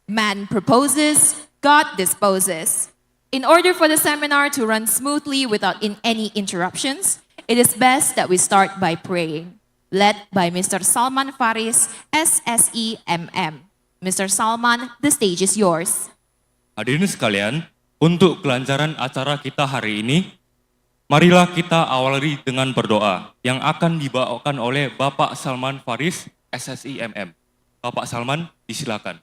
Man proposes, God disposes. In order for the seminar to run smoothly without any interruptions, it is best that we start by praying, led by Mr. Salman Faris, SSEMM. Mr. Salman, the stage is yours. Hadirin sekalian, untuk kelancaran acara kita hari ini, marilah kita awali dengan berdoa yang akan dibawakan oleh Bapak Salman Faris, SSIMM. Bapak Salman, disilakan.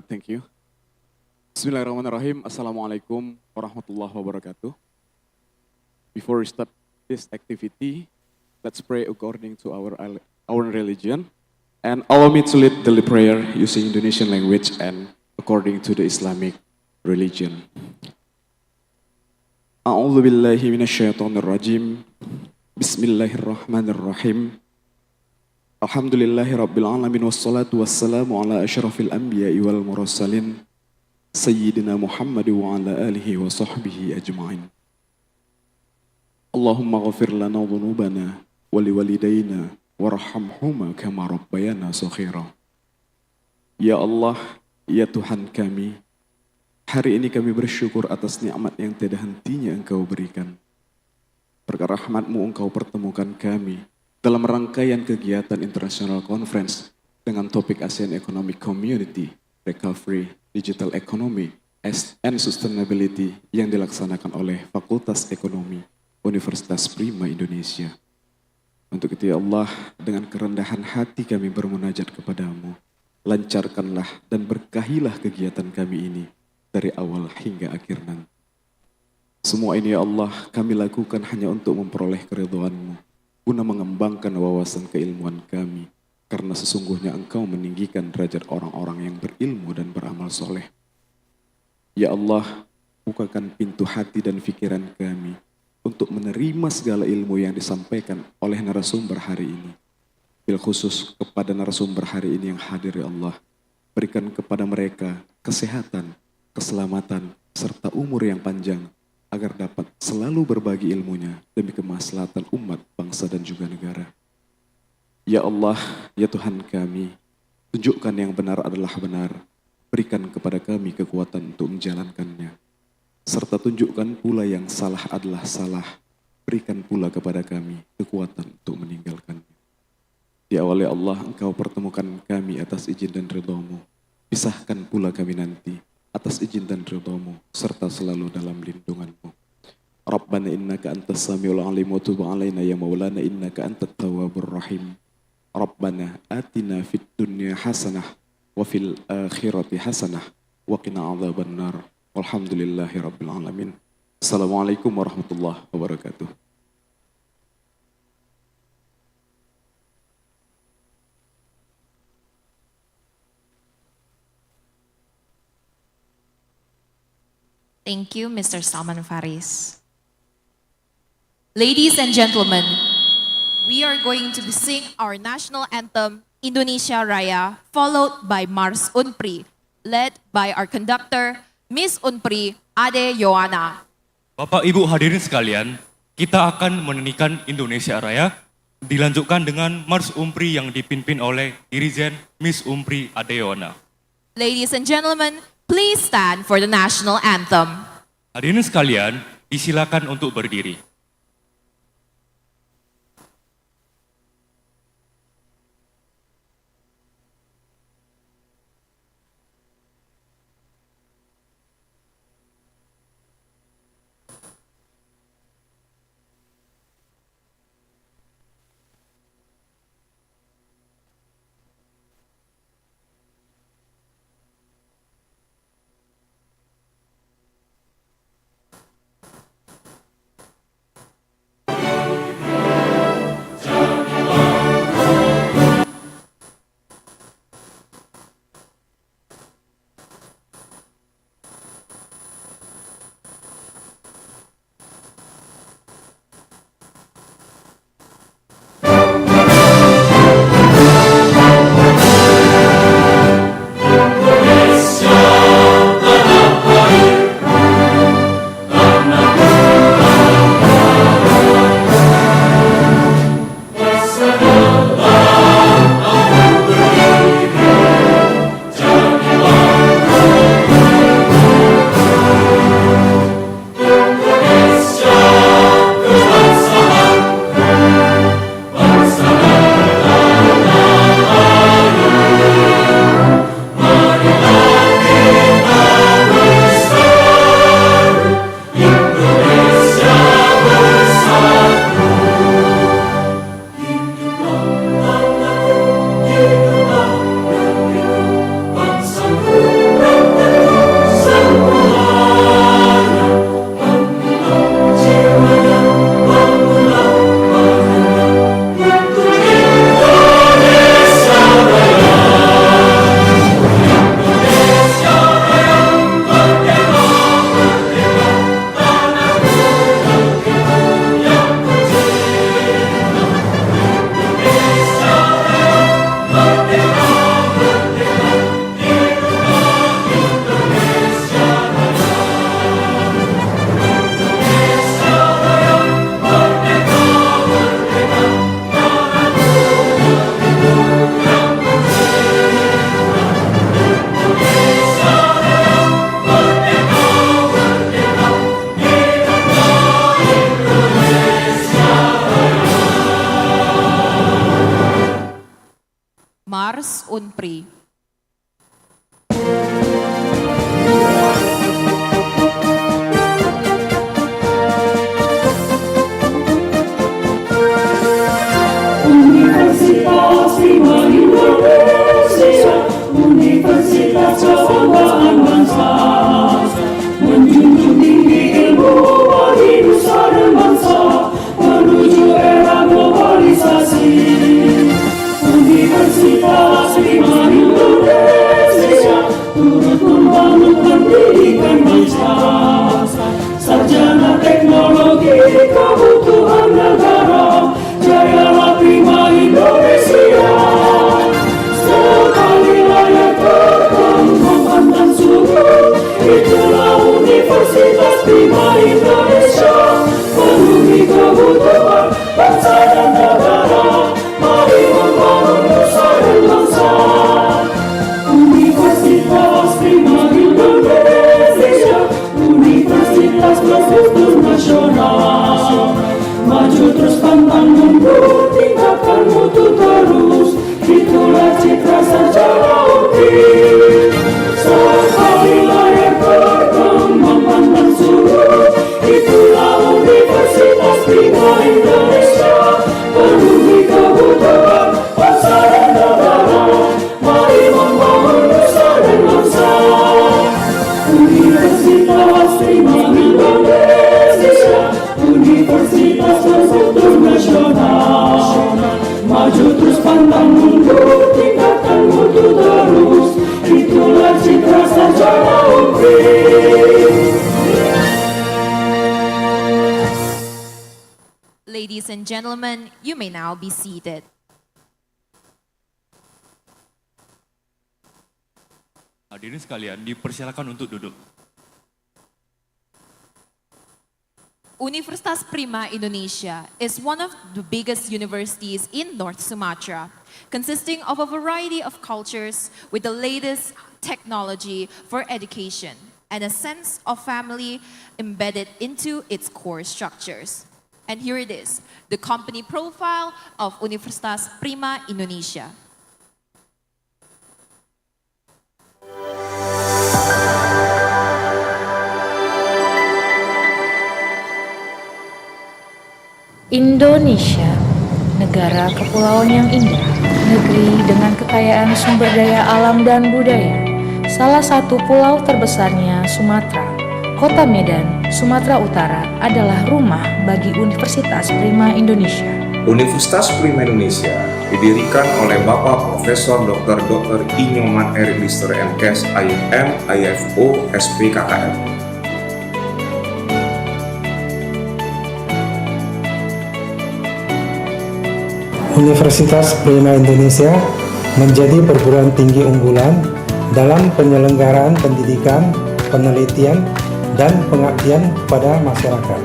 Thank you. Bismillahirrahmanirrahim. Assalamualaikum warahmatullahi wabarakatuh. Before we start this activity, let's pray according to our religion. And allow me to lead the prayer using Indonesian language and according to the Islamic religion. A'udzu billahi minasyaitonir rajim. Bismillahirrahmanirrahim. Alhamdulillahi rabbil alamin wassalatu wassalamu ala asyrafil anbiya'i wal mursalin sayyidina Muhammad wa ala alihi wa sahbihi ajma'in. Allahumma ghafir lana dhunubana wa liwalidayna warhamhuma kama rabbayana shaghira. Ya Allah, ya Tuhan kami, hari ini kami bersyukur atas nikmat yang tiada hentinya Engkau berikan. Berkat rahmat-Mu Engkau pertemukan kami dalam rangkaian kegiatan International Conference dengan topik ASEAN Economic Community, Recovery, Digital Economy, and Sustainability yang dilaksanakan oleh Fakultas Ekonomi Universitas PRIMA Indonesia. Untuk itu ya Allah, dengan kerendahan hati kami bermunajat kepadamu, lancarkanlah dan berkahilah kegiatan kami ini dari awal hingga akhir nanti. Semua ini ya Allah kami lakukan hanya untuk memperoleh keridhaan-Mu, guna mengembangkan wawasan keilmuan kami, karena sesungguhnya Engkau meninggikan derajat orang-orang yang berilmu dan beramal soleh. Ya Allah, bukakan pintu hati dan pikiran kami untuk menerima segala ilmu yang disampaikan oleh narasumber hari ini. Bil khusus kepada narasumber hari ini yang hadir ya Allah, berikan kepada mereka kesehatan, keselamatan, serta umur yang panjang, agar dapat selalu berbagi ilmunya demi kemaslahatan umat, bangsa, dan juga negara. Ya Allah, ya Tuhan kami, tunjukkan yang benar adalah benar, berikan kepada kami kekuatan untuk menjalankannya, serta tunjukkan pula yang salah adalah salah, berikan pula kepada kami kekuatan untuk meninggalkannya. Di awal ya Allah, Engkau pertemukan kami atas izin dan ridha-Mu, pisahkan pula kami nanti atas izin dan ridha-Mu, serta selalu dalam lindungan-Mu. Rabbana innaka antas samiul alim wa tub alaina ya maulana innaka antat tawwabur rahim. Rabbana atina fid dunya hasanah wa fil akhirati hasanah wa qina adzabannar. Walhamdulillahi rabbil alamin. Assalamualaikum warahmatullahi wabarakatuh. Thank you, Mr. Salman Faris. Ladies and gentlemen, we are going to sing our national anthem, Indonesia Raya, followed by Mars Unpri, led by our conductor, Miss Unpri Ade Yohana. Bapak Ibu hadirin sekalian, kita akan menyanyikan Indonesia Raya, dilanjutkan dengan Mars Umpri yang dipimpin oleh Dirijen Miss Umpri Adeona. Ladies and gentlemen, please stand for the national anthem. Hadirin sekalian, disilakan untuk berdiri. Mars Unpri. Universitas PRIMA Indonesia, Universitas kebanggaan bangsa, menjunjung tinggi ilmu bagi nusa dan bangsa, menuju era globalisasi. Universitas PRIMA Indonesia, turut membangun pendidikan bangsa, sarjana teknologi kebutuhan negara. Jayalah PRIMA Indonesia, sekali layak berkembang pantang surut. Itulah Universitas PRIMA Indonesia, penuhi kebutuhan bangsa dan negara. Mari membangun nusa dan bangsa. Universitas PRIMA Indonesia, universitas berkultur nasional. Maju terus pantang mundur, tingkatkan mutu terus. Itulah citra sarjana UPI, sekali layak berkembang pantang surut. Itulah Universitas PRIMA Indonesia, penuhi kebutuhan bangsa dan negara. Mari membangun nusa dan bangsa. Universitas PRIMA Indonesia, universitas berkultur nasional. Maju terus pantang mundur, tingkatkan mutu terus. Itulah citra sarjana UPI. Ladies and gentlemen, you may now be seated. Hadirin sekalian, dipersilakan untuk duduk. Universitas PRIMA Indonesia is one of the biggest universities in North Sumatra, consisting of a variety of cultures with the latest technology for education and a sense of family embedded into its core structures. And here it is, the company profile of Universitas PRIMA Indonesia. Indonesia, negara kepulauan yang indah, negeri dengan kekayaan sumber daya alam dan budaya. Salah satu pulau terbesarnya, Sumatera. Kota Medan, Sumatera Utara adalah rumah bagi Universitas PRIMA Indonesia. Universitas PRIMA Indonesia didirikan oleh Bapak Profesor Dr. Inyoman Erik Lister MKes IM, IFO, SPKKM. Universitas PRIMA Indonesia menjadi perguruan tinggi unggulan dalam penyelenggaraan pendidikan, penelitian, dan pengabdian pada masyarakat.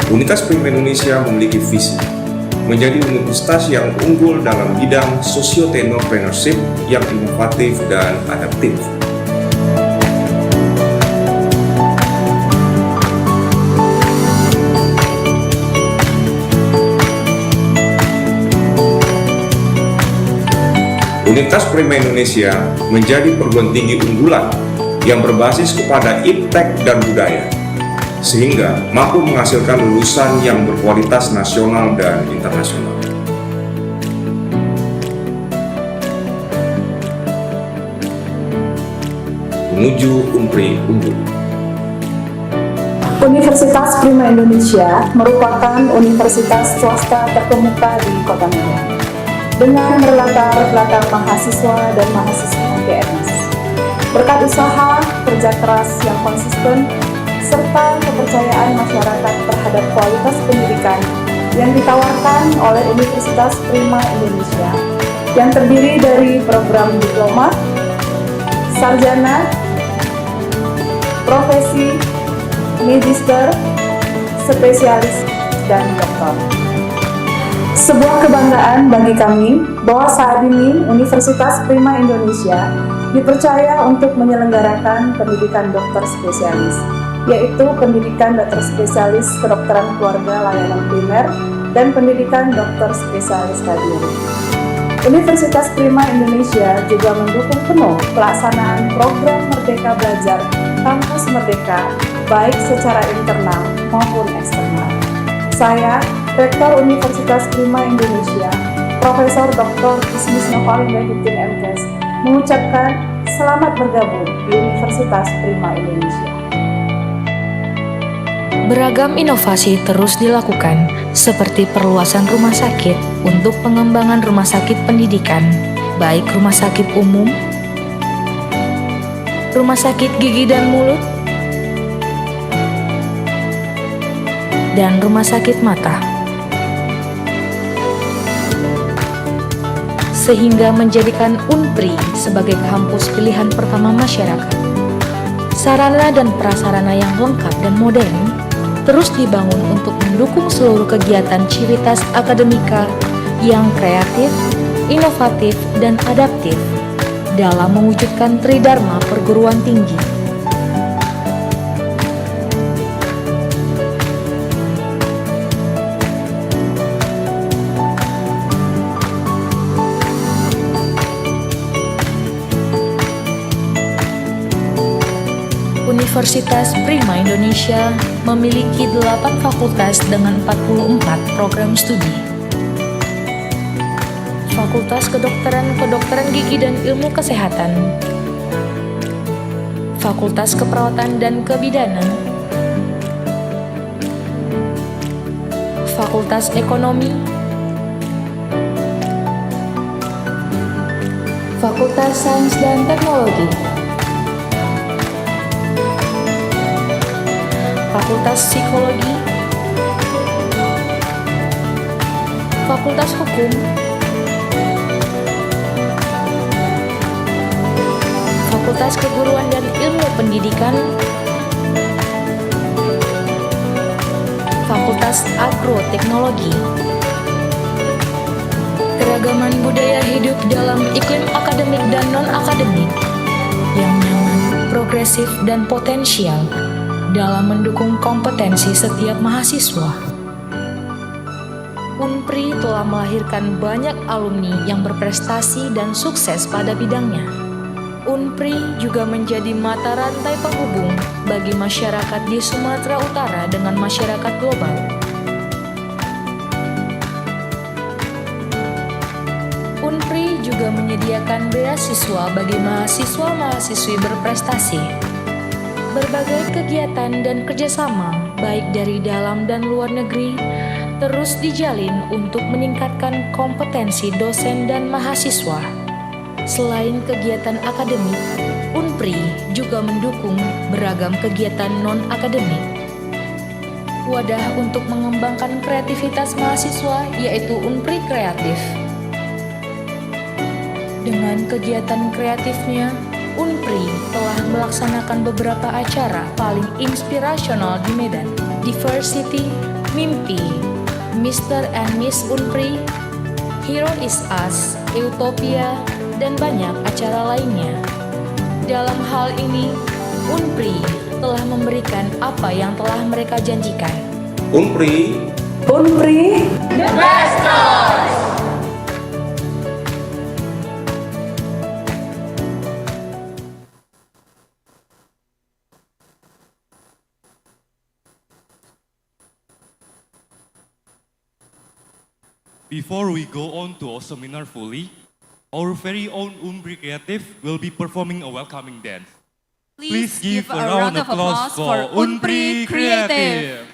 Universitas PRIMA Indonesia memiliki visi menjadi universitas yang unggul dalam bidang socio-technopreneurship yang inovatif dan adaptif. Universitas PRIMA Indonesia menjadi perguruan tinggi unggulan yang berbasis kepada iptek dan budaya, sehingga mampu menghasilkan lulusan yang berkualitas nasional dan internasional. Menuju Unpri unggul. Universitas PRIMA Indonesia merupakan universitas swasta terkemuka di Kota Medan, dengan berlatar belakang mahasiswa dan mahasiswa PNS. Berkat usaha, kerja keras yang konsisten, serta kepercayaan masyarakat terhadap kualitas pendidikan yang ditawarkan oleh Universitas PRIMA Indonesia, yang terdiri dari program diploma, sarjana, profesi, magister, spesialis, dan doktor. Sebuah kebanggaan bagi kami bahwa saat ini Universitas PRIMA Indonesia dipercaya untuk menyelenggarakan pendidikan dokter spesialis yaitu pendidikan dokter spesialis kedokteran keluarga layanan primer dan pendidikan dokter spesialis radiologi. Universitas PRIMA Indonesia juga mendukung penuh pelaksanaan program Merdeka Belajar Kampus Merdeka, baik secara internal maupun eksternal. Saya, Rektor Universitas PRIMA Indonesia, Profesor Dr. Ismis Novalinda Hidin MKes, mengucapkan selamat bergabung di Universitas PRIMA Indonesia. Beragam inovasi terus dilakukan, seperti perluasan rumah sakit untuk pengembangan rumah sakit pendidikan, baik rumah sakit umum, rumah sakit gigi dan mulut, dan rumah sakit mata, sehingga menjadikan UNPRI sebagai kampus pilihan pertama masyarakat. Sarana dan prasarana yang lengkap dan modern terus dibangun untuk mendukung seluruh kegiatan civitas akademika yang kreatif, inovatif, dan adaptif dalam mewujudkan tridharma perguruan tinggi. Universitas PRIMA Indonesia memiliki 8 fakultas dengan 44 program studi. Fakultas Kedokteran Gigi dan Ilmu Kesehatan, Fakultas Keperawatan dan Kebidanan, Fakultas Ekonomi, Fakultas Sains dan Teknologi, Fakultas Psikologi, Fakultas Hukum, Fakultas Keguruan dan Ilmu Pendidikan, Fakultas Agroteknologi. Keragaman budaya hidup dalam iklim akademik dan non-akademik yang nyaman, progresif, dan potensial dalam mendukung kompetensi setiap mahasiswa. UNPRI telah melahirkan banyak alumni yang berprestasi dan sukses pada bidangnya. UNPRI juga menjadi mata rantai penghubung bagi masyarakat di Sumatera Utara dengan masyarakat global. UNPRI juga menyediakan beasiswa bagi mahasiswa-mahasiswi berprestasi. Berbagai kegiatan dan kerjasama, baik dari dalam dan luar negeri, terus dijalin untuk meningkatkan kompetensi dosen dan mahasiswa. Selain kegiatan akademik, UNPRI juga mendukung beragam kegiatan non-akademik. Wadah untuk mengembangkan kreativitas mahasiswa yaitu UNPRI Kreatif. Dengan kegiatan kreatifnya, UNPRI telah melaksanakan beberapa acara paling inspirasional di Medan, Diversity, Mimpi, Mr. and Miss UNPRI, Hero is Us, Utopia, dan banyak acara lainnya. Dalam hal ini, UNPRI telah memberikan apa yang telah mereka janjikan. UNPRI The best choice. Before we go on to our seminar fully, our very own UNPRI Creative will be performing a welcoming dance. Please give a round of applause for UNPRI Creative.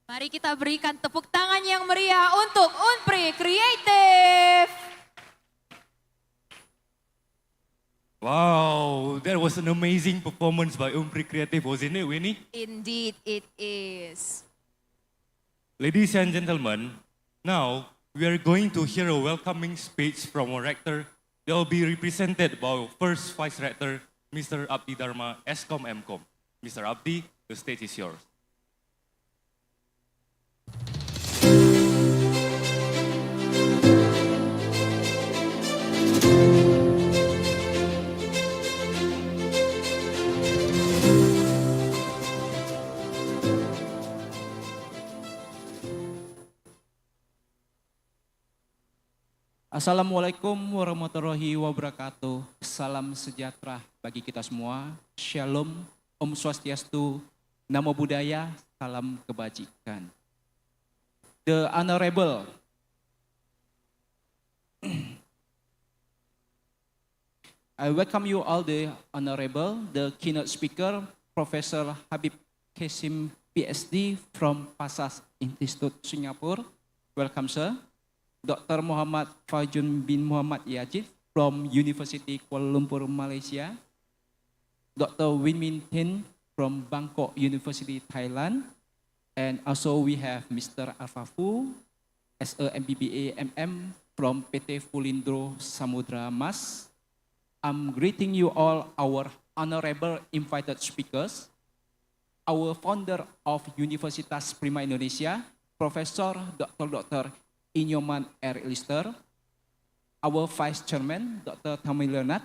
Mari kita berikan tepuk tangan yang meriah untuk Unpri Creative. Wow, that was an amazing performance by Umpri Creative, wasn't it, Winnie? Indeed, it is. Ladies and gentlemen, now we are going to hear a welcoming speech from our rector that will be represented by our first Vice Rector, Mr. Abdi Dharma, Eskom Mkom. Mr. Abdi, the stage is yours. Assalamualaikum warahmatullahi wabarakatuh. Salam sejahtera bagi kita semua. Shalom, Om Swastiastu, Namo Buddhaya, salam kebajikan. The Honorable I welcome you all the Honorable, the keynote speaker, Professor Habib Kasim PhD from Pasas Institute, Singapore. Welcome, sir. Dr. Muhammad Fajun bin Muhammad Yajid from University Kuala Lumpur, Malaysia. Dr. Win Min Tin from Bangkok University, Thailand. And also we have Mr. Arfafu, SE MBBA MM from PT Pulindro Samudra Mas. I'm greeting you all, our honorable invited speakers, our founder of Universitas PRIMA Indonesia, Professor Dr. Inyoman R. Lister, our Vice Chairman, Dr. Tamil Leonard,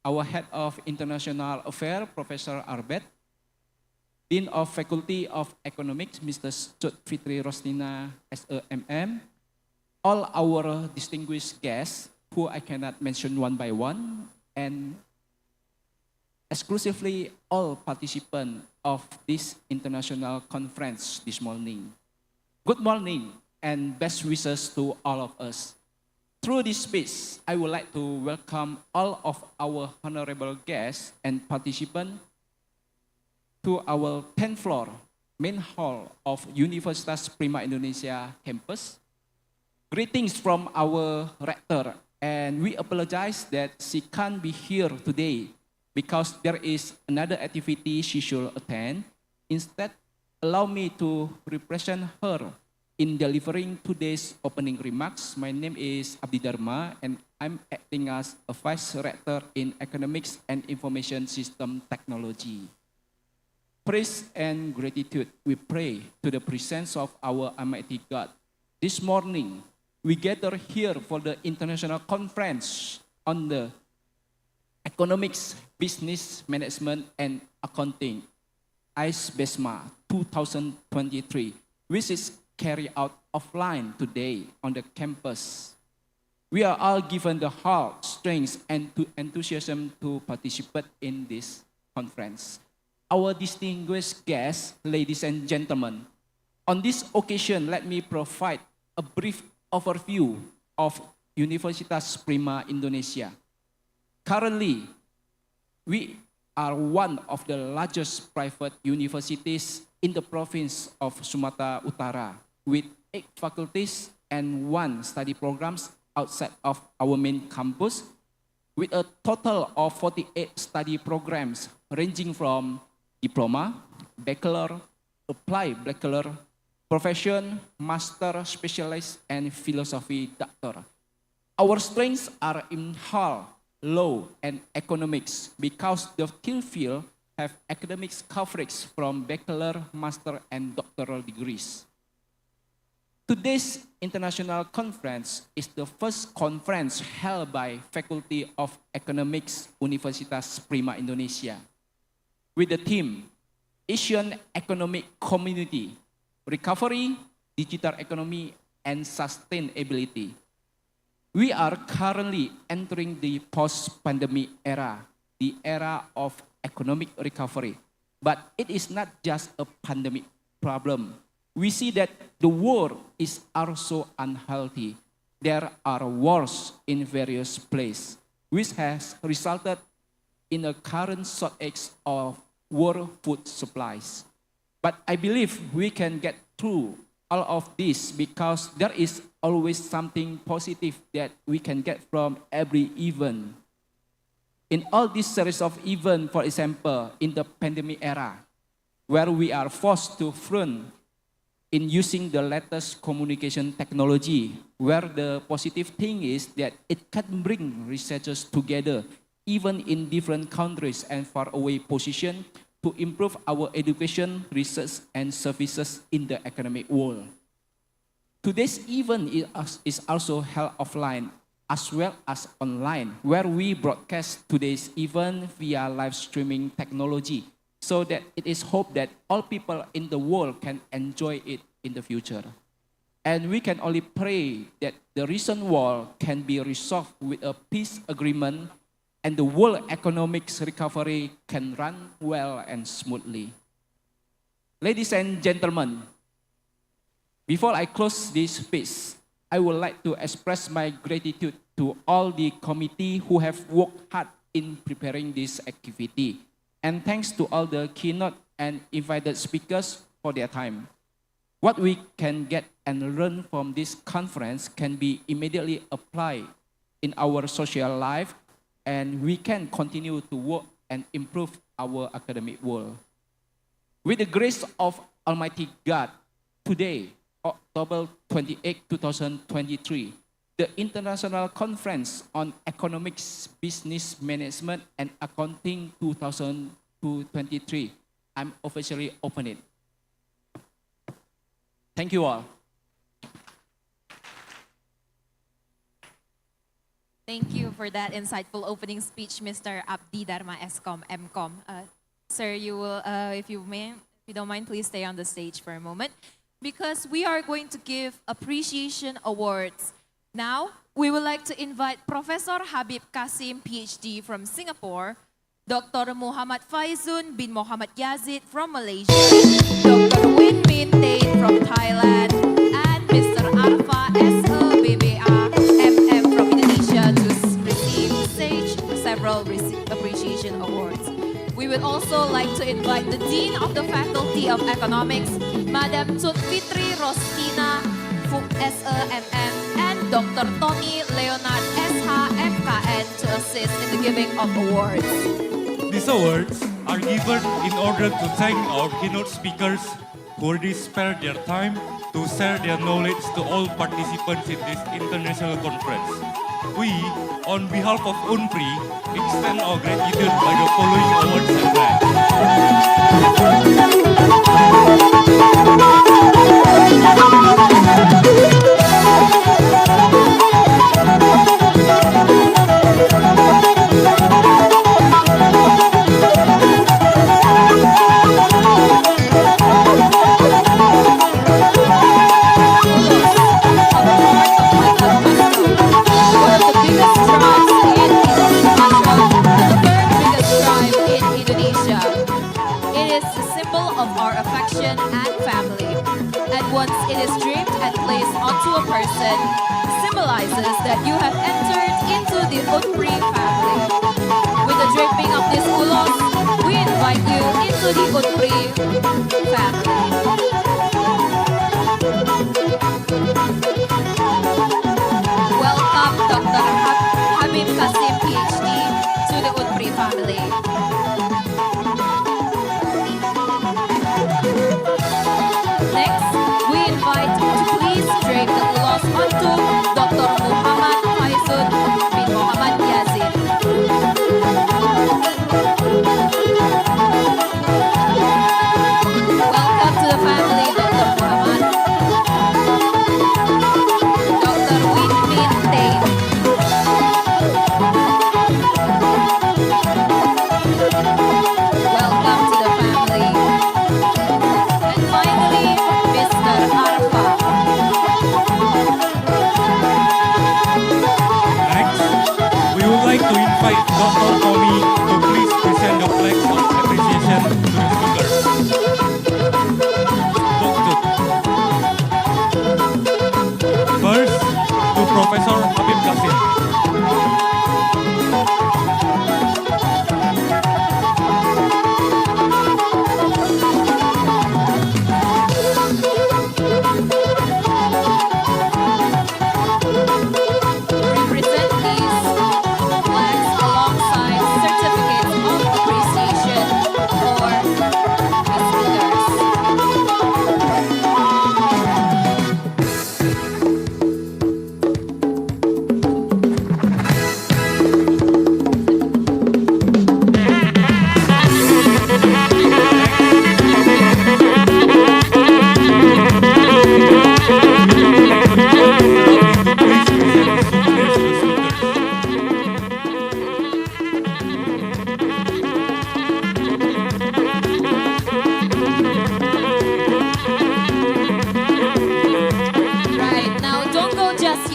our Head of International Affairs, Professor Arbet, Dean of Faculty of Economics, Mr. Sud Fitri Rosnina, SEMM, all our distinguished guests, who I cannot mention one by one, and exclusively all participants of this international conference this morning. Good morning and best wishes to all of us. Through this speech, I would like to welcome all of our honorable guests and participants to our 10th floor main hall of Universitas PRIMA Indonesia campus. Greetings from our rector, and we apologize that she can't be here today because there is another activity she should attend. Instead, allow me to represent her in delivering today's opening remarks. My name is Abdi Dharma, and I'm acting as a Vice Rector in Economics and Information System Technology. Praise and gratitude we pray to the presence of our Almighty God. This morning, we gather here for the international conference on the Economics, Business Management and Accounting, ISBESMA 2023, which is carried out offline today on the campus. We are all given the heart, strength, and enthusiasm to participate in this conference. Our distinguished guests, ladies and gentlemen, on this occasion, let me provide a brief overview of Universitas PRIMA Indonesia. Currently, we are one of the largest private universities in the province of Sumatera Utara, with 8 faculties and 1 study programs outside of our main campus, with a total of 48 study programs ranging from diploma, bachelor, applied bachelor, profession, master, specialist, and philosophy doctor. Our strengths are in health, law, and economics because the two fields have academics coverage from bachelor, master, and doctoral degrees. Today's international conference is the first conference held by Faculty of Economics Universitas PRIMA Indonesia with the theme Asian Economic Community, Recovery, Digital Economy, and Sustainability. We are currently entering the post-pandemic era, the era of economic recovery. But it is not just a pandemic problem. We see that the world is also unhealthy. There are wars in various places, which has resulted in a current shortage of world food supplies. But I believe we can get through all of this because there is always something positive that we can get from every event. In all this series of events, for example, in the pandemic era, where we are forced to front in using the latest communication technology, where the positive thing is that it can bring researchers together, even in different countries and far away position, to improve our education, research, and services in the academic world. Today's event is also held offline as well as online, where we broadcast today's event via live streaming technology, so that it is hoped that all people in the world can enjoy it in the future. And we can only pray that the recent war can be resolved with a peace agreement and the world economic recovery can run well and smoothly. Ladies and gentlemen, before I close this speech, I would like to express my gratitude to all the committee who have worked hard in preparing this activity. And thanks to all the keynote and invited speakers for their time. What we can get and learn from this conference can be immediately applied in our social life, and we can continue to work and improve our academic world. With the grace of Almighty God, today, October 28, 2023, the International Conference on Economics, Business Management and Accounting 2023, I'm officially opening it. Thank you all. Thank you for that insightful opening speech, Mr. Abdi Dharma Eskom, MCom. Sir, you will, if you don't mind, please stay on the stage for a moment, because we are going to give appreciation awards. Now, we would like to invite Professor Habib Kasim, PhD from Singapore, Dr. Muhammad Faizun bin Muhammad Yazid from Malaysia, Dr. Win Min Tain from Thailand, and Mr. Arfa SEBBA MM from Indonesia to receive several appreciation awards. We would also like to invite the Dean of the Faculty of Economics, Madam Tun Fitri Rostina SEMM, and Dr. Tony Leonard SHFKN to assist in the giving of awards. These awards are given in order to thank our keynote speakers who already spared their time to share their knowledge to all participants in this international conference. We, on behalf of UNPRI, extend our gratitude by the following awards and symbolizes that you have entered into the UNPRI family. With the draping of this ulos, we invite you into the UNPRI family. Welcome Dr. Habib Kasim, PhD, to the UNPRI family. Next, we invite to please drape the ulos onto Dr. Muhammad Faizun bin Muhammad Yazid. Welcome to the family, Dr. Muhammad. Dr. Win Min Tain. Welcome to the family. And finally, Mr. Arfa. we would like to invite Dr. Tommy to please present the flags of appreciation to the speakers. First, to Professor Habib Kasim.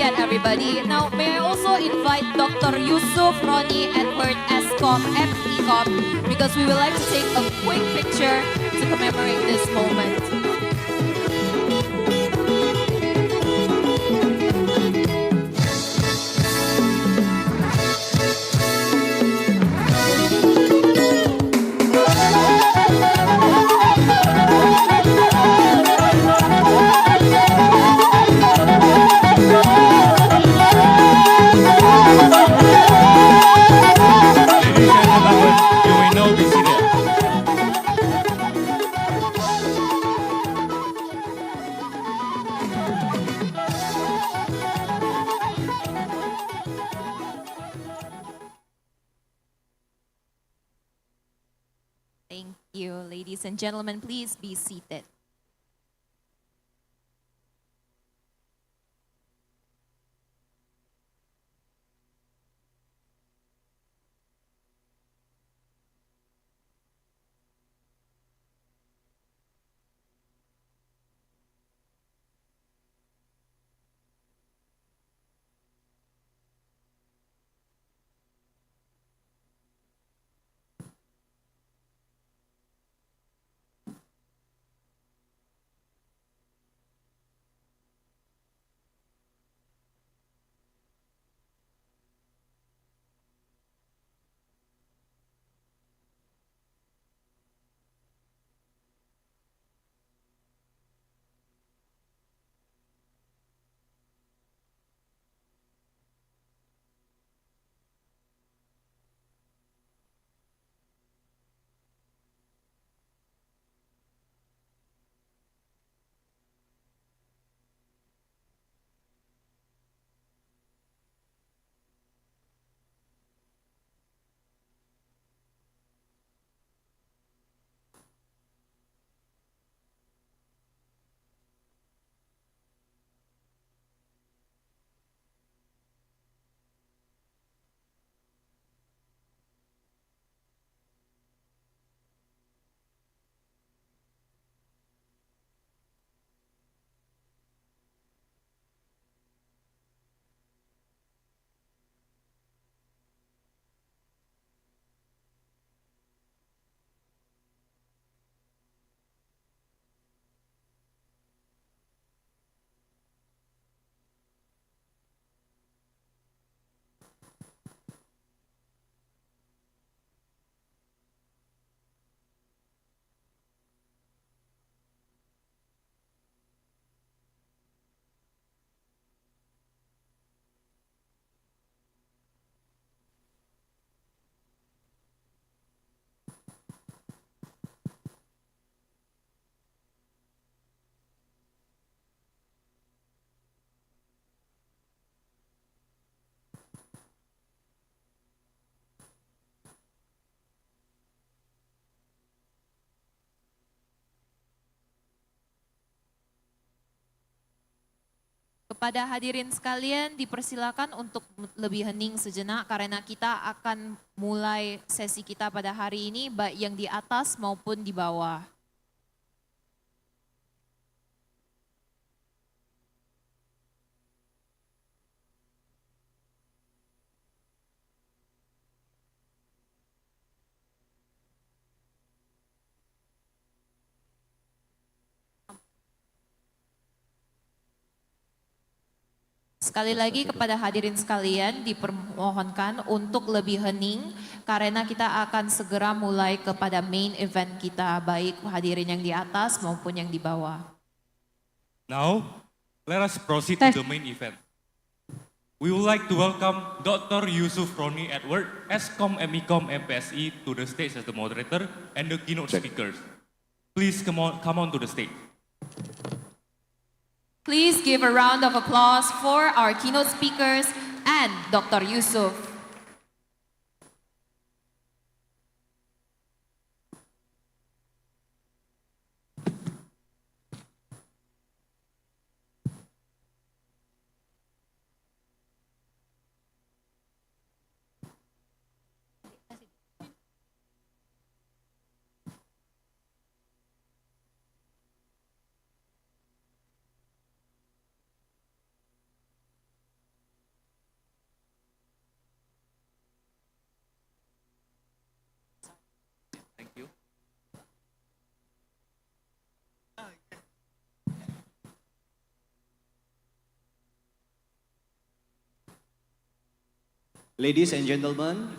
yet, everybody. Now, may I also invite Dr. Yusuf, Ronnie, Edward, SCOM, FECOM, because we would like to take a quick picture to commemorate this moment. Ladies and gentlemen, you may now be seated. Thank you, ladies and gentlemen. Please be seated. Kepada hadirin sekalian, dipersilakan untuk lebih hening sejenak karena kita akan mulai sesi kita pada hari ini baik yang di atas maupun di bawah. Sekali lagi kepada hadirin sekalian dipermohonkan untuk lebih hening karena kita akan segera mulai kepada main event kita baik hadirin yang di atas maupun yang di bawah. Now, let us proceed to the main event. We would like to welcome Dr. Yusuf Roni Edward, SCOM, MECOM, MPSI to the stage as the moderator and the keynote speakers. Please come on to the stage. Please give a round of applause for our keynote speakers and Dr. Yusuf. Ladies and gentlemen,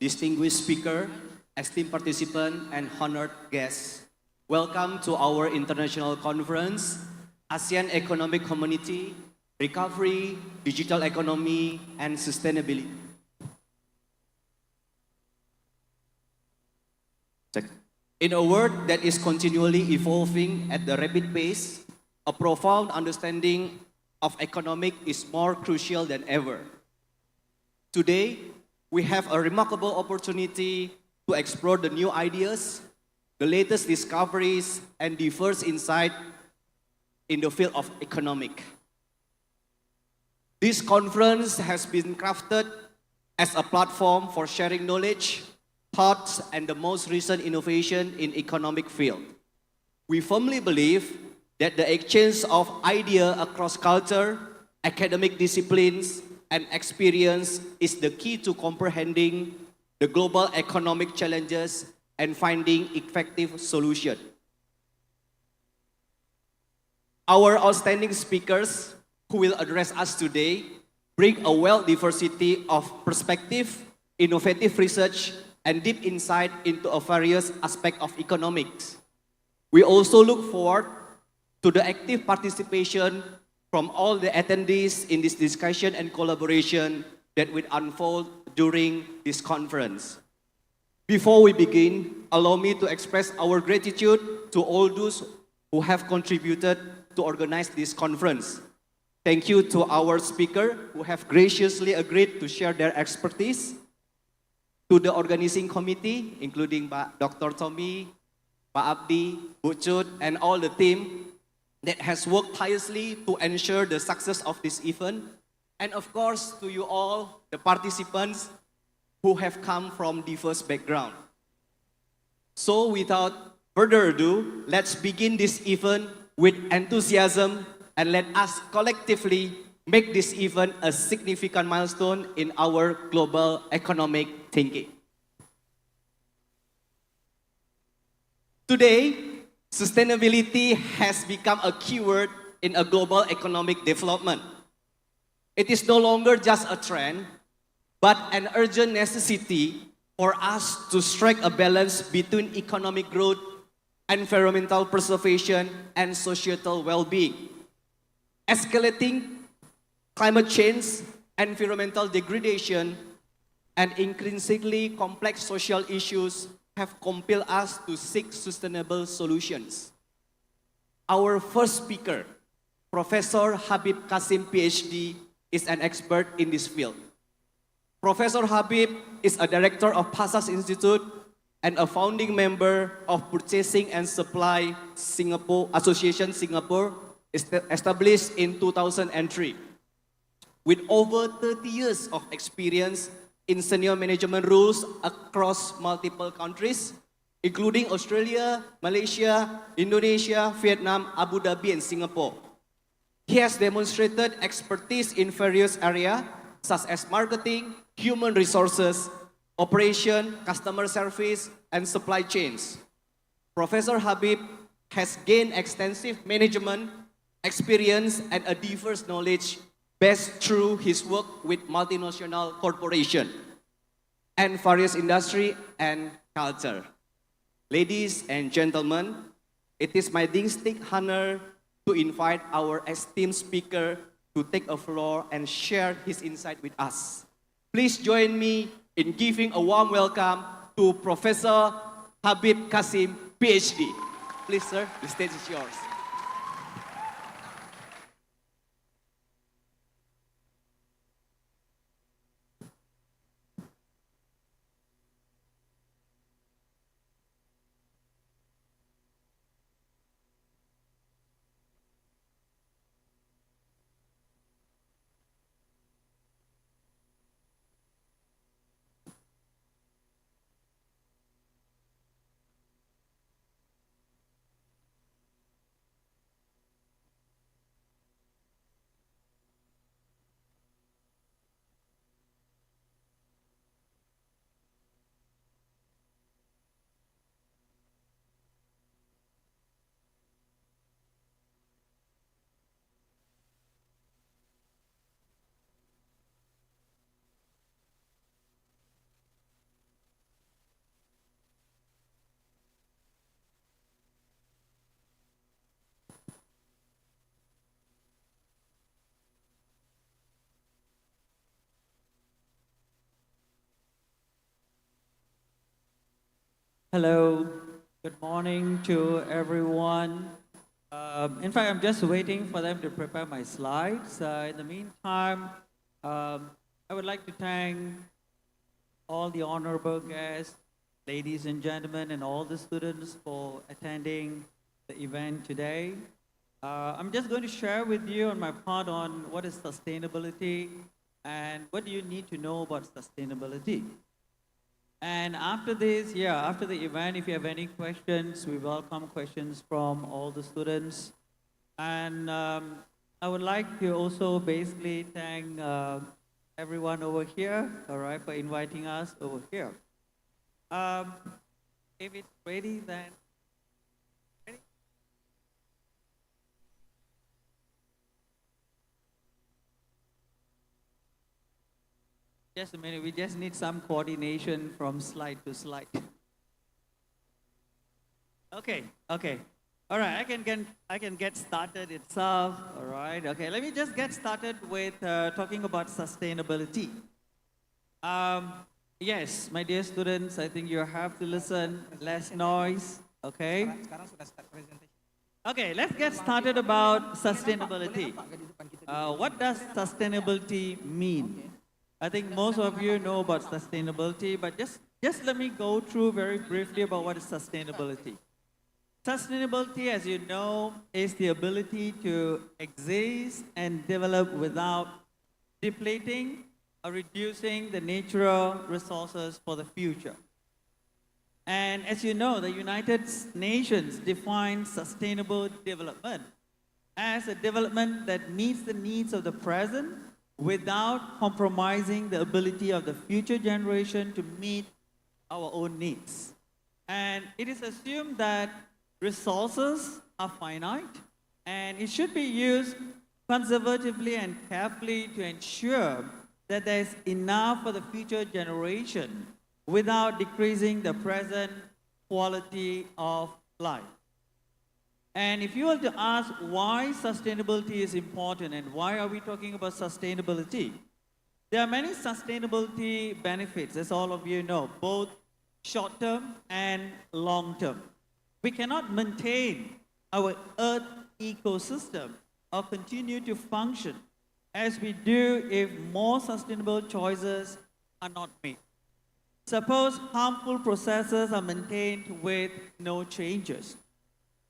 distinguished speaker, esteemed participant, and honored guests, welcome to our international conference, ASEAN Economic Community, Recovery, Digital Economy, and Sustainability. In a world that is continually evolving at the rapid pace, a profound understanding of economic is more crucial than ever. Today, we have a remarkable opportunity to explore the new ideas, the latest discoveries, and diverse insight in the field of economic. This conference has been crafted as a platform for sharing knowledge, thoughts, and the most recent innovation in economic field. We firmly believe that the exchange of ideas across culture, academic disciplines, and experience is the key to comprehending the global economic challenges and finding effective solutions. Our outstanding speakers who will address us today bring a wide diversity of perspective, innovative research, and deep insight into a various aspects of economics. We also look forward to the active participation from all the attendees in this discussion and collaboration that will unfold during this conference. Before we begin, allow me to express our gratitude to all those who have contributed to organize this conference. Thank you to our speakers who have graciously agreed to share their expertise, to the organizing committee, including Dr. Tommy, Pak Abdi, Bu Chut, and all the team that has worked tirelessly to ensure the success of this event, and of course to you all, the participants who have come from diverse backgrounds. So without further ado, let's begin this event with enthusiasm and let us collectively make this event a significant milestone in our global economic thinking. Today, sustainability has become a keyword in a global economic development. It is no longer just a trend, but an urgent necessity for us to strike a balance between economic growth, environmental preservation, and societal well-being. Escalating climate change, environmental degradation, and increasingly complex social issues have compelled us to seek sustainable solutions. Our first speaker, Professor Habib Kasim, PhD, is an expert in this field. Professor Habib is a director of Pasas Institute and a founding member of Purchasing and Supply Singapore Association Singapore, established in 2003. With over 30 years of experience in senior management roles across multiple countries, including Australia, Malaysia, Indonesia, Vietnam, Abu Dhabi, and Singapore. He has demonstrated expertise in various areas such as marketing, human resources, operation, customer service, and supply chains. Professor Habib has gained extensive management experience and a diverse knowledge based through his work with multinational corporations and various industry and culture. Ladies and gentlemen, it is my distinct honor to invite our esteemed speaker to take a floor and share his insight with us. Please join me in giving a warm welcome to Professor Habib Kasim, PhD. Please, sir, the stage is yours. Hello, good morning to everyone. In fact, I'm just waiting for them to prepare my slides. In the meantime, I would like to thank all the honorable guests, ladies and gentlemen, and all the students for attending the event today. I'm just going to share with you on my part on what is sustainability and what do you need to know about sustainability. And after this, after the event, if you have any questions, we welcome questions from all the students. And I would like to also basically thank everyone over here, all right, for inviting us over here. If it's ready, then. Ready? Just a minute, we just need some coordination from slide to slide. Okay. All right, I can get started itself. All right, okay. Let me just get started with talking about sustainability. Yes, my dear students, I think you have to listen. Less noise. Okay. Okay, let's get started about sustainability. What does sustainability mean? I think most of you know about sustainability, but just let me go through very briefly about what is sustainability. Sustainability, as you know, is the ability to exist and develop without depleting or reducing the natural resources for the future. And as you know, the United Nations defines sustainable development as a development that meets the needs of the present without compromising the ability of the future generation to meet our own needs. And it is assumed that resources are finite and it should be used conservatively and carefully to ensure that there is enough for the future generation without decreasing the present quality of life. And if you were to ask why sustainability is important and why are we talking about sustainability, there are many sustainability benefits, as all of you know, both short-term and long-term. We cannot maintain our Earth ecosystem or continue to function as we do if more sustainable choices are not made. Suppose harmful processes are maintained with no changes.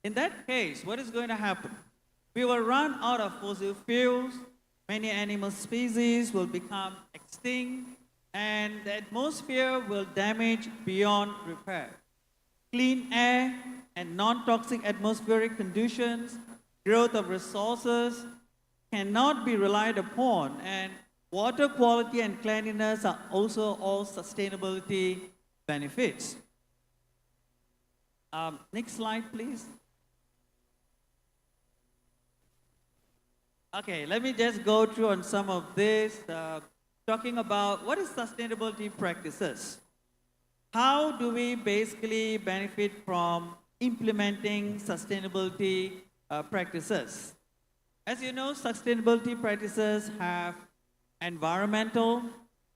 In that case, what is going to happen? We will run out of fossil fuels, many animal species will become extinct, and the atmosphere will damage beyond repair. Clean air and non-toxic atmospheric conditions, growth of resources cannot be relied upon, and water quality and cleanliness are also all sustainability benefits. Next slide, please. Okay, let me just go through on some of this, talking about what is sustainability practices. How do we basically benefit from implementing sustainability practices? As you know, sustainability practices have environmental,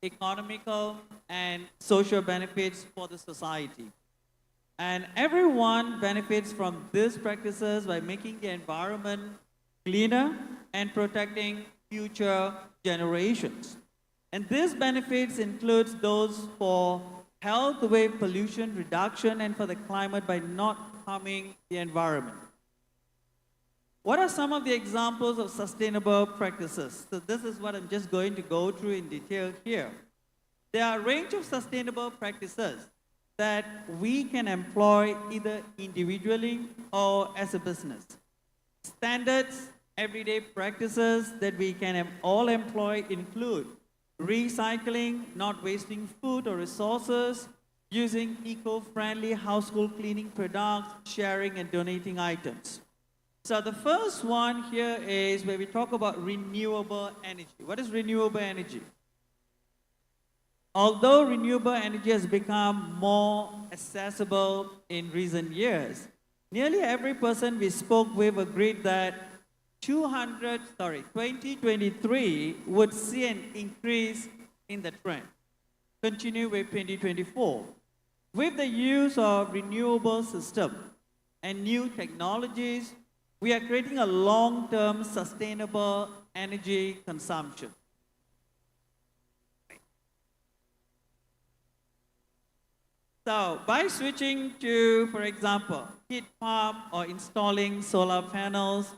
economical, and social benefits for the society. And everyone benefits from these practices by making the environment cleaner and protecting future generations. And these benefits includes those for health, wave pollution reduction, and for the climate by not harming the environment. What are some of the examples of sustainable practices? So this is what I'm just going to go through in detail here. There are a range of sustainable practices that we can employ either individually or as a business. Standards, everyday practices that we can all employ include recycling, not wasting food or resources, using eco-friendly household cleaning products, sharing and donating items. So the first one here is where we talk about renewable energy. What is renewable energy? Although renewable energy has become more accessible in recent years, nearly every person we spoke with agreed that 2023 would see an increase in the trend. Continue with 2024. With the use of renewable system and new technologies, we are creating a long-term sustainable energy consumption. So by switching to, for example, heat pump or installing solar panels,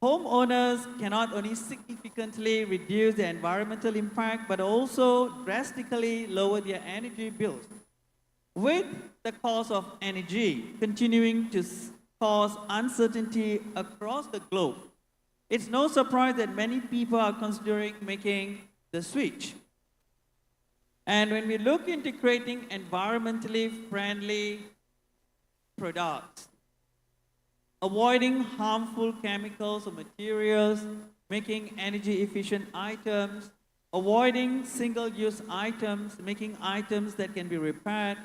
homeowners can not only significantly reduce their environmental impact, but also drastically lower their energy bills. With the cost of energy continuing to cause uncertainty across the globe, it's no surprise that many people are considering making the switch. And when we look into creating environmentally friendly products, avoiding harmful chemicals or materials, making energy efficient items, avoiding single-use items, making items that can be repaired,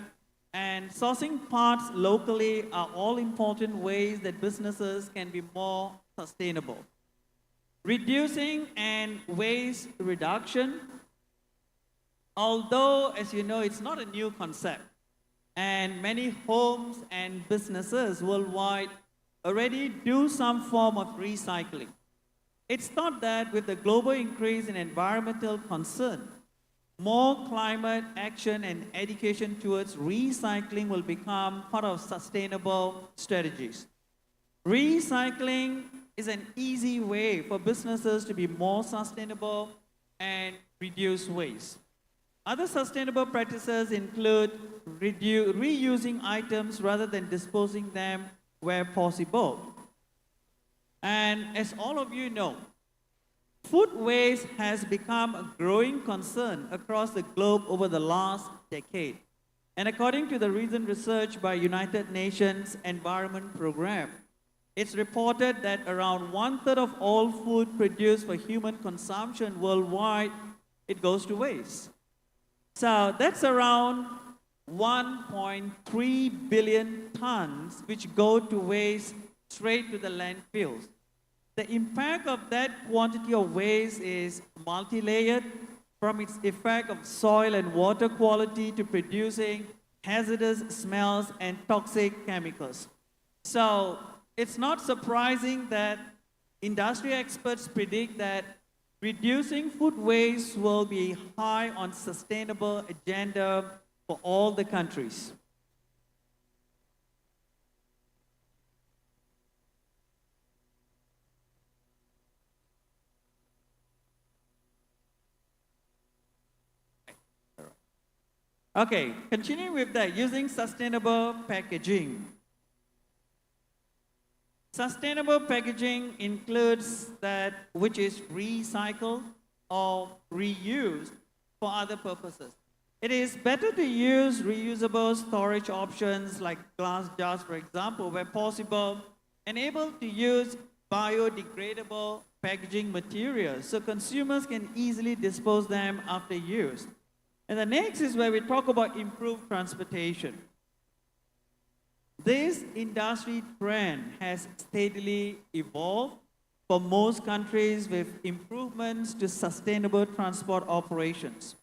and sourcing parts locally are all important ways that businesses can be more sustainable. Reducing and waste reduction, although, as you know, it's not a new concept, and many homes and businesses worldwide already do some form of recycling. It's thought that with the global increase in environmental concern, more climate action and education towards recycling will become part of sustainable strategies. Recycling is an easy way for businesses to be more sustainable and reduce waste. Other sustainable practices include reusing items rather than disposing them where possible. And as all of you know, food waste has become a growing concern across the globe over the last decade. And according to the recent research by United Nations Environment Programme, it's reported that around 1/3 of all food produced for human consumption worldwide, it goes to waste. So that's around 1.3 billion tons which go to waste straight to the landfills. The impact of that quantity of waste is multi-layered, from its effect of soil and water quality to producing hazardous smells and toxic chemicals. So it's not surprising that industry experts predict that reducing food waste will be high on sustainable agenda for all the countries. Okay, continuing with that, using sustainable packaging. Sustainable packaging includes that which is recycled or reused for other purposes. It is better to use reusable storage options like glass jars, for example, where possible, and able to use biodegradable packaging materials so consumers can easily dispose them after use. And the next is where we talk about improved transportation. This industry trend has steadily evolved for most countries with improvements to sustainable transport operations.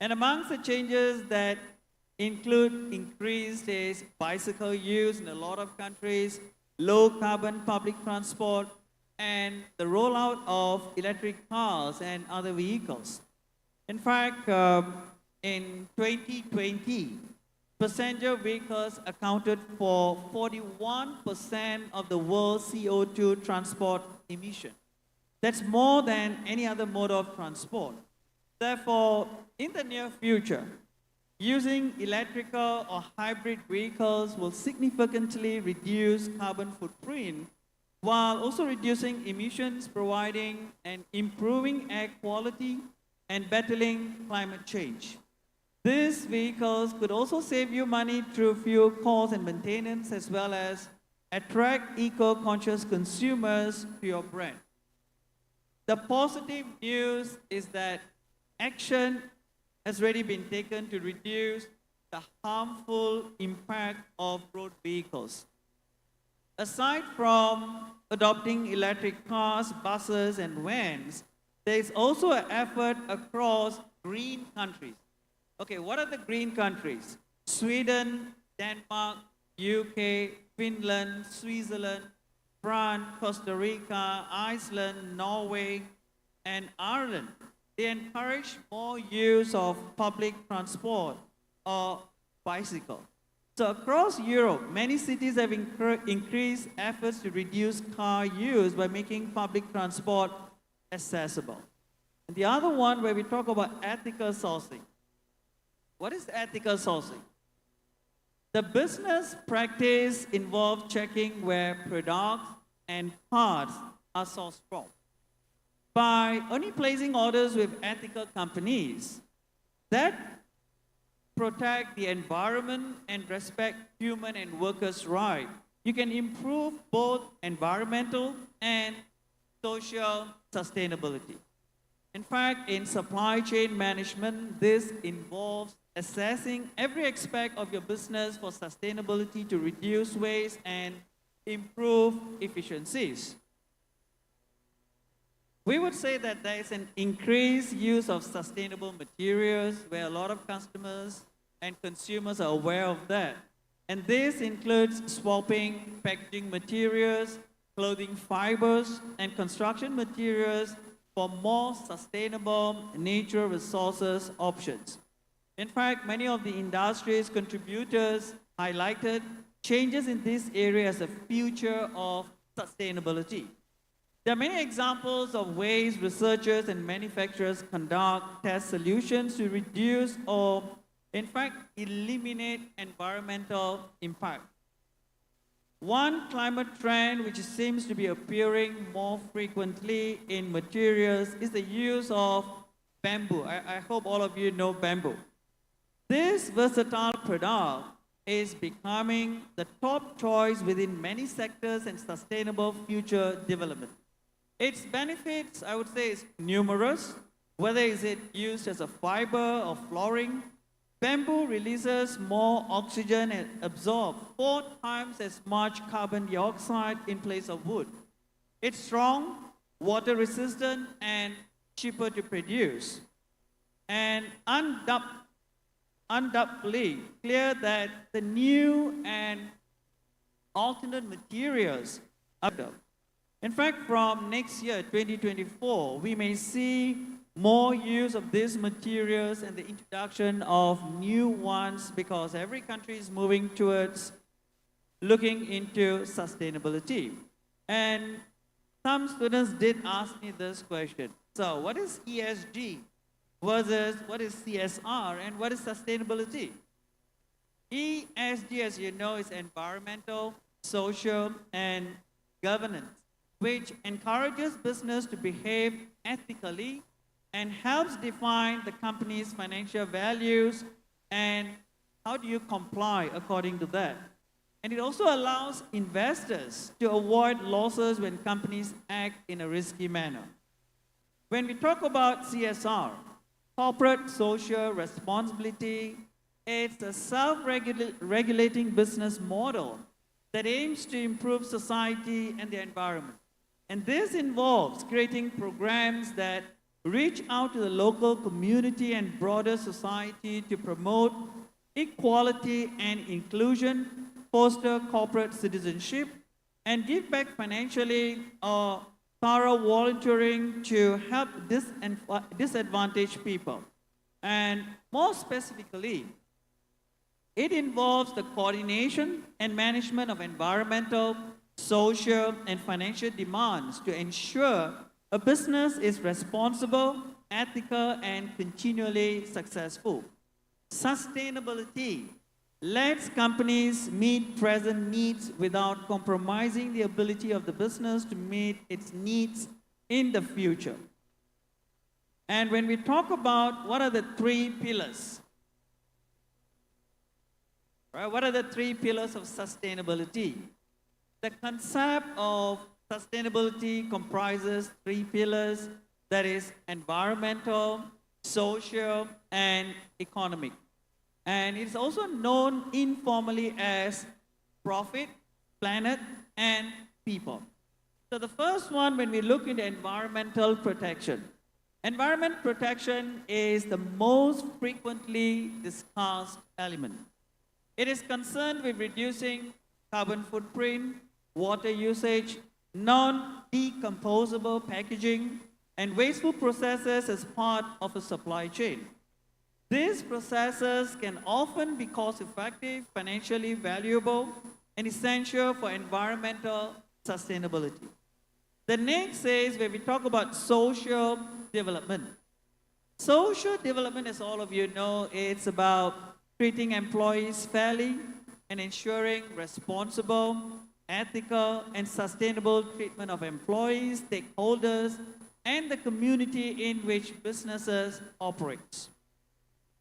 And amongst the changes that include increased is bicycle use in a lot of countries, low carbon public transport, and the rollout of electric cars and other vehicles. In fact, in 2020, passenger vehicles accounted for 41% of the world's CO2 transport emission. That's more than any other mode of transport. Therefore, in the near future, using electrical or hybrid vehicles will significantly reduce carbon footprint while also reducing emissions, providing and improving air quality and battling climate change. These vehicles could also save you money through fuel costs and maintenance, as well as attract eco-conscious consumers to your brand. The positive news is that action has already been taken to reduce the harmful impact of road vehicles. Aside from adopting electric cars, buses, and vans, there is also an effort across green countries. Okay, what are the green countries? Sweden, Denmark, UK, Finland, Switzerland, France, Costa Rica, Iceland, Norway, and Ireland. They encourage more use of public transport or bicycle. So across Europe, many cities have increased efforts to reduce car use by making public transport accessible. And the other one where we talk about ethical sourcing. What is ethical sourcing? The business practice involves checking where products and parts are sourced from. By only placing orders with ethical companies that protect the environment and respect human and workers' rights, you can improve both environmental and social sustainability. In fact, in supply chain management, this involves assessing every aspect of your business for sustainability to reduce waste and improve efficiencies. We would say that there is an increased use of sustainable materials where a lot of customers and consumers are aware of that. And this includes swapping packaging materials, clothing fibers, and construction materials for more sustainable natural resources options. In fact, many of the industry's contributors highlighted changes in this area as a future of sustainability. There are many examples of ways researchers and manufacturers conduct test solutions to reduce or, in fact, eliminate environmental impact. One climate trend which seems to be appearing more frequently in materials is the use of bamboo. I hope all of you know bamboo. This versatile product is becoming the top choice within many sectors and sustainable future development. Its benefits, I would say, is numerous. Whether is it used as a fiber or flooring, bamboo releases more oxygen and absorbs 4 times as much carbon dioxide in place of wood. It's strong, water resistant, and cheaper to produce. And undoubtedly clear that the new and alternate materials are developed. In fact, from next year, 2024, we may see more use of these materials and the introduction of new ones because every country is moving towards looking into sustainability. And some students did ask me this question. So what is ESG versus what is CSR and what is sustainability? ESG, as you know, is environmental, social, and governance, which encourages business to behave ethically and helps define the company's financial values and how do you comply according to that. And it also allows investors to avoid losses when companies act in a risky manner. When we talk about CSR, corporate social responsibility, it's a self-regulating business model that aims to improve society and the environment. And this involves creating programs that reach out to the local community and broader society to promote equality and inclusion, foster corporate citizenship, and give back financially or thorough volunteering to help disadvantaged people. And more specifically, it involves the coordination and management of environmental, social, and financial demands to ensure a business is responsible, ethical, and continually successful. Sustainability lets companies meet present needs without compromising the ability of the business to meet its needs in the future. And when we talk about what are the 3 pillars, right? What are the 3 pillars of sustainability? The concept of sustainability comprises 3 pillars, that is environmental, social, and economic. And it's also known informally as profit, planet, and people. So the first one, when we look into environmental protection, environment protection is the most frequently discussed element. It is concerned with reducing carbon footprint, water usage, non-decomposable packaging, and wasteful processes as part of a supply chain. These processes can often be cost-effective, financially valuable, and essential for environmental sustainability. The next is where we talk about social development. Social development, as all of you know, it's about treating employees fairly and ensuring responsible, ethical, and sustainable treatment of employees, stakeholders, and the community in which businesses operate.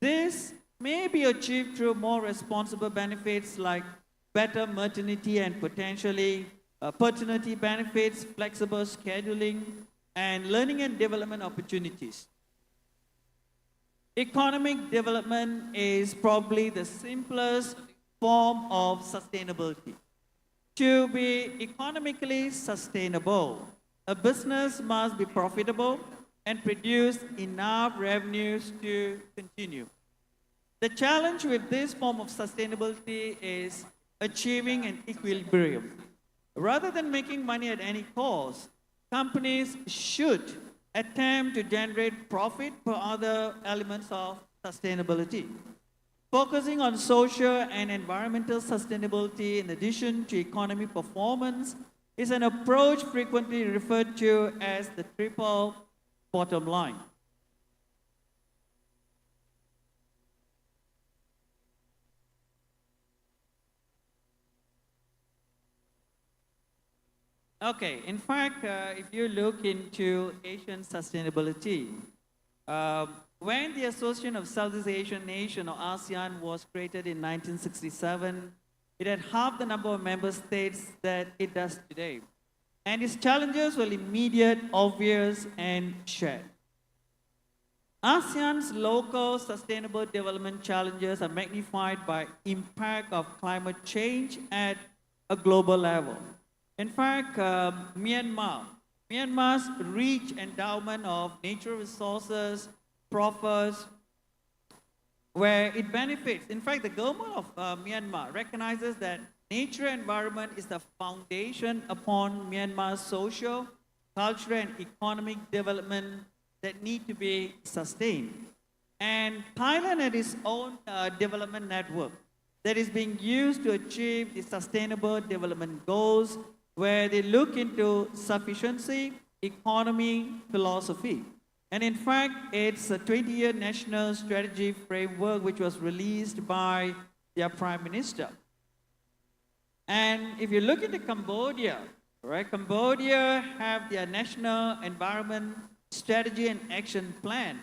This may be achieved through more responsible benefits like better maternity and potentially paternity benefits, flexible scheduling, and learning and development opportunities. Economic development is probably the simplest form of sustainability. To be economically sustainable, a business must be profitable and produce enough revenues to continue. The challenge with this form of sustainability is achieving an equilibrium. Rather than making money at any cost, companies should attempt to generate profit for other elements of sustainability. Focusing on social and environmental sustainability in addition to economic performance is an approach frequently referred to as the triple bottom line. Okay, in fact, if you look into Asian sustainability, when the Association of Southeast Asian Nations, or ASEAN, was created in 1967, it had half the number of member states that it does today. And its challenges were immediate, obvious, and shared. ASEAN's local sustainable development challenges are magnified by impact of climate change at a global level. In fact, Myanmar's rich endowment of natural resources proffers where it benefits. In fact, the government of Myanmar recognizes that nature environment is the foundation upon Myanmar's social, cultural, and economic development that need to be sustained. And Thailand had its own development network that is being used to achieve the sustainable development goals, where they look into sufficiency, economy, philosophy. And in fact, it's a 20-year national strategy framework which was released by their Prime Minister. And if you look into Cambodia, right, Cambodia have their National Environment Strategy and Action Plan,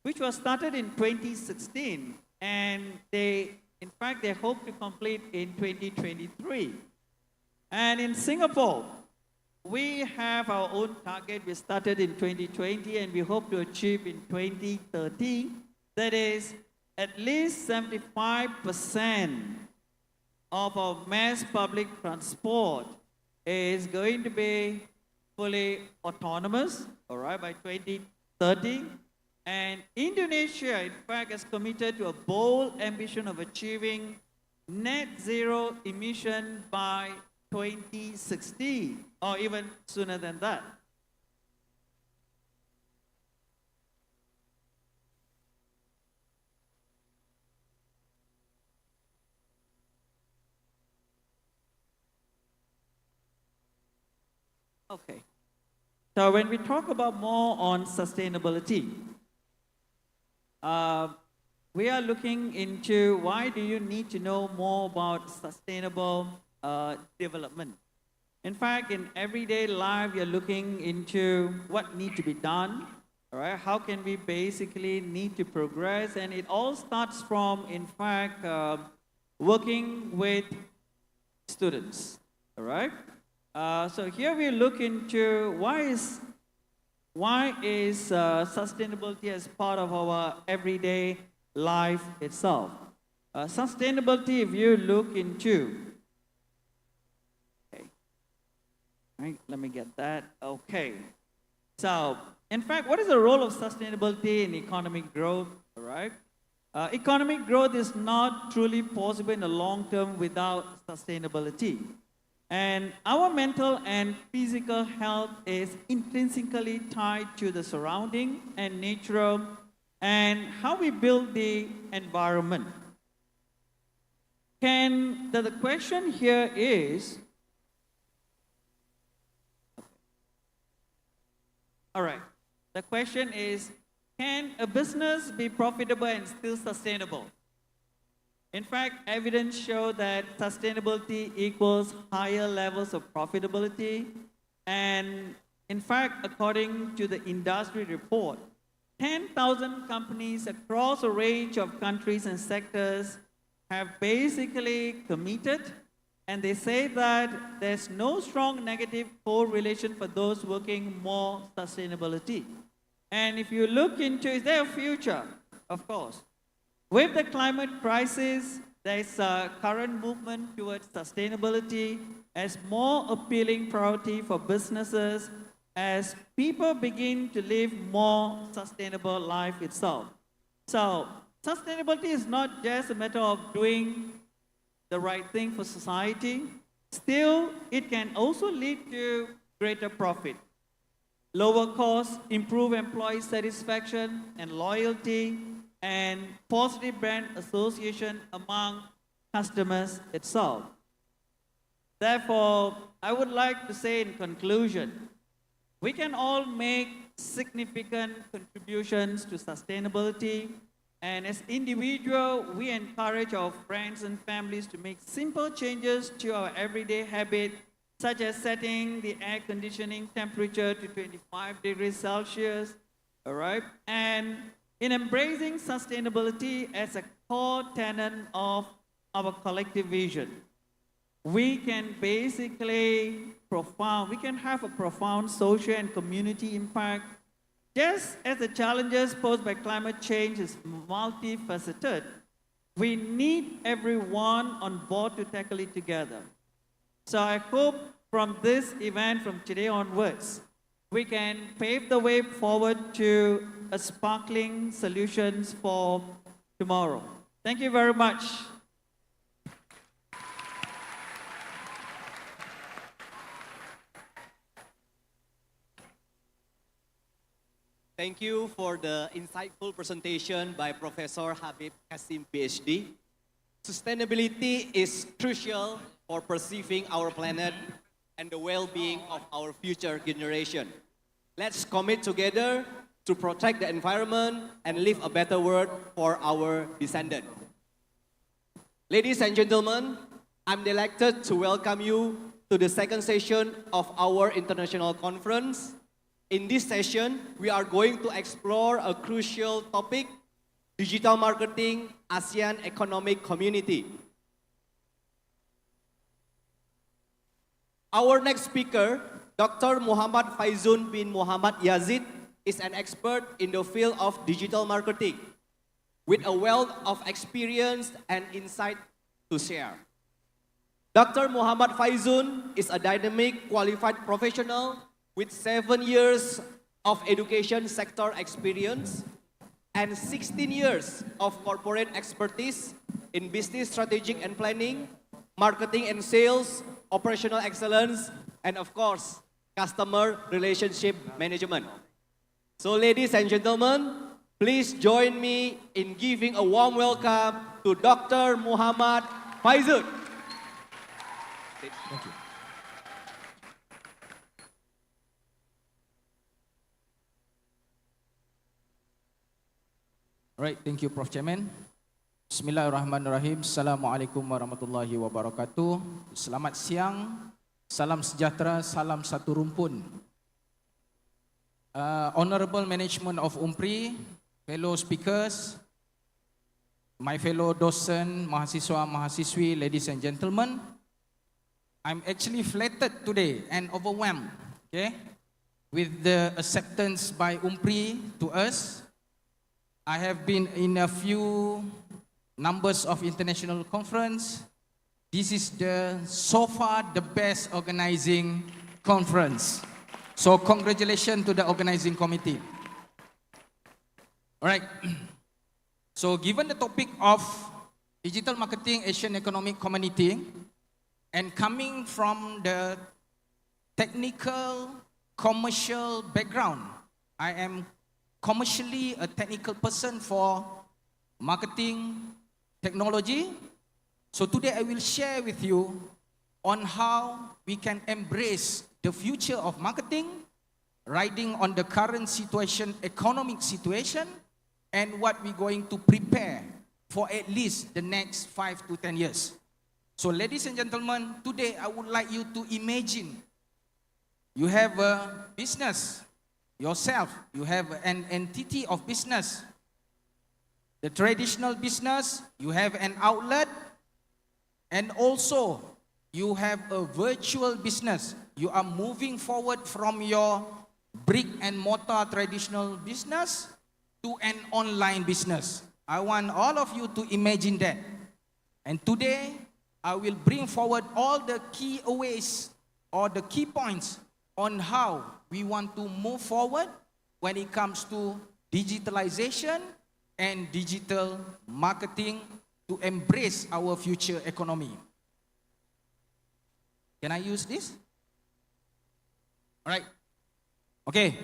which was started in 2016, and they hope to complete in 2023. And in Singapore, we have our own target. We started in 2020 and we hope to achieve in 2030. That is, at least 75% of our mass public transport is going to be fully autonomous, all right, by 2030. And Indonesia, in fact, is committed to a bold ambition of achieving net zero emission by 2060, or even sooner than that. Okay. So when we talk about more on sustainability, we are looking into why do you need to know more about sustainable development. In fact, in everyday life, you're looking into what needs to be done, all right? How can we basically need to progress? And it all starts from, in fact, working with students, all right? So here we look into why is sustainability as part of our everyday life itself. Sustainability, if you look into, right, let me get that. Okay. So, in fact, what is the role of sustainability in economic growth? All right. Economic growth is not truly possible in the long term without sustainability. And our mental and physical health is intrinsically tied to the surrounding and natural and how we build the environment. The question here is, all right, the question is, can a business be profitable and still sustainable? In fact, evidence show that sustainability equals higher levels of profitability. And in fact, according to the industry report, 10,000 companies across a range of countries and sectors have basically committed, and they say that there's no strong negative correlation for those working more sustainability. And if you look into, is there a future? Of course. With the climate crisis, there is a current movement towards sustainability as more appealing priority for businesses as people begin to live more sustainable life itself. So sustainability is not just a matter of doing the right thing for society. Still, it can also lead to greater profit, lower costs, improve employee satisfaction and loyalty, and positive brand association among customers itself. Therefore, I would like to say in conclusion, we can all make significant contributions to sustainability, and as individuals, we encourage our friends and families to make simple changes to our everyday habit, such as setting the air conditioning temperature to 25 degrees Celsius, all right? And in embracing sustainability as a core tenet of our collective vision, we can basically we can have a profound social and community impact. Just as the challenges posed by climate change is multifaceted, we need everyone on board to tackle it together. So I hope from this event, from today onwards, we can pave the way forward to a sparkling solutions for tomorrow. Thank you very much. Thank you for the insightful presentation by Professor Habib Kasim, PhD. Sustainability is crucial for perceiving our planet and the well-being of our future generation. Let's commit together to protect the environment and leave a better world for our descendants. Ladies and gentlemen, I'm delighted to welcome you to the second session of our international conference. In this session, we are going to explore a crucial topic, digital marketing, ASEAN economic community. Our next speaker, Dr. Muhammad Faizun bin Muhammad Yazid, is an expert in the field of digital marketing with a wealth of experience and insight to share. Dr. Muhammad Faizun is a dynamic, qualified professional with 7 years of education sector experience and 16 years of corporate expertise in business strategic and planning, marketing and sales, operational excellence, and of course, customer relationship management. So ladies and gentlemen, please join me in giving a warm welcome to Dr. Muhammad Faizun. Thank you. Alright, thank you Prof. Chairman. Bismillahirrahmanirrahim. Assalamualaikum warahmatullahi wabarakatuh. Selamat siang, salam sejahtera, salam satu rumpun. Honorable Management of UMPRI, fellow speakers, my fellow docent, mahasiswa, mahasiswi, ladies and gentlemen, I'm actually flattered today and overwhelmed, okay, with the acceptance by UMPRI to us. I have been in a few numbers of international conference. This is so far the best organizing conference. So congratulations to the organizing committee. All right. So given the topic of digital marketing Asian economic community, and coming from the technical commercial background, I am commercially a technical person for marketing technology. So today I will share with you on how we can embrace the future of marketing, riding on the current situation, economic situation, and what we're going to prepare for at least the next 5 to 10 years. So ladies and gentlemen, today I would like you to imagine you have a business yourself, you have an entity of business. The traditional business, you have an outlet, and also you have a virtual business. You are moving forward from your brick and mortar traditional business to an online business. I want all of you to imagine that. And today, I will bring forward all the key ways or the key points on how we want to move forward when it comes to digitalization and digital marketing to embrace our future economy. Can I use this? All right. Okay.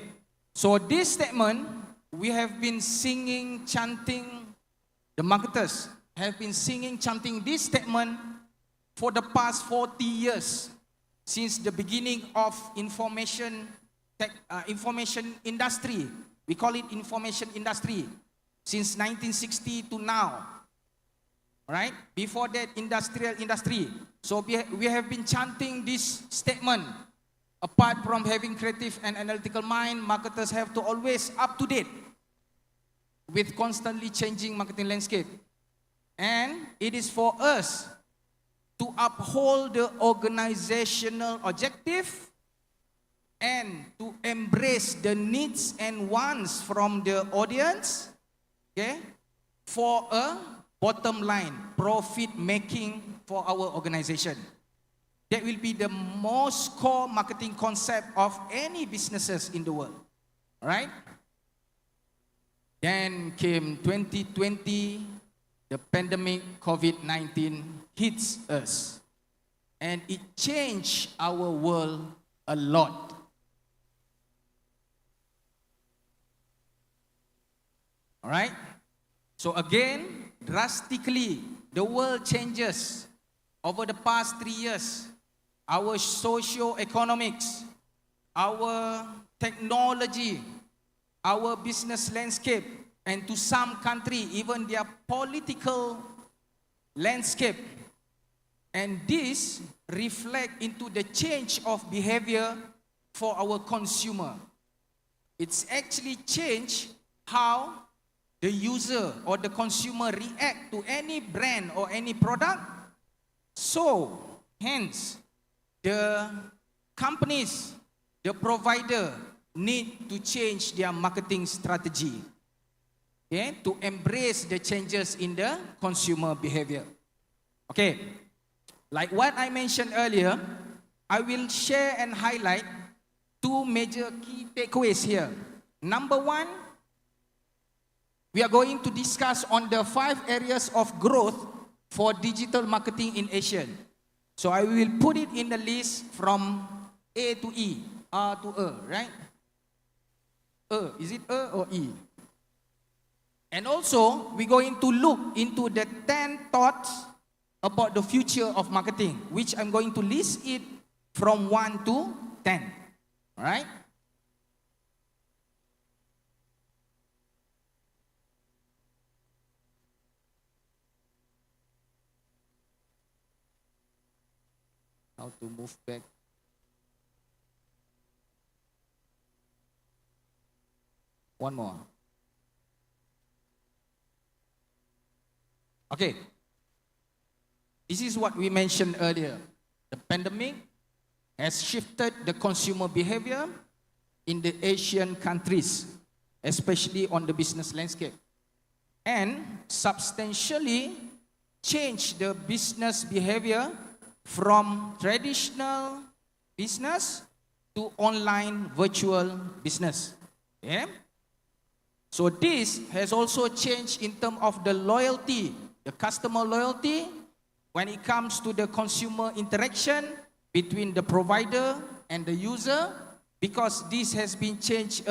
So this statement, we have been singing, chanting, the marketers have been singing, chanting this statement for the past 40 years, since the beginning of information industry. We call it information industry, since 1960 to now. Right? Before that, industrial industry. So we have been chanting this statement. Apart from having creative and analytical mind, marketers have to always up to date with constantly changing marketing landscape. And it is for us to uphold the organizational objective and to embrace the needs and wants from the audience, okay, for a bottom line, profit making for our organization. That will be the most core marketing concept of any businesses in the world, right? Then came 2020, the pandemic COVID-19 hits us, and it changed our world a lot. All right? So again, drastically, the world changes over the past 3 years. Our socio-economics, our technology, our business landscape, and to some country, even their political landscape. And this reflect into the change of behavior for our consumer. It's actually changed how the user or the consumer react to any brand or any product. So, hence, the companies, the provider need to change their marketing strategy, okay, to embrace the changes in the consumer behavior. Okay, like what I mentioned earlier, I will share and highlight 2 major key takeaways here. Number 1, we are going to discuss on the 5 areas of growth for digital marketing in Asia. So I will put it in the list from A to E, R to E, right? Is it E or E? And also, we're going to look into the 10 thoughts about the future of marketing, which I'm going to list it from 1 to 10, all right? How to move back. One more. Okay. This is what we mentioned earlier. The pandemic has shifted the consumer behavior in the Asian countries, especially on the business landscape, and substantially changed the business behavior from traditional business to online virtual business. Yeah? So this has also changed in terms of the loyalty, the customer loyalty, when it comes to the consumer interaction between the provider and the user, because this has been changed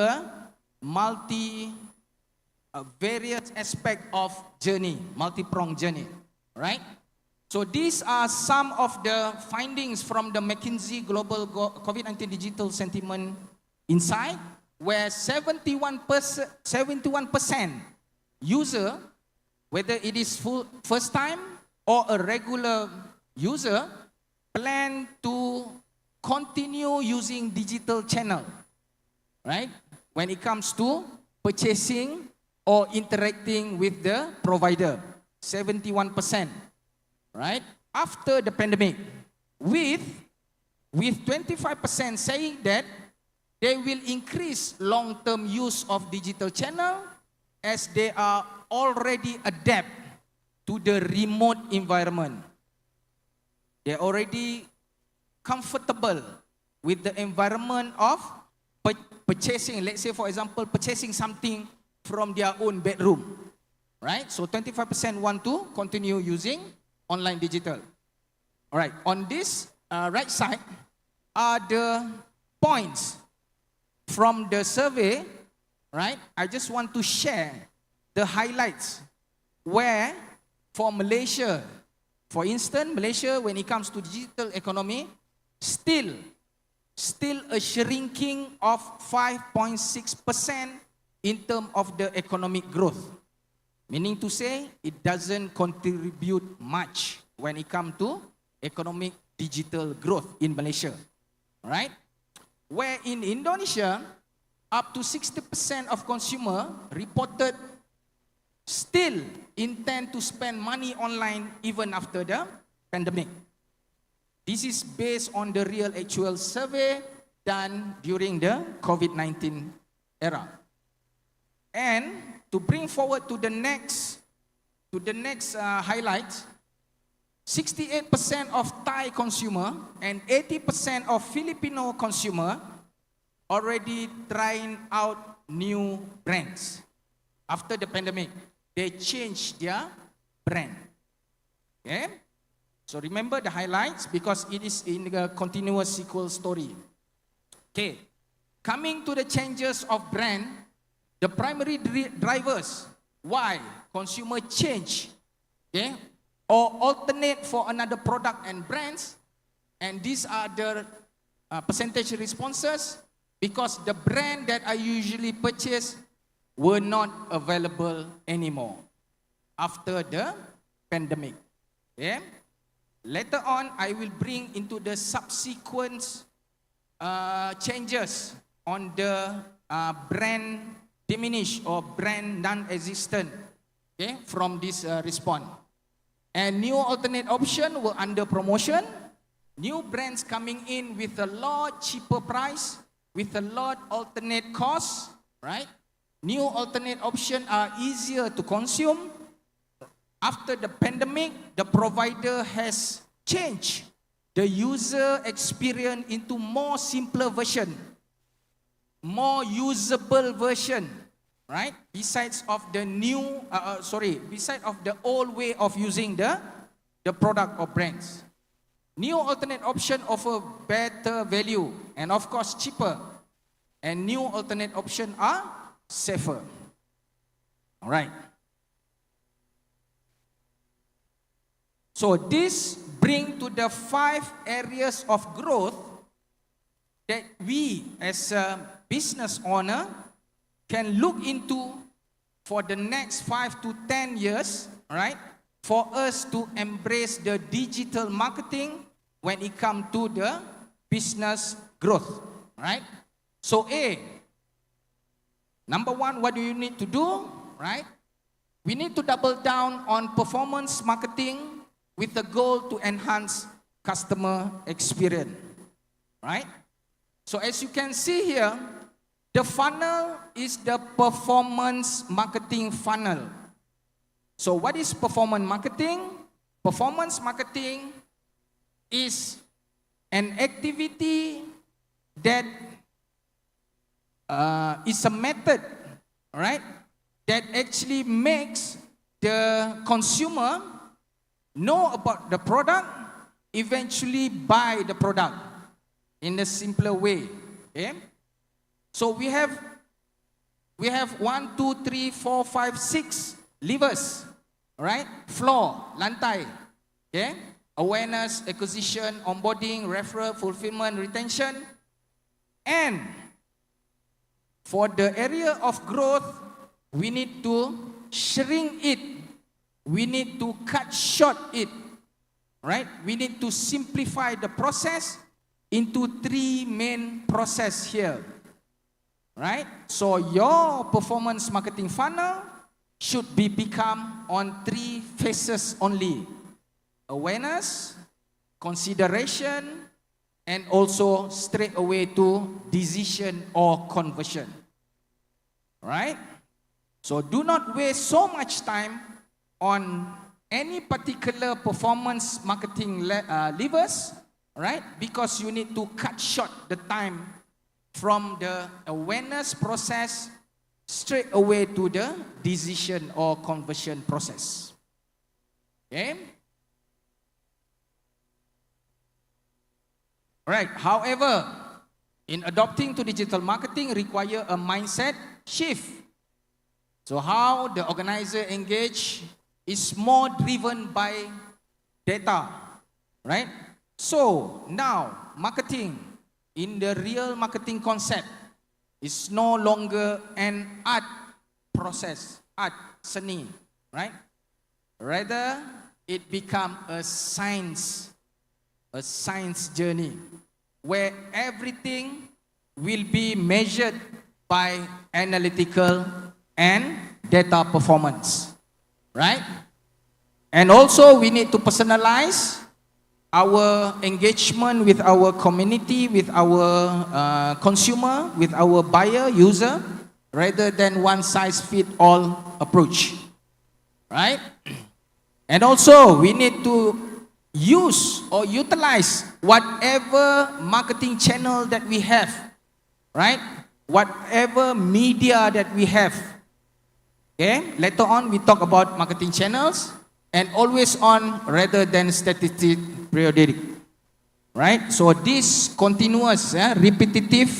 various aspect of journey, multi-pronged journey, right? So these are some of the findings from the McKinsey Global COVID-19 Digital Sentiment Insight, where 71% user, whether it is first time or a regular user, plan to continue using digital channel, right? When it comes to purchasing or interacting with the provider, 71%, right? After the pandemic, with 25% saying that they will increase long-term use of digital channel as they are already adapt to the remote environment. They're already comfortable with the environment of purchasing, let's say for example, purchasing something from their own bedroom, right? So 25% want to continue using online digital. All right, on this right side are the points from the survey, right? I just want to share the highlights where for Malaysia, for instance, Malaysia, when it comes to digital economy, still a shrinking of 5.6% in terms of the economic growth. Meaning to say, it doesn't contribute much when it comes to economic digital growth in Malaysia, right? Where in Indonesia, up to 60% of consumer reported still intend to spend money online even after the pandemic. This is based on the real actual survey done during the COVID-19 era. And to bring forward to the next highlight, 68% of Thai consumer and 80% of Filipino consumer already trying out new brands. After the pandemic, they changed their brand. Okay? So remember the highlights because it is in a continuous sequel story. Okay. Coming to the changes of brand, the primary drivers why consumer change, okay, or alternate for another product and brands, and these are the percentage responses because the brand that I usually purchase were not available anymore after the pandemic. Okay? Later on, I will bring into the subsequent changes on the brand diminish or brand non-existent, okay, from this response. And new alternate option were under promotion. New brands coming in with a lot cheaper price, with a lot alternate costs, right? New alternate options are easier to consume. After the pandemic, the provider has changed the user experience into more simpler version, more usable version, right? Besides of the besides of the old way of using the product or brands. New alternate option offer better value and of course cheaper. And new alternate option are safer. All right. So this brings to the 5 areas of growth that we as a business owner can look into for the next 5 to 10 years, right? For us to embrace the digital marketing when it comes to the business growth, right? So number 1, what do you need to do, right? We need to double down on performance marketing with the goal to enhance customer experience, right? So as you can see here, the funnel is the performance marketing funnel. So what is performance marketing? Performance marketing is an activity that is a method, right, that actually makes the consumer know about the product, eventually buy the product in a simpler way. Okay? So we have 1, 2, 3, 4, 5, 6 levers, right? Floor, lantai. Okay? Awareness, acquisition, onboarding, referral, fulfillment, retention. And for the area of growth, we need to shrink it. We need to cut short it. Right? We need to simplify the process into 3 main process here. Right? So your performance marketing funnel should be become on 3 phases only. Awareness, consideration, and also straight away to decision or conversion. Right? So do not waste so much time on any particular performance marketing levers, right? Because you need to cut short the time from the awareness process straight away to the decision or conversion process. Okay? Right. However, in adopting to digital marketing require a mindset shift. So how the organizer engage is more driven by data, right? So now marketing in the real marketing concept is no longer an art process, art seni, right? Rather, it become a science journey where everything will be measured by analytical and data performance. Right? And also we need to personalize our engagement with our community, with our consumer, with our buyer, user, rather than one-size-fits-all approach. Right? And also we need to use or utilize whatever marketing channel that we have. Right? Whatever media that we have. Okay, later on we talk about marketing channels and always on rather than statistic periodic. Right? So this continuous, repetitive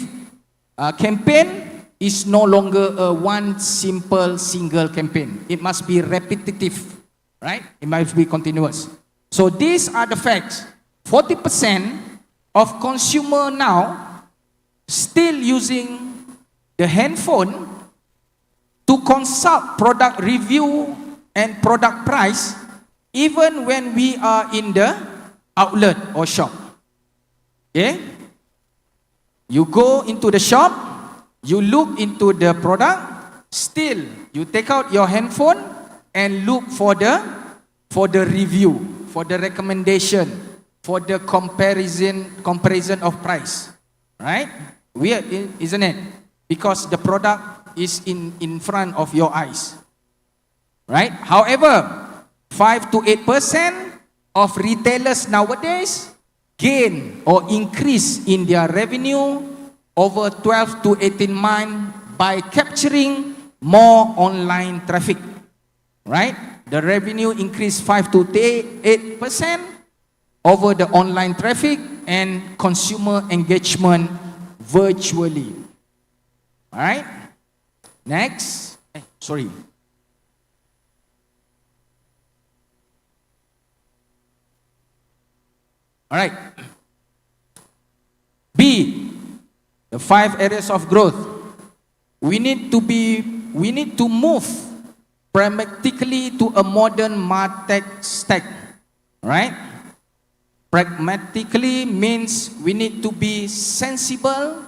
campaign is no longer a one simple single campaign. It must be repetitive. Right? It must be continuous. So these are the facts. 40% of consumer now still using the handphone to consult product review and product price even when we are in the outlet or shop. Okay? You go into the shop, you look into the product, still you take out your handphone and look for the review, for the recommendation, for the comparison of price. Right? Weird, isn't it? Because the product is in front of your eyes. Right? However, 5 to 8% of retailers nowadays gain or increase in their revenue over 12 to 18 months by capturing more online traffic. Right? The revenue increased 5 to 8% over the online traffic and consumer engagement virtually. All right? Next. Sorry. All right. B, the 5 areas of growth. We need to move pragmatically to a modern MarTech stack. Right? Pragmatically means we need to be sensible,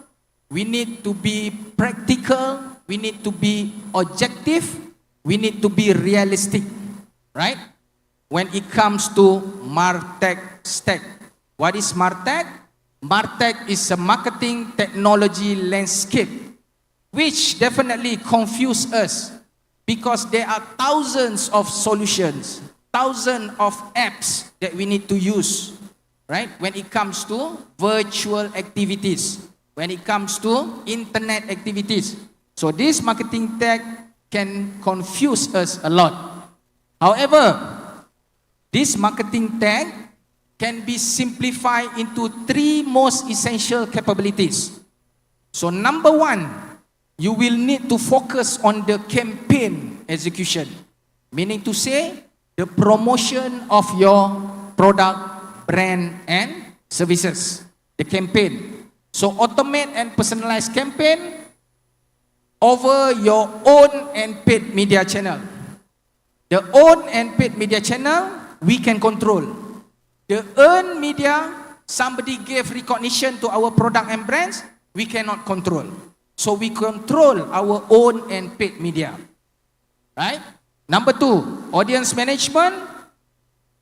we need to be practical, we need to be objective, we need to be realistic, right? When it comes to MarTech stack. What is MarTech? MarTech is a marketing technology landscape which definitely confuse us because there are thousands of solutions, thousands of apps that we need to use, right? When it comes to virtual activities, when it comes to internet activities. So this marketing tech can confuse us a lot. However, this marketing tag can be simplified into 3 most essential capabilities. So number 1, you will need to focus on the campaign execution, meaning to say the promotion of your product, brand and services, the campaign. So automate and personalize campaign over your own and paid media channel. The own and paid media channel we can control. The earned media, somebody gave recognition to our product and brands, we cannot control. So we control our own and paid media. Right? Number 2, audience management,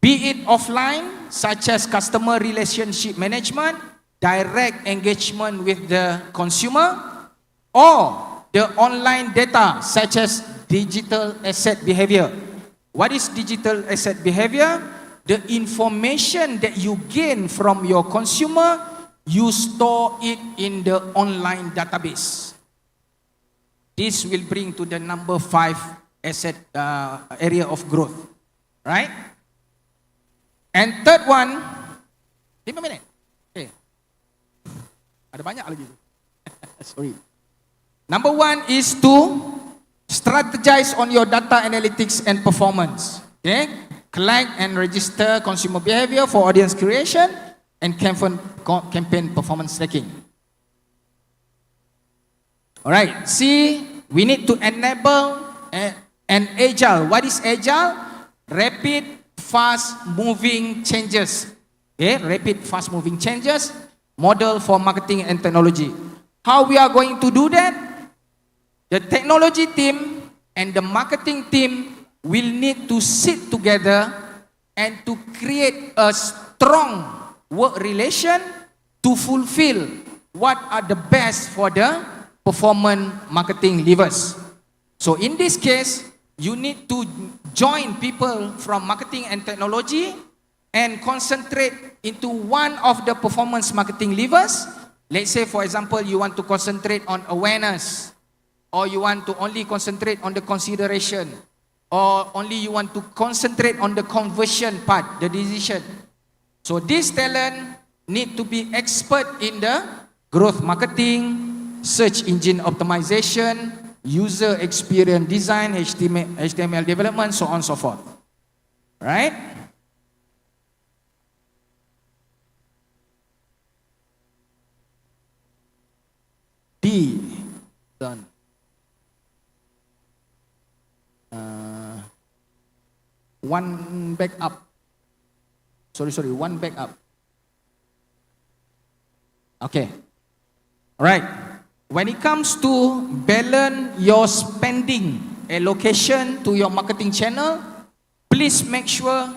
be it offline, such as customer relationship management, direct engagement with the consumer, or the online data, such as digital asset behavior. What is digital asset behavior? The information that you gain from your consumer, you store it in the online database. This will bring to the number 5 asset area of growth, right? And third one, 5 minit. Okay. Ada banyak lagi. Sorry. Number 1 is to strategize on your data analytics and performance. Okay? Collect and register consumer behavior for audience creation and campaign performance tracking. Alright, see, we need to enable an agile. What is agile? Rapid, fast-moving changes. Okay, rapid, fast-moving changes. Model for marketing and technology. How we are going to do that? The technology team and the marketing team will need to sit together and to create a strong work relation to fulfill what are the best for the performance marketing levers. So in this case, you need to join people from marketing and technology and concentrate into one of the performance marketing levers. Let's say, for example, you want to concentrate on awareness, or you want to only concentrate on the consideration, or only you want to concentrate on the conversion part, the decision. So this talent need to be expert in the growth marketing, search engine optimization, user experience design, HTML development, so on and so forth. Right? D. Done. One back up. Sorry, one back up. Okay. All right. When it comes to balance your spending allocation to your marketing channel, please make sure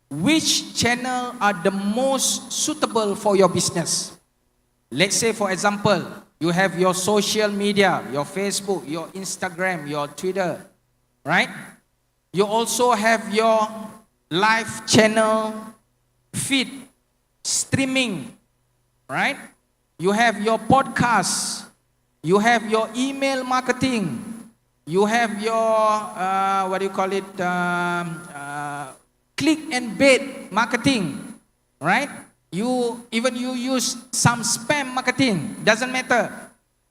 which channel are the most suitable for your business. Let's say, for example, you have your social media, your Facebook, your Instagram, your Twitter, right? You also have your live channel, feed, streaming, right? You have your podcast, you have your email marketing, you have your, click and bait marketing, right? You use some spam marketing, doesn't matter,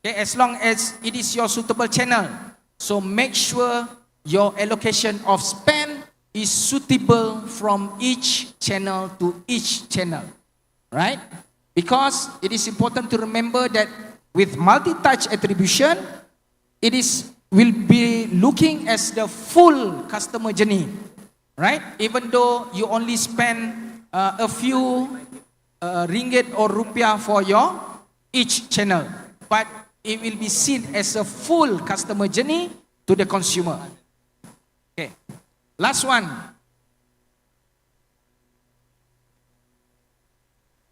okay, as long as it is your suitable channel. So make sure your allocation of spend is suitable from each channel to each channel, right? Because it is important to remember that with multi-touch attribution, will be looking as the full customer journey, right? Even though you only spend a few ringgit or rupiah for your each channel, but it will be seen as a full customer journey to the consumer. Okay, last one.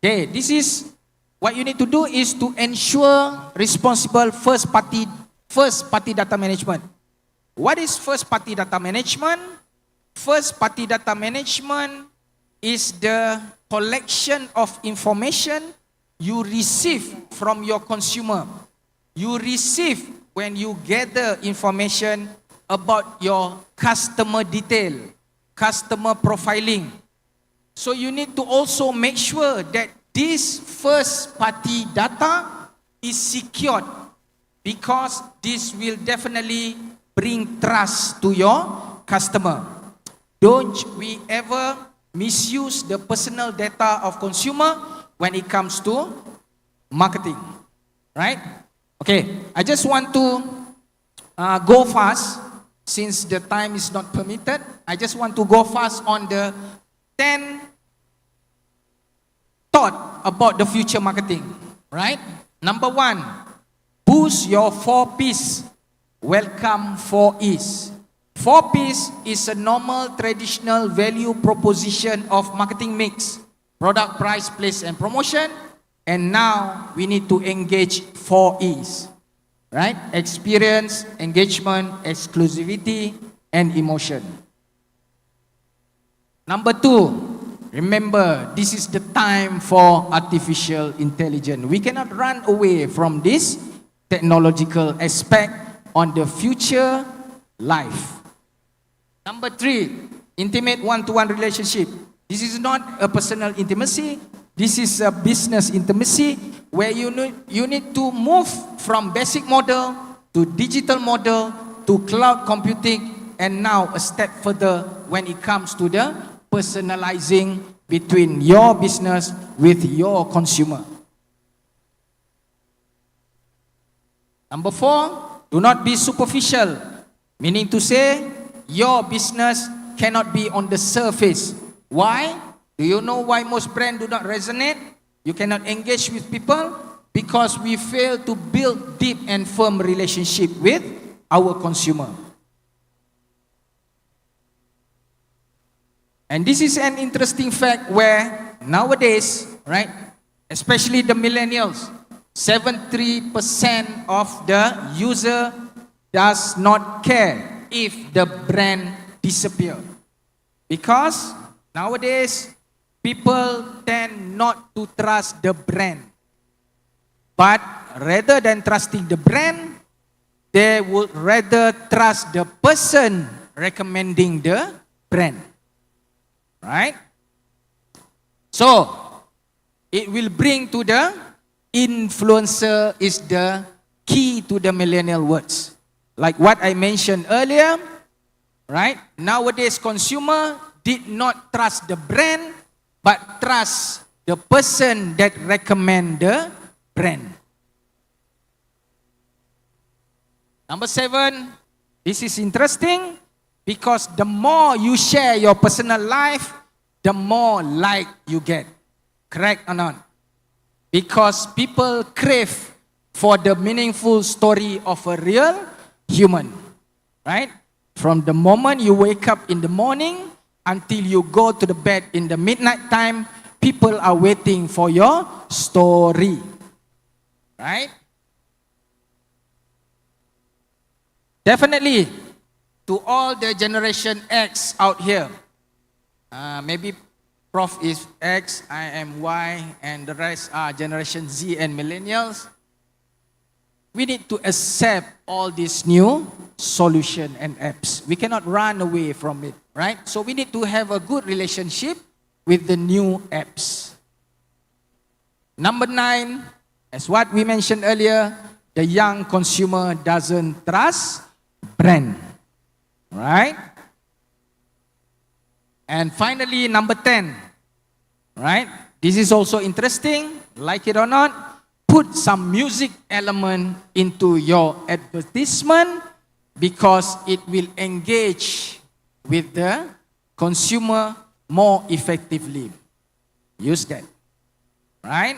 Okay, this is what you need to do is to ensure responsible first party data management. What is first party data management? First party data management is the collection of information you receive from your consumer. You receive when you gather information about your customer detail, customer profiling. So you need to also make sure that this first party data is secured, because this will definitely bring trust to your customer. Don't we ever misuse the personal data of consumer when it comes to marketing, right? Okay, I just want to go fast since the time is not permitted. I just want to go fast on the 10 thought about the future marketing, right? Number 1, boost your 4 P's. Welcome 4 E's. 4 P's is a normal traditional value proposition of marketing mix: product, price, place, and promotion. And now we need to engage 4 E's, right? Experience, engagement, exclusivity, and emotion. Number 2, remember, this is the time for artificial intelligence. We cannot run away from this technological aspect on the future life. Number 3, intimate one-to-one relationship. This is not a personal intimacy. This is a business intimacy where you need to move from basic model to digital model to cloud computing, and now a step further when it comes to the personalizing between your business with your consumer. Number 4, do not be superficial, meaning to say your business cannot be on the surface. Why? Do you know why most brands do not resonate? You cannot engage with people because we fail to build deep and firm relationship with our consumer. And this is an interesting fact where nowadays, right, especially the millennials, 73% of the user does not care if the brand disappear. Because nowadays, people tend not to trust the brand. But rather than trusting the brand, they would rather trust the person recommending the brand. Right? So, it will bring to the influencer is the key to the millennial words. Like what I mentioned earlier, right? Nowadays, consumer did not trust the brand, but trust the person that recommend the brand. Number 7, this is interesting because the more you share your personal life, the more like you get. Correct or not? Because people crave for the meaningful story of a real human, right? From the moment you wake up in the morning until you go to the bed in the midnight time, people are waiting for your story, right? Definitely, to all the Generation X out here, maybe Prof is X, I am Y, and the rest are Generation Z and Millennials. We need to accept all these new solution and apps. We cannot run away from it, right? So we need to have a good relationship with the new apps. Number 9, as what we mentioned earlier, the young consumer doesn't trust brand, right? And finally, number 10, right? This is also interesting, like it or not. Put some music element into your advertisement because it will engage with the consumer more effectively. Use that, right?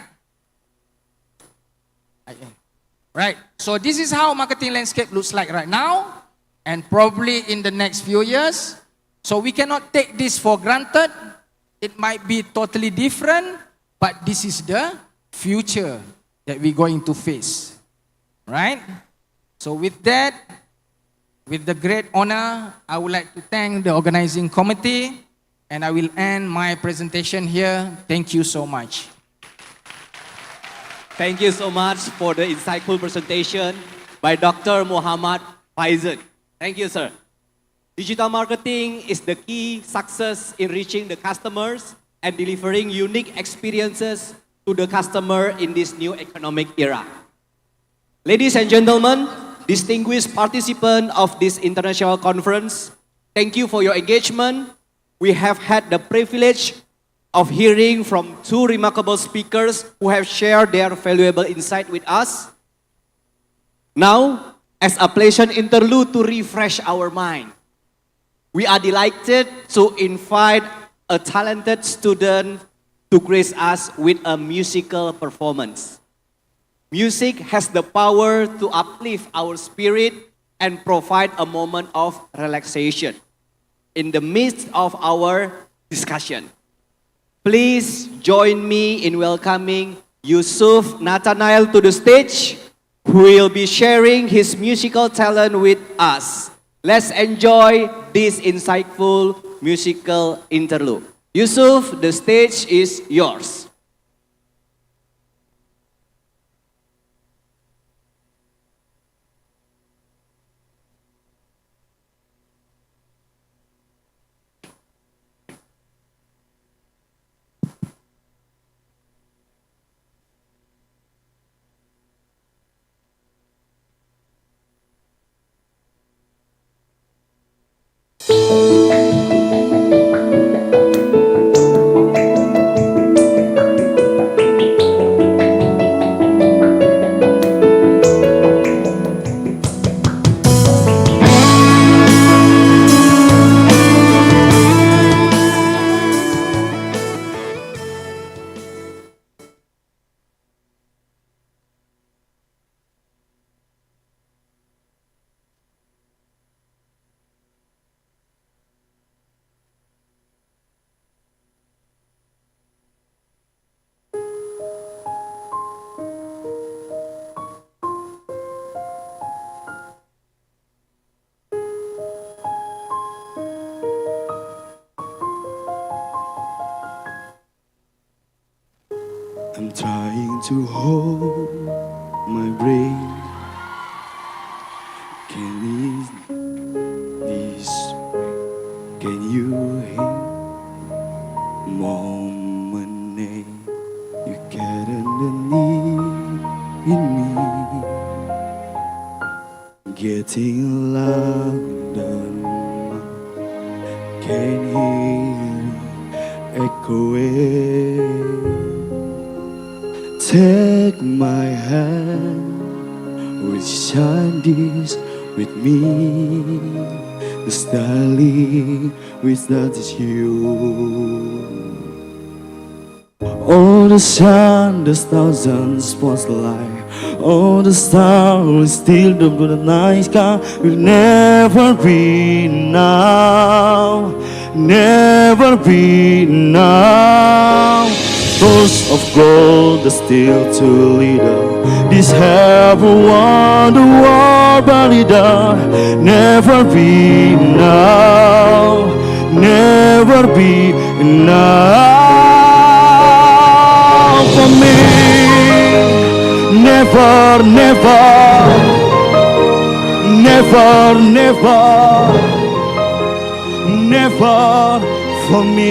Right, so this is how marketing landscape looks like right now and probably in the next few years. So we cannot take this for granted. It might be totally different, but this is the future that we're going to face, right? So with that, with the great honor, I would like to thank the organizing committee, and I will end my presentation here. Thank you so much. Thank you so much for the insightful presentation by Dr. Muhammad Faizan. Thank you, sir. Digital marketing is the key success in reaching the customers and delivering unique experiences to the customer in this new economic era. Ladies and gentlemen, distinguished participants of this international conference, thank you for your engagement. We have had the privilege of hearing from two remarkable speakers who have shared their valuable insight with us. Now, as a pleasant interlude to refresh our mind, we are delighted to invite a talented student to grace us with a musical performance. Music has the power to uplift our spirit and provide a moment of relaxation in the midst of our discussion. Please join me in welcoming Yusuf Nathanael to the stage, who will be sharing his musical talent with us. Let's enjoy this insightful musical interlude. Yusuf, the stage is yours. I'm trying to hold my brain. Can this? Can you hear? Moment you get underneath in me, getting louder. Can hear echoing. Take my hand, with shine this with me, this darling, with that is you. Oh, the sun, the stars and spotlight, oh, the stars still the night sky will never be now, never be now. Those of gold are still too little. This heaven won the war, but it never be now, never be now for me. Never, never, never, never, never for me.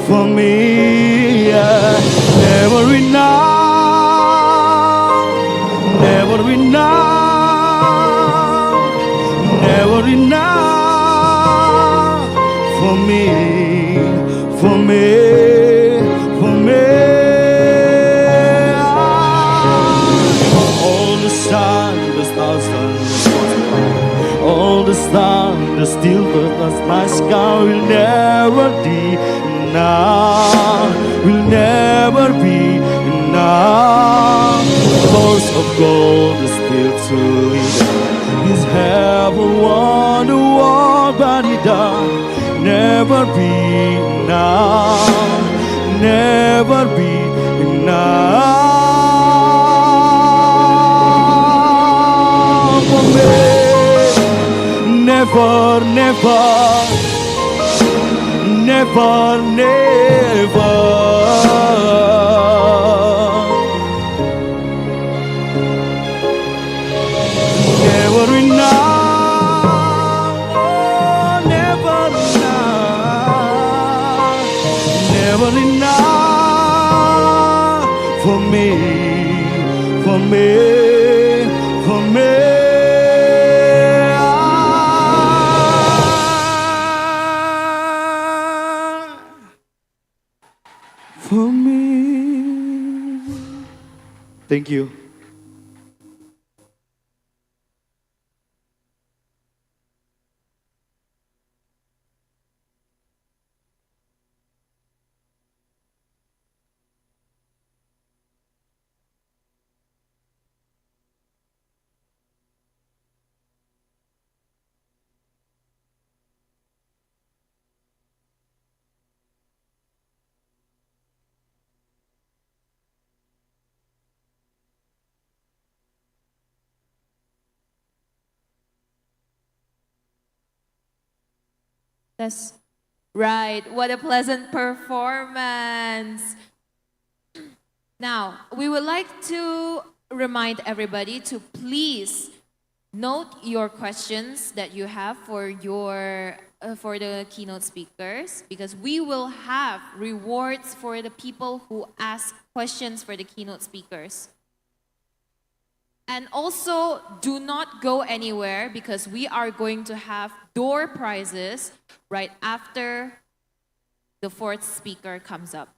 For me, yeah. Never enough, never enough, never enough for me, for me, for me. All the sun, the stars, all the stars, the still the night sky will never be. Now will never be enough. Those of gold is still too little. His heaven won the war, but it never be enough, never be enough for me. Never, never. Never, never, never enough. never enough for me, for me, for me. For me. Thank you. That's right. What a pleasant performance. Now, we would like to remind everybody to please note your questions that you have for for the keynote speakers, because we will have rewards for the people who ask questions for the keynote speakers. And also, do not go anywhere, because we are going to have door prizes right after the fourth speaker comes up.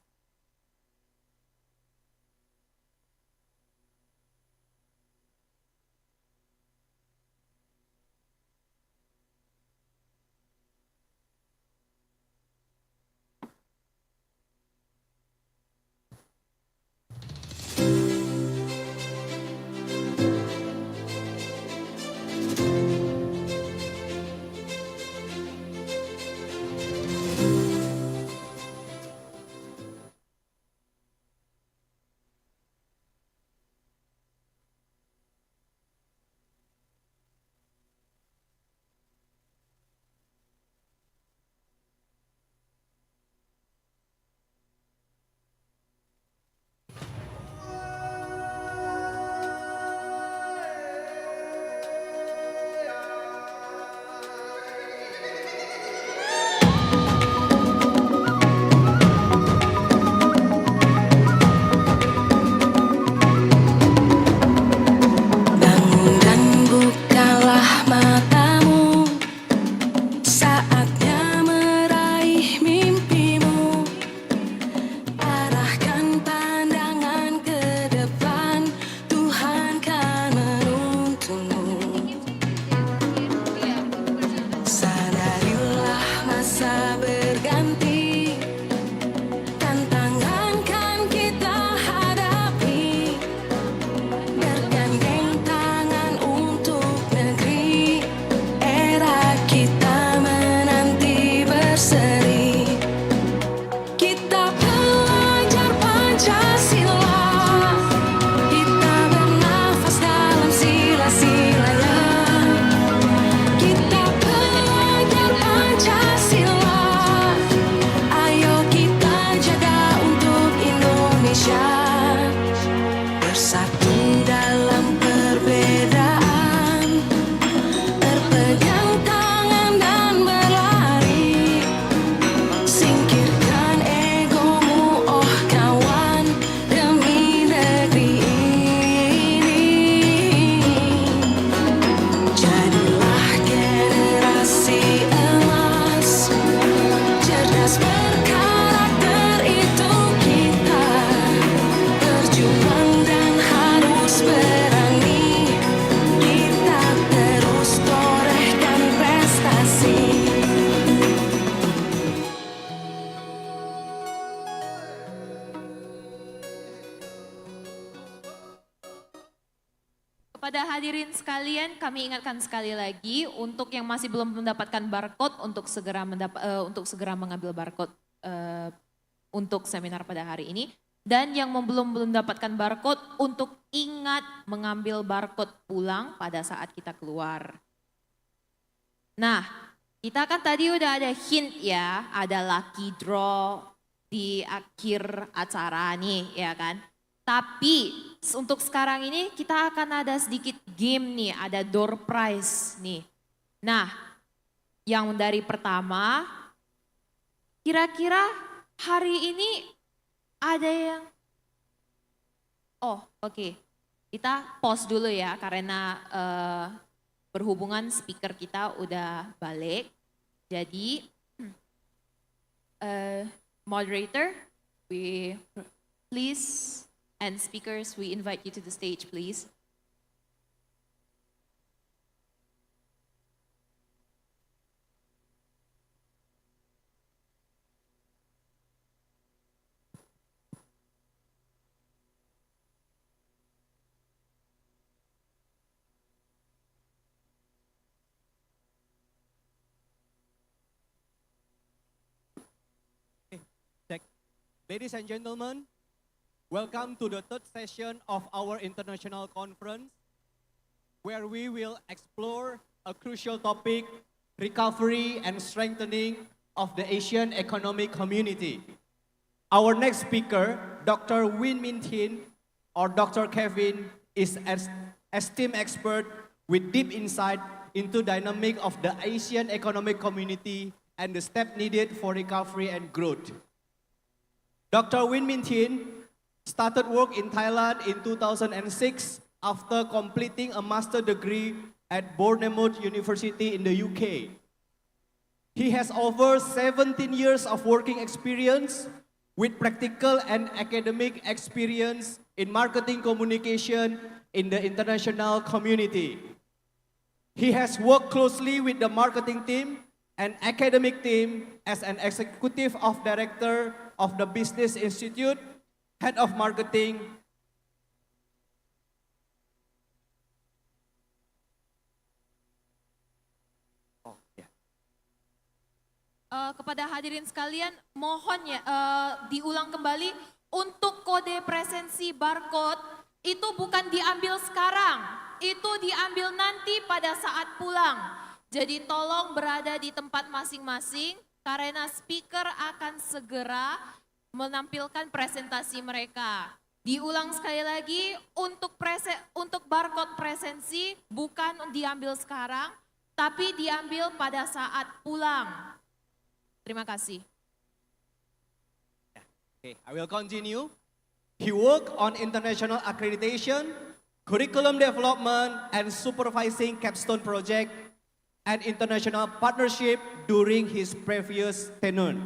Kepada hadirin sekalian, kami ingatkan sekali lagi untuk yang masih belum mendapatkan barcode untuk segera mengambil barcode untuk seminar pada hari ini, dan yang belum mendapatkan barcode untuk ingat mengambil barcode pulang pada saat kita keluar. Nah, kita kan tadi udah ada hint ya, ada lucky draw di akhir acara nih, ya kan? Tapi untuk sekarang ini kita akan ada sedikit game nih, ada door prize nih. Nah, yang dari pertama, kira-kira hari ini ada yang, oke. Kita pause dulu ya karena berhubungan speaker kita udah balik. Jadi moderator, we please, and speakers, we invite you to the stage, please. Ladies and gentlemen, welcome to the third session of our international conference, where we will explore a crucial topic, recovery and strengthening of the Asian economic community. Our next speaker, Dr. Win Min Thin, or Dr. Kevin, is an esteemed expert with deep insight into dynamic of the Asian economic community and the step needed for recovery and growth. Dr. Win Min Thin started work in Thailand in 2006 after completing a master's degree at Bournemouth University in the UK. He has over 17 years of working experience with practical and academic experience in marketing communication in the international community. He has worked closely with the marketing team and academic team as an executive of director of the Business Institute, head of marketing, kepada hadirin sekalian, mohon ya diulang kembali untuk kode presensi barcode itu bukan diambil sekarang, itu diambil nanti pada saat pulang. Jadi tolong berada di tempat masing-masing karena speaker akan segera menampilkan presentasi mereka. Diulang sekali lagi, untuk barcode presensi bukan diambil sekarang, tapi diambil pada saat pulang. Terima kasih. Okay, I will continue. He worked on international accreditation, curriculum development, and supervising capstone project and international partnership during his previous tenure.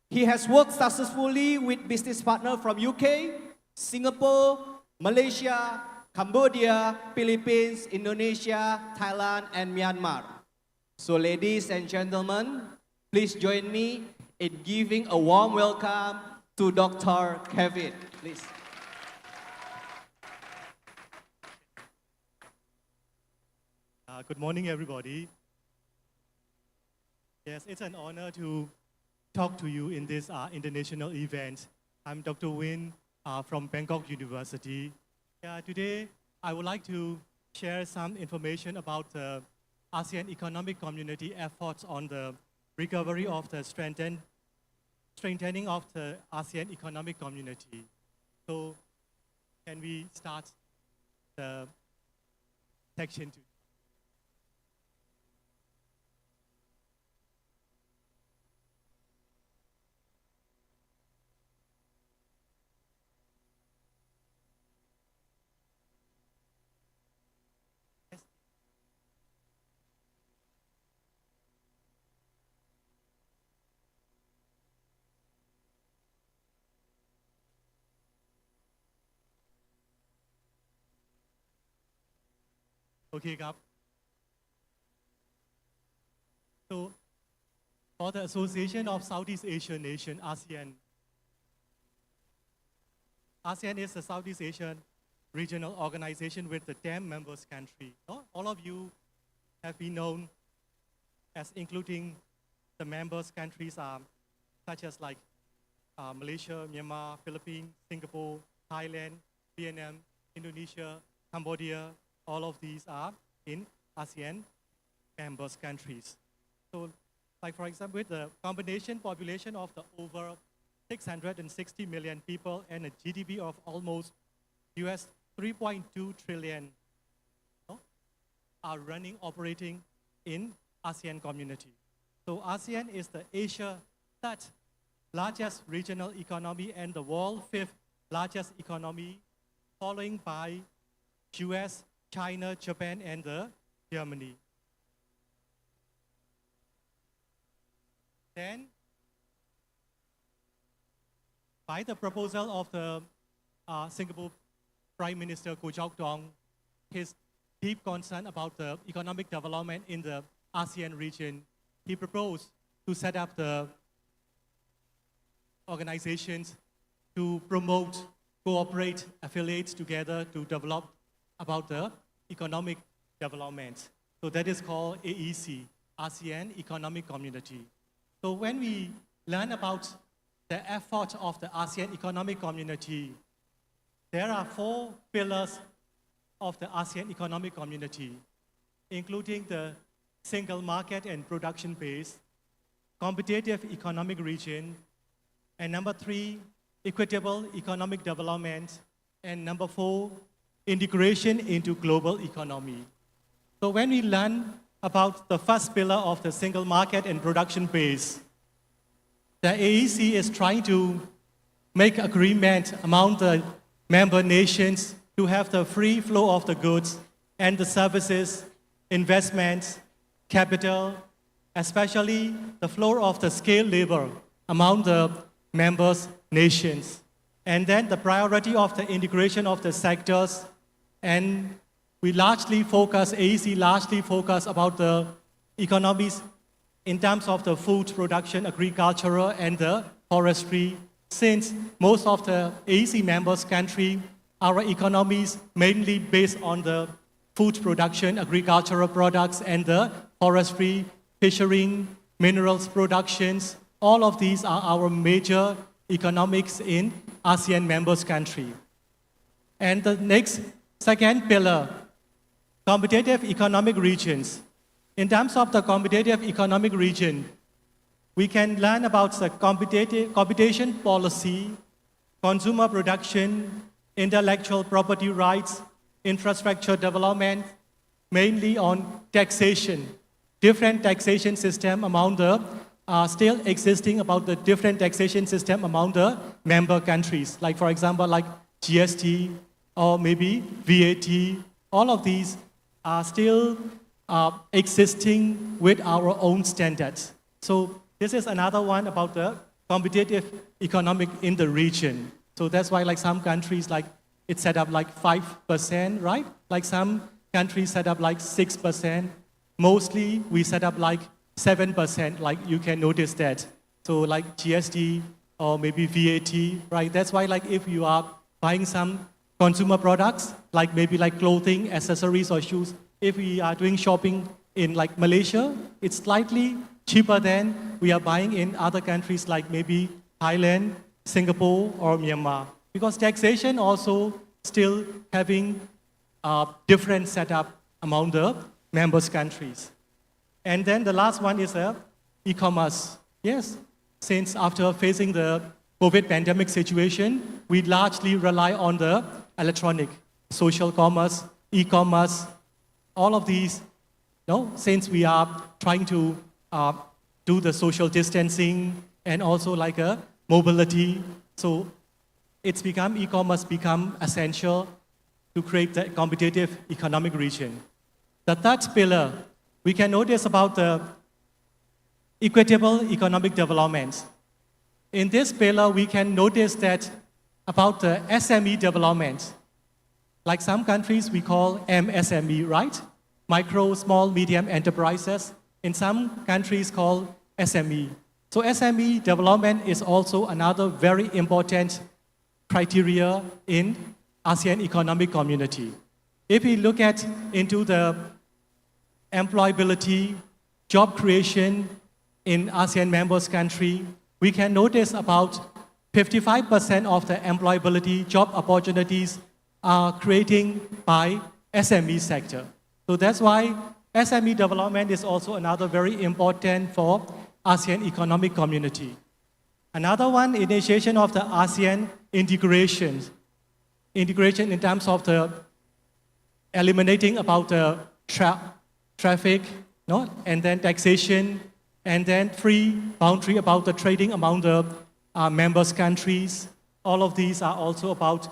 He has worked successfully with business partners from UK, Singapore, Malaysia, Cambodia, Philippines, Indonesia, Thailand, and Myanmar. So ladies and gentlemen, please join me in giving a warm welcome to Dr. Kevin, please. Good morning, everybody. Yes, it's an honor to talk to you in this international event. I'm Dr. Win from Bangkok University. Today, I would like to share some information about the ASEAN Economic Community efforts on the recovery of the strengthening of the ASEAN Economic Community. So, can we start the section 2? Okay, Gab. So, for the Association of Southeast Asian Nations, ASEAN. ASEAN is a Southeast Asian regional organization with the 10 members countries. All of you have been known as including the members countries such as like Malaysia, Myanmar, Philippines, Singapore, Thailand, Vietnam, Indonesia, Cambodia. All of these are in ASEAN members countries. So, like for example, with the combination population of the over 660 million people and a GDP of almost US 3.2 trillion are operating in ASEAN community. So ASEAN is the Asia third largest regional economy and the world fifth largest economy, following by US, China, Japan, and Germany. Then, by the proposal of the Singapore Prime Minister Goh Chok Tong, his deep concern about the economic development in the ASEAN region, he proposed to set up the organizations to promote, cooperate, affiliate together to develop about the economic development. So that is called AEC, ASEAN Economic Community. So when we learn about the effort of the ASEAN Economic Community, there are 4 pillars of the ASEAN Economic Community, including the single market and production base, competitive economic region, and number 3, equitable economic development, and number 4, integration into global economy. So when we learn about the first pillar of the single market and production base, the AEC is trying to make agreement among the member nations to have the free flow of the goods and the services, investments, capital, especially the flow of the skilled labor among the members' nations. And then the priority of the integration of the sectors, and we largely focus, AEC largely focus about the economies in terms of the food production, agricultural, and the forestry, since most of the AEC members country, our economies mainly based on the food production, agricultural products, and the forestry, fishing, minerals productions. All of these are our major economics in ASEAN members country. And the next, second pillar, competitive economic regions. In terms of the competitive economic region, we can learn about the competition policy, consumer production, intellectual property rights, infrastructure development, mainly on taxation. Different taxation system among the still existing about the different taxation system among the member countries. Like for example, like GST or maybe VAT. All of these are still existing with our own standards. So this is another one about the competitive economic in the region. So that's why like some countries like it's set up like 5%, right? Like some countries set up like 6%. Mostly we set up like 7%, like you can notice that. So like GST or maybe VAT, right? That's why like if you are buying some consumer products, like maybe like clothing, accessories or shoes, if we are doing shopping in like Malaysia, it's slightly cheaper than we are buying in other countries like maybe Thailand, Singapore or Myanmar. Because taxation also still having different setup among the members countries. And then the last one is e-commerce. Yes, since after facing the COVID pandemic situation, we largely rely on the electronic, social commerce, e-commerce, all of these, since we are trying to do the social distancing and also like a mobility, so e-commerce become essential to create the competitive economic region. The third pillar, we can notice about the equitable economic development. In this pillar, we can notice that about the SME development. Like some countries, we call MSME, right? Micro, small, medium enterprises. In some countries called SME. So SME development is also another very important criteria in ASEAN Economic Community. If we look at into the employability, job creation in ASEAN members country, we can notice about 55% of the employability job opportunities are creating by SME sector. So that's why SME development is also another very important for ASEAN Economic Community. Another one, initiation of the ASEAN integration. Integration in terms of the eliminating about the traffic, and then taxation, and then free boundary about the trading among the members countries. All of these are also about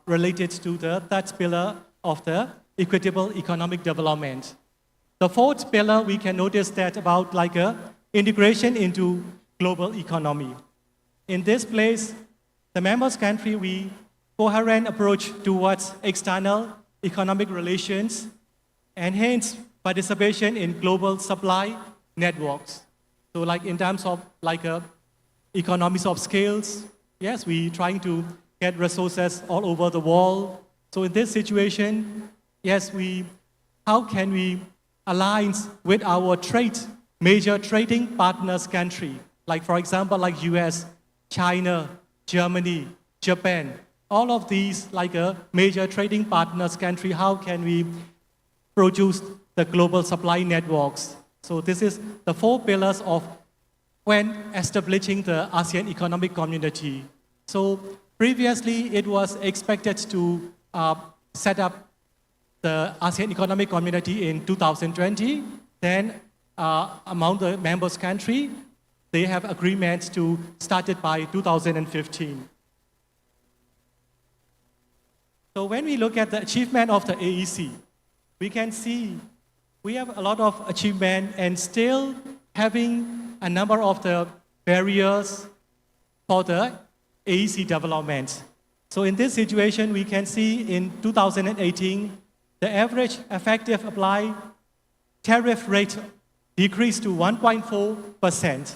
related to the third pillar of the equitable economic development. The fourth pillar, we can notice that about like a integration into global economy. In this place, the members country, we coherent approach towards external economic relations and hence participation in global supply networks. So like in terms of like economies of scales, yes, we trying to get resources all over the world. So in this situation, yes, how can we align with our major trading partners country, like for example, like US, China, Germany, Japan, all of these like a major trading partners country, how can we produce the global supply networks? So this is the four pillars of when establishing the ASEAN Economic Community. So previously, it was expected to set up the ASEAN Economic Community in 2020. Then among the members country, they have agreements to start it by 2015. So when we look at the achievement of the AEC, we can see we have a lot of achievement and still having a number of the barriers for the AEC development. So in this situation, we can see in 2018, the average effective applied tariff rate decreased to 1.4%.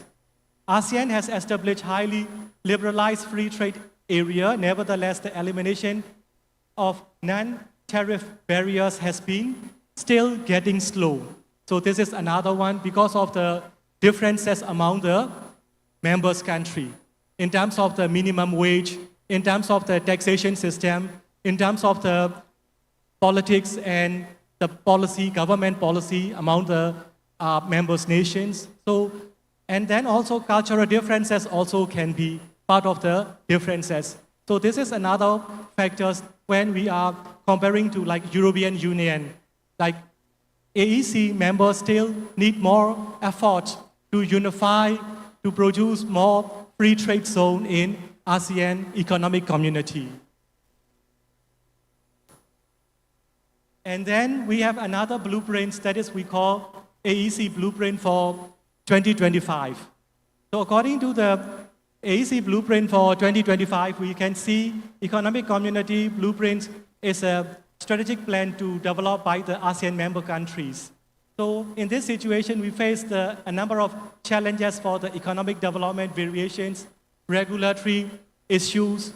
ASEAN has established highly liberalized free trade area. Nevertheless, the elimination of non-tariff barriers has been still getting slow. So this is another one because of the differences among the members country in terms of the minimum wage, in terms of the taxation system, in terms of the politics and the policy, government policy among the members nations. So, and then also cultural differences also can be part of the differences. So this is another factors when we are comparing to like European Union, like AEC members still need more effort to unify, to produce more free trade zone in ASEAN Economic Community. And then we have another blueprint that is we call AEC Blueprint for 2025. So according to the AEC Blueprint for 2025, we can see Economic Community Blueprint is a strategic plan to develop by the ASEAN member countries. So in this situation, we face a number of challenges for the economic development variations, regulatory issues,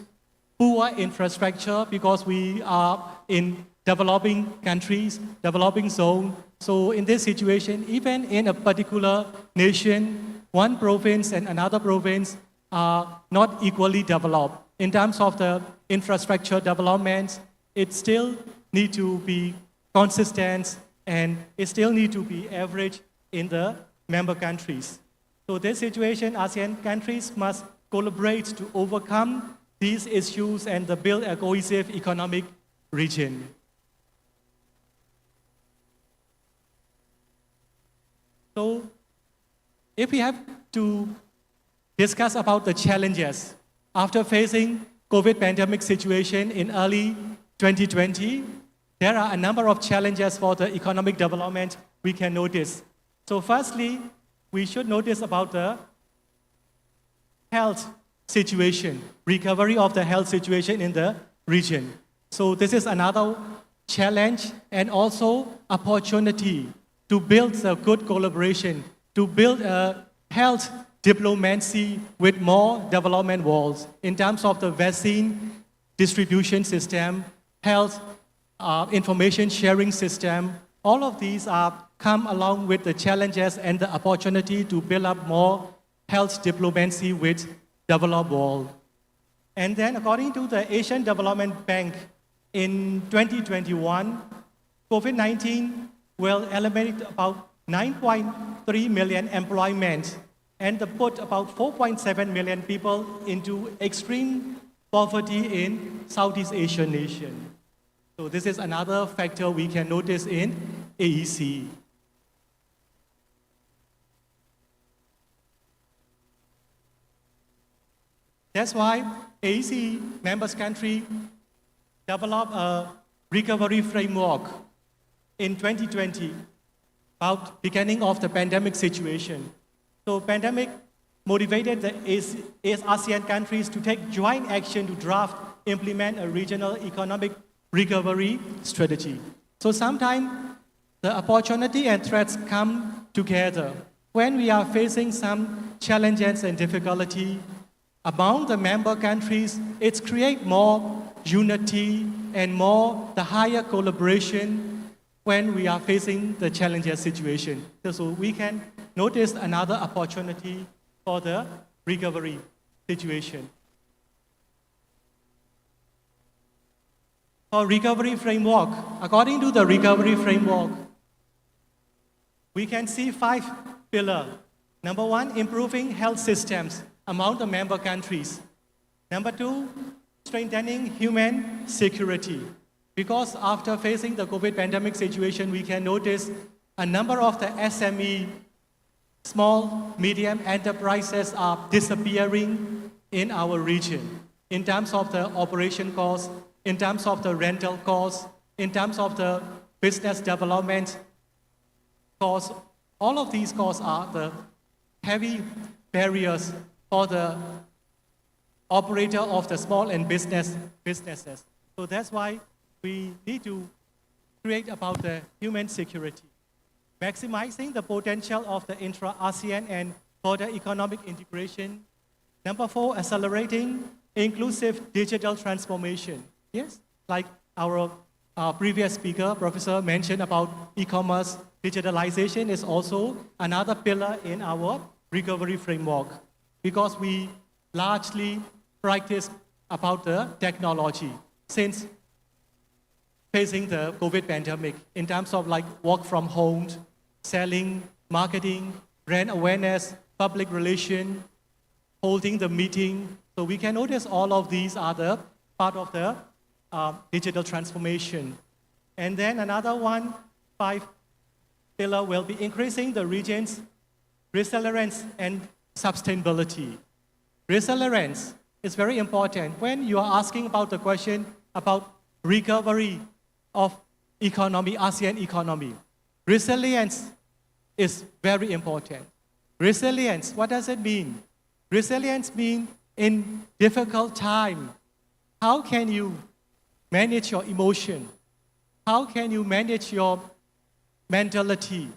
poor infrastructure because we are in developing countries, developing zone. So in this situation, even in a particular nation, one province and another province are not equally developed. In terms of the infrastructure development, it still need to be consistent and it still need to be average in the member countries. So this situation, ASEAN countries must collaborate to overcome these issues and to build a cohesive economic region. So if we have to discuss about the challenges after facing COVID pandemic situation in early 2020, there are a number of challenges for the economic development we can notice. So firstly, we should notice about the health situation, recovery of the health situation in the region. So this is another challenge and also opportunity to build a good collaboration, to build a health diplomacy with more development walls in terms of the vaccine distribution system, health information sharing system. All of these come along with the challenges and the opportunity to build up more health diplomacy with developed world. And then according to the Asian Development Bank, in 2021, COVID-19 will eliminate about 9.3 million employment and put about 4.7 million people into extreme poverty in Southeast Asian nation. So this is another factor we can notice in AEC. That's why ASEAN members country developed a recovery framework in 2020 about beginning of the pandemic situation. So pandemic motivated the ASEAN countries to take joint action to draft, implement a regional economic recovery strategy. So sometimes the opportunity and threats come together. When we are facing some challenges and difficulty among the member countries, it creates more unity and more the higher collaboration when we are facing the challenging situation. So we can notice another opportunity for the recovery situation. For recovery framework, according to the recovery framework, we can see 5 pillars. Number 1, improving health systems among the member countries. Number 2, strengthening human security. Because after facing the COVID pandemic situation, we can notice a number of the SME, small, medium enterprises are disappearing in our region in terms of the operation costs, in terms of the rental costs, in terms of the business development costs. All of these costs are the heavy barriers for the operator of the small and businesses. So that's why we need to create about the human security, maximizing the potential of the intra-ASEAN and further economic integration. Number 4, accelerating inclusive digital transformation. Yes, like our previous speaker, Professor, mentioned about e-commerce, digitalization is also another pillar in our recovery framework because we largely practice about the technology since facing the COVID pandemic in terms of like work from home, selling, marketing, brand awareness, public relation, holding the meeting. So we can notice all of these are the part of the digital transformation. And then another one, 5 pillar will be increasing the region's resilience and sustainability. Resilience is very important. When you are asking about the question about recovery of economy, ASEAN economy, resilience is very important. Resilience, what does it mean? Resilience means in difficult time, how can you manage your emotion? How can you manage your mentality?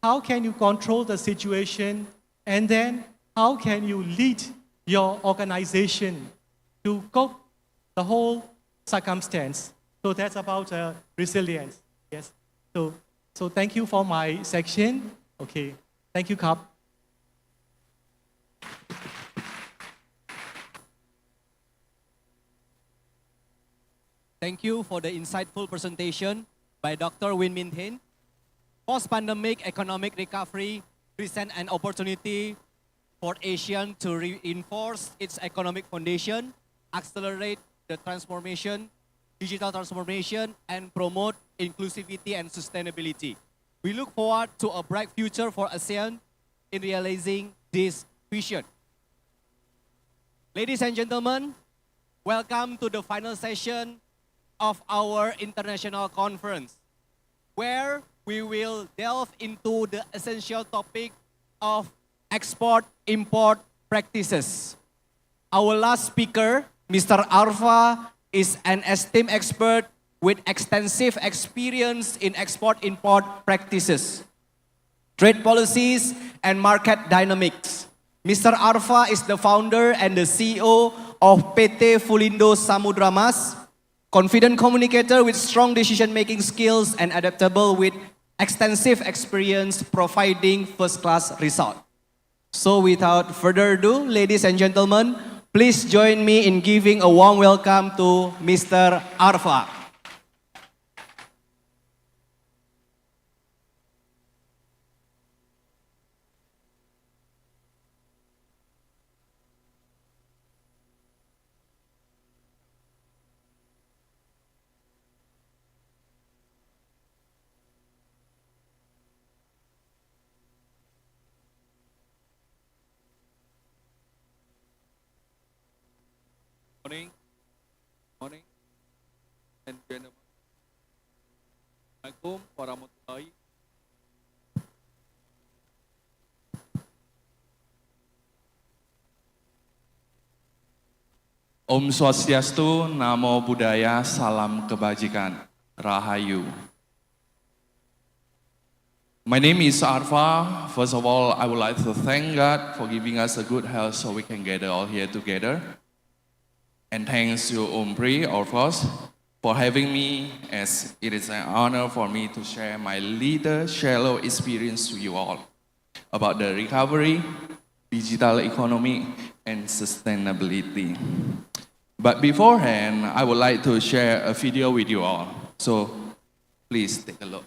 How can you control the situation? And then how can you lead your organization to cope the whole circumstance? So that's about resilience. Yes. So thank you for my section. Okay. Thank you, Kap. Thank you for the insightful presentation by Dr. Win Min Hin. Post-pandemic economic recovery presents an opportunity for ASEAN to reinforce its economic foundation, accelerate the transformation, digital transformation, and promote inclusivity and sustainability. We look forward to a bright future for ASEAN in realizing this vision. Ladies and gentlemen, welcome to the final session of our international conference, where we will delve into the essential topic of export-import practices. Our last speaker, Mr. Arfa, is an esteemed expert with extensive experience in export-import practices, trade policies, and market dynamics. Mr. Arfa is the founder and the CEO of PT Fulindo Samudra Mas, confident communicator with strong decision-making skills and adaptable with extensive experience providing first-class result. So without further ado, ladies and gentlemen, please join me in giving a warm welcome to Mr. Arfa. Morning. Morning. And gentlemen. Assalamualaikum warahmatullahi. Om Swastiastu, Namo Buddhaya, Salam Kebajikan, Rahayu. My name is Arfa. First of all, I would like to thank God for giving us a good health so we can gather all here together. And thanks to Pri, of course, for having me, as it is an honor for me to share my little shallow experience to you all about the recovery, digital economy, and sustainability. But beforehand, I would like to share a video with you all. So please take a look.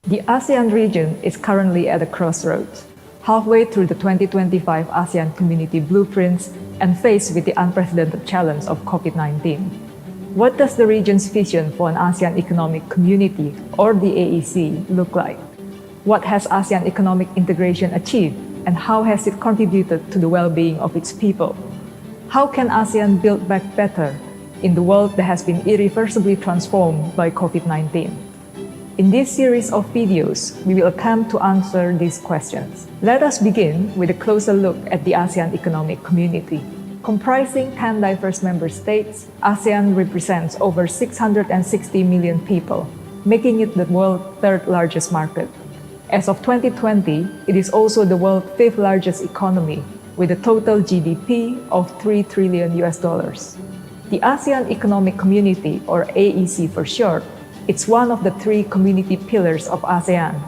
The ASEAN region is currently at a crossroads, halfway through the 2025 ASEAN Community Blueprints and faced with the unprecedented challenge of COVID-19. What does the region's vision for an ASEAN Economic Community, or the AEC, look like? What has ASEAN economic integration achieved, and how has it contributed to the well-being of its people? How can ASEAN build back better in the world that has been irreversibly transformed by COVID-19? In this series of videos, we will attempt to answer these questions. Let us begin with a closer look at the ASEAN Economic Community. Comprising 10 diverse member states, ASEAN represents over 660 million people, making it the world's third largest market. As of 2020, it is also the world's fifth largest economy, with a total GDP of $3 trillion. The ASEAN Economic Community, or AEC for short, it's one of the three community pillars of ASEAN.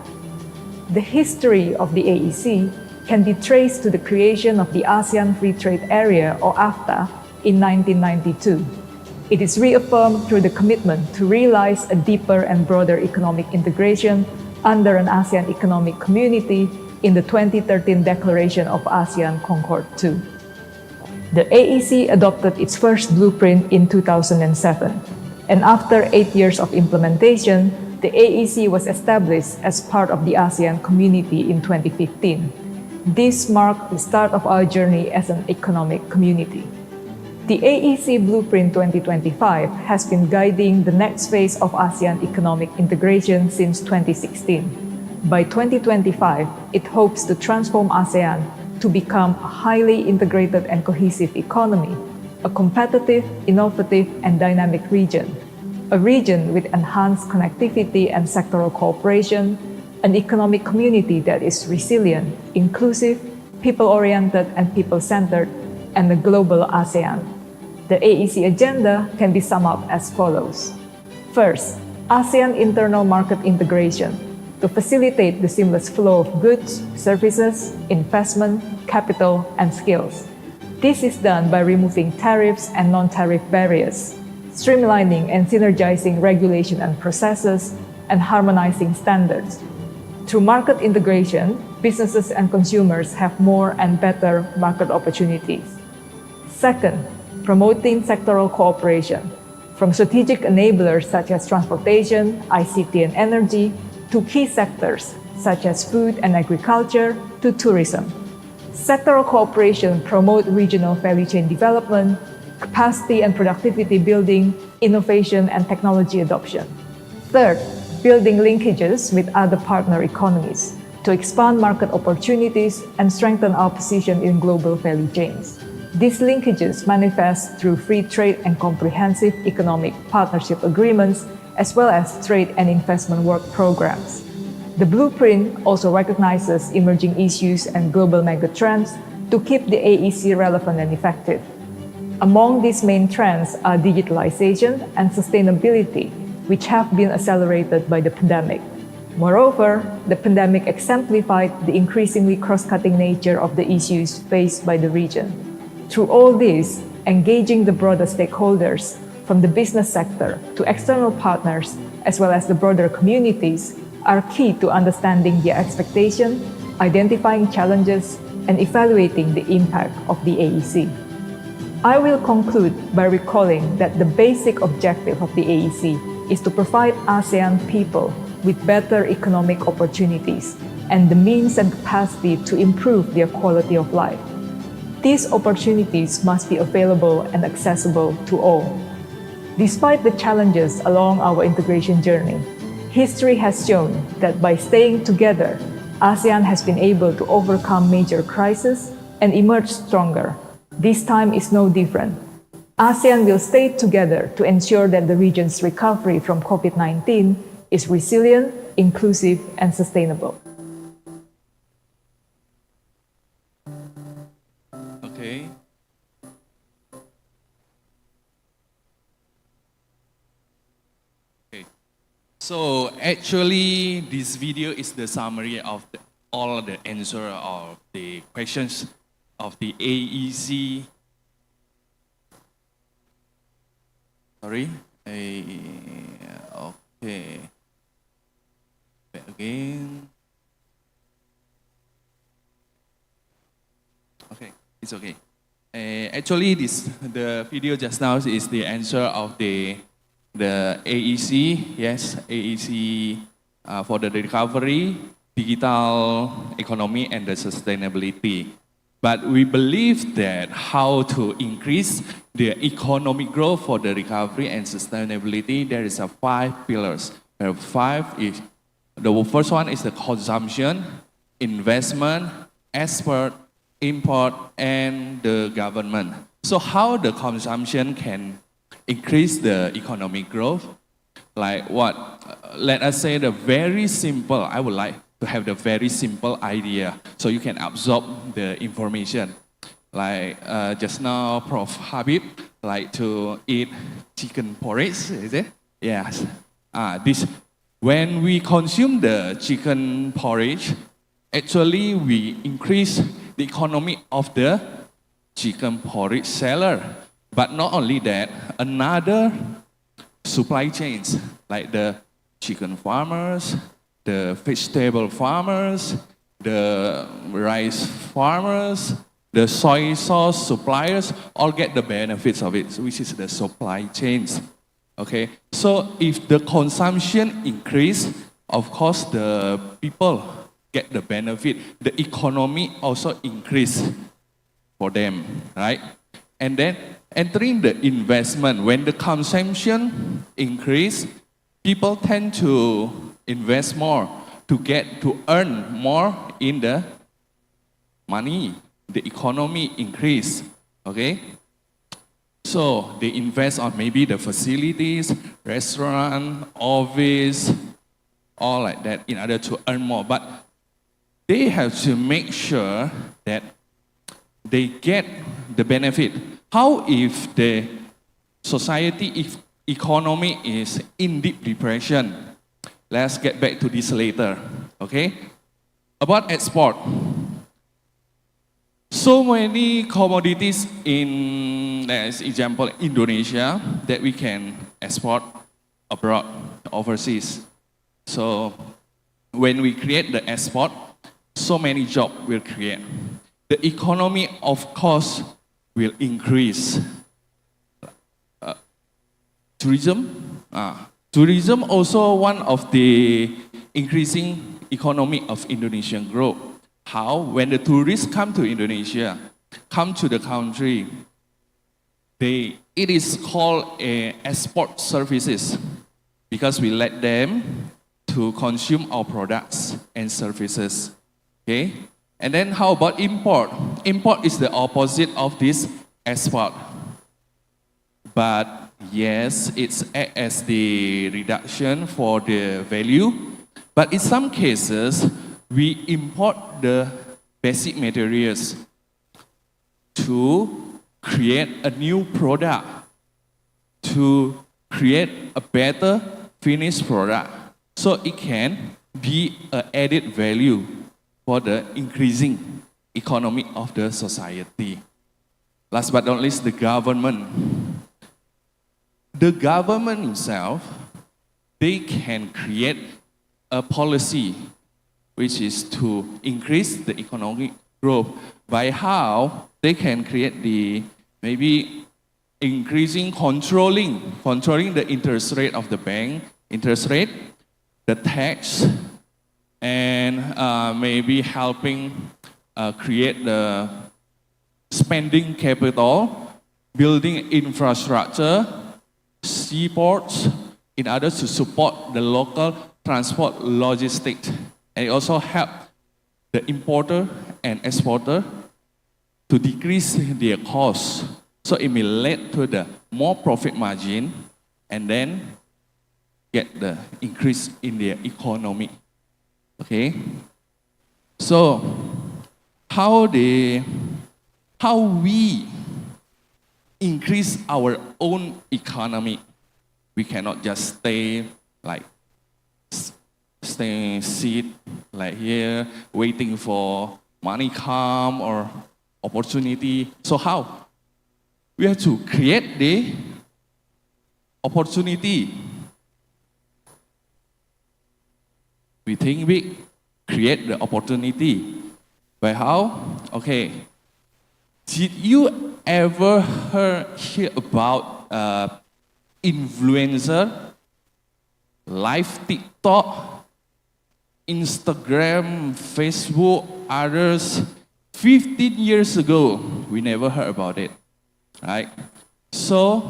The history of the AEC can be traced to the creation of the ASEAN Free Trade Area, or AFTA, in 1992. It is reaffirmed through the commitment to realize a deeper and broader economic integration under an ASEAN Economic Community in the 2013 Declaration of ASEAN Concord II. The AEC adopted its first blueprint in 2007. And after 8 years of implementation, the AEC was established as part of the ASEAN community in 2015. This marked the start of our journey as an economic community. The AEC Blueprint 2025 has been guiding the next phase of ASEAN economic integration since 2016. By 2025, it hopes to transform ASEAN to become a highly integrated and cohesive economy, a competitive, innovative, and dynamic region, a region with enhanced connectivity and sectoral cooperation, an economic community that is resilient, inclusive, people-oriented, and people-centered, and a global ASEAN. The AEC agenda can be summed up as follows. First, ASEAN internal market integration to facilitate the seamless flow of goods, services, investment, capital, and skills. This is done by removing tariffs and non-tariff barriers, streamlining and synergizing regulation and processes, and harmonizing standards. Through market integration, businesses and consumers have more and better market opportunities. Second, promoting sectoral cooperation, from strategic enablers such as transportation, ICT, and energy, to key sectors such as food and agriculture, to tourism. Sectoral cooperation promotes regional value chain development, capacity and productivity building, innovation and technology adoption. Third, building linkages with other partner economies to expand market opportunities and strengthen our position in global value chains. These linkages manifest through free trade and comprehensive economic partnership agreements, as well as trade and investment work programs. The blueprint also recognizes emerging issues and global megatrends to keep the AEC relevant and effective. Among these main trends are digitalization and sustainability, which have been accelerated by the pandemic. Moreover, the pandemic exemplified the increasingly cross-cutting nature of the issues faced by the region. Through all this, engaging the broader stakeholders, from the business sector to external partners, as well as the broader communities, are key to understanding their expectation, identifying challenges, and evaluating the impact of the AEC. I will conclude by recalling that the basic objective of the AEC is to provide ASEAN people with better economic opportunities and the means and capacity to improve their quality of life. These opportunities must be available and accessible to all. Despite the challenges along our integration journey, history has shown that by staying together, ASEAN has been able to overcome major crises and emerge stronger. This time is no different. ASEAN will stay together to ensure that the region's recovery from COVID-19 is resilient, inclusive, and sustainable. Okay. So actually, this video is the summary of all the answer of the questions of the AEC. Sorry. Okay. Back again. Okay, it's okay. Actually, the video just now is the answer of the AEC, yes, AEC for the recovery, digital economy, and the sustainability. But we believe that how to increase the economic growth for the recovery and sustainability, there is 5 pillars. There are 5. The first one is the consumption, investment, export, import, and the government. So how the consumption can increase the economic growth? Like what? Let us say the very simple, I would like to have the very simple idea so you can absorb the information. Like just now, Prof. Habib like to eat chicken porridge, is it? Yes. When we consume the chicken porridge, actually we increase the economy of the chicken porridge seller. But not only that, another supply chains like the chicken farmers, the vegetable farmers, the rice farmers, the soy sauce suppliers, all get the benefits of it, which is the supply chains. Okay, so if the consumption increase, of course the people get the benefit. The economy also increase for them, right? And then entering the investment, when the consumption increase, people tend to invest more to earn more in the money. The economy increase, okay? So they invest on maybe the facilities, restaurant, office, all like that in order to earn more. But they have to make sure that they get the benefit. How if the society, economy is in deep depression? Let's get back to this later, okay? About export. So many commodities in, as example, Indonesia, that we can export abroad, overseas. So when we create the export, so many jobs will create. The economy, of course, will increase. Tourism. Tourism also one of the increasing economy of Indonesian growth. How? When the tourists come to Indonesia, come to the country, it is called export services. because we let them to consume our products and services. Okay? And then how about import? Import is the opposite of this export. But yes, it's as the reduction for the value. But in some cases, we import the basic materials to create a new product, to create a better finished product. So it can be an added value for the increasing economy of the society. Last but not least, the government. The government itself, they can create a policy which is to increase the economic growth by how they can create the maybe controlling the interest rate of the bank, interest rate, the tax, and maybe helping create the spending capital, building infrastructure, seaports, in order to support the local transport logistics. And it also help the importer and exporter to decrease their costs. So it may lead to the more profit margin and then get the increase in their economy. Okay? So how we increase our own economy? We cannot just sit like here, waiting for money come or opportunity. So how? We have to create the opportunity. We think big, create the opportunity. By how? Okay. Did you ever hear about influencer, live TikTok, Instagram, Facebook, others? 15 years ago, we never heard about it, right? So,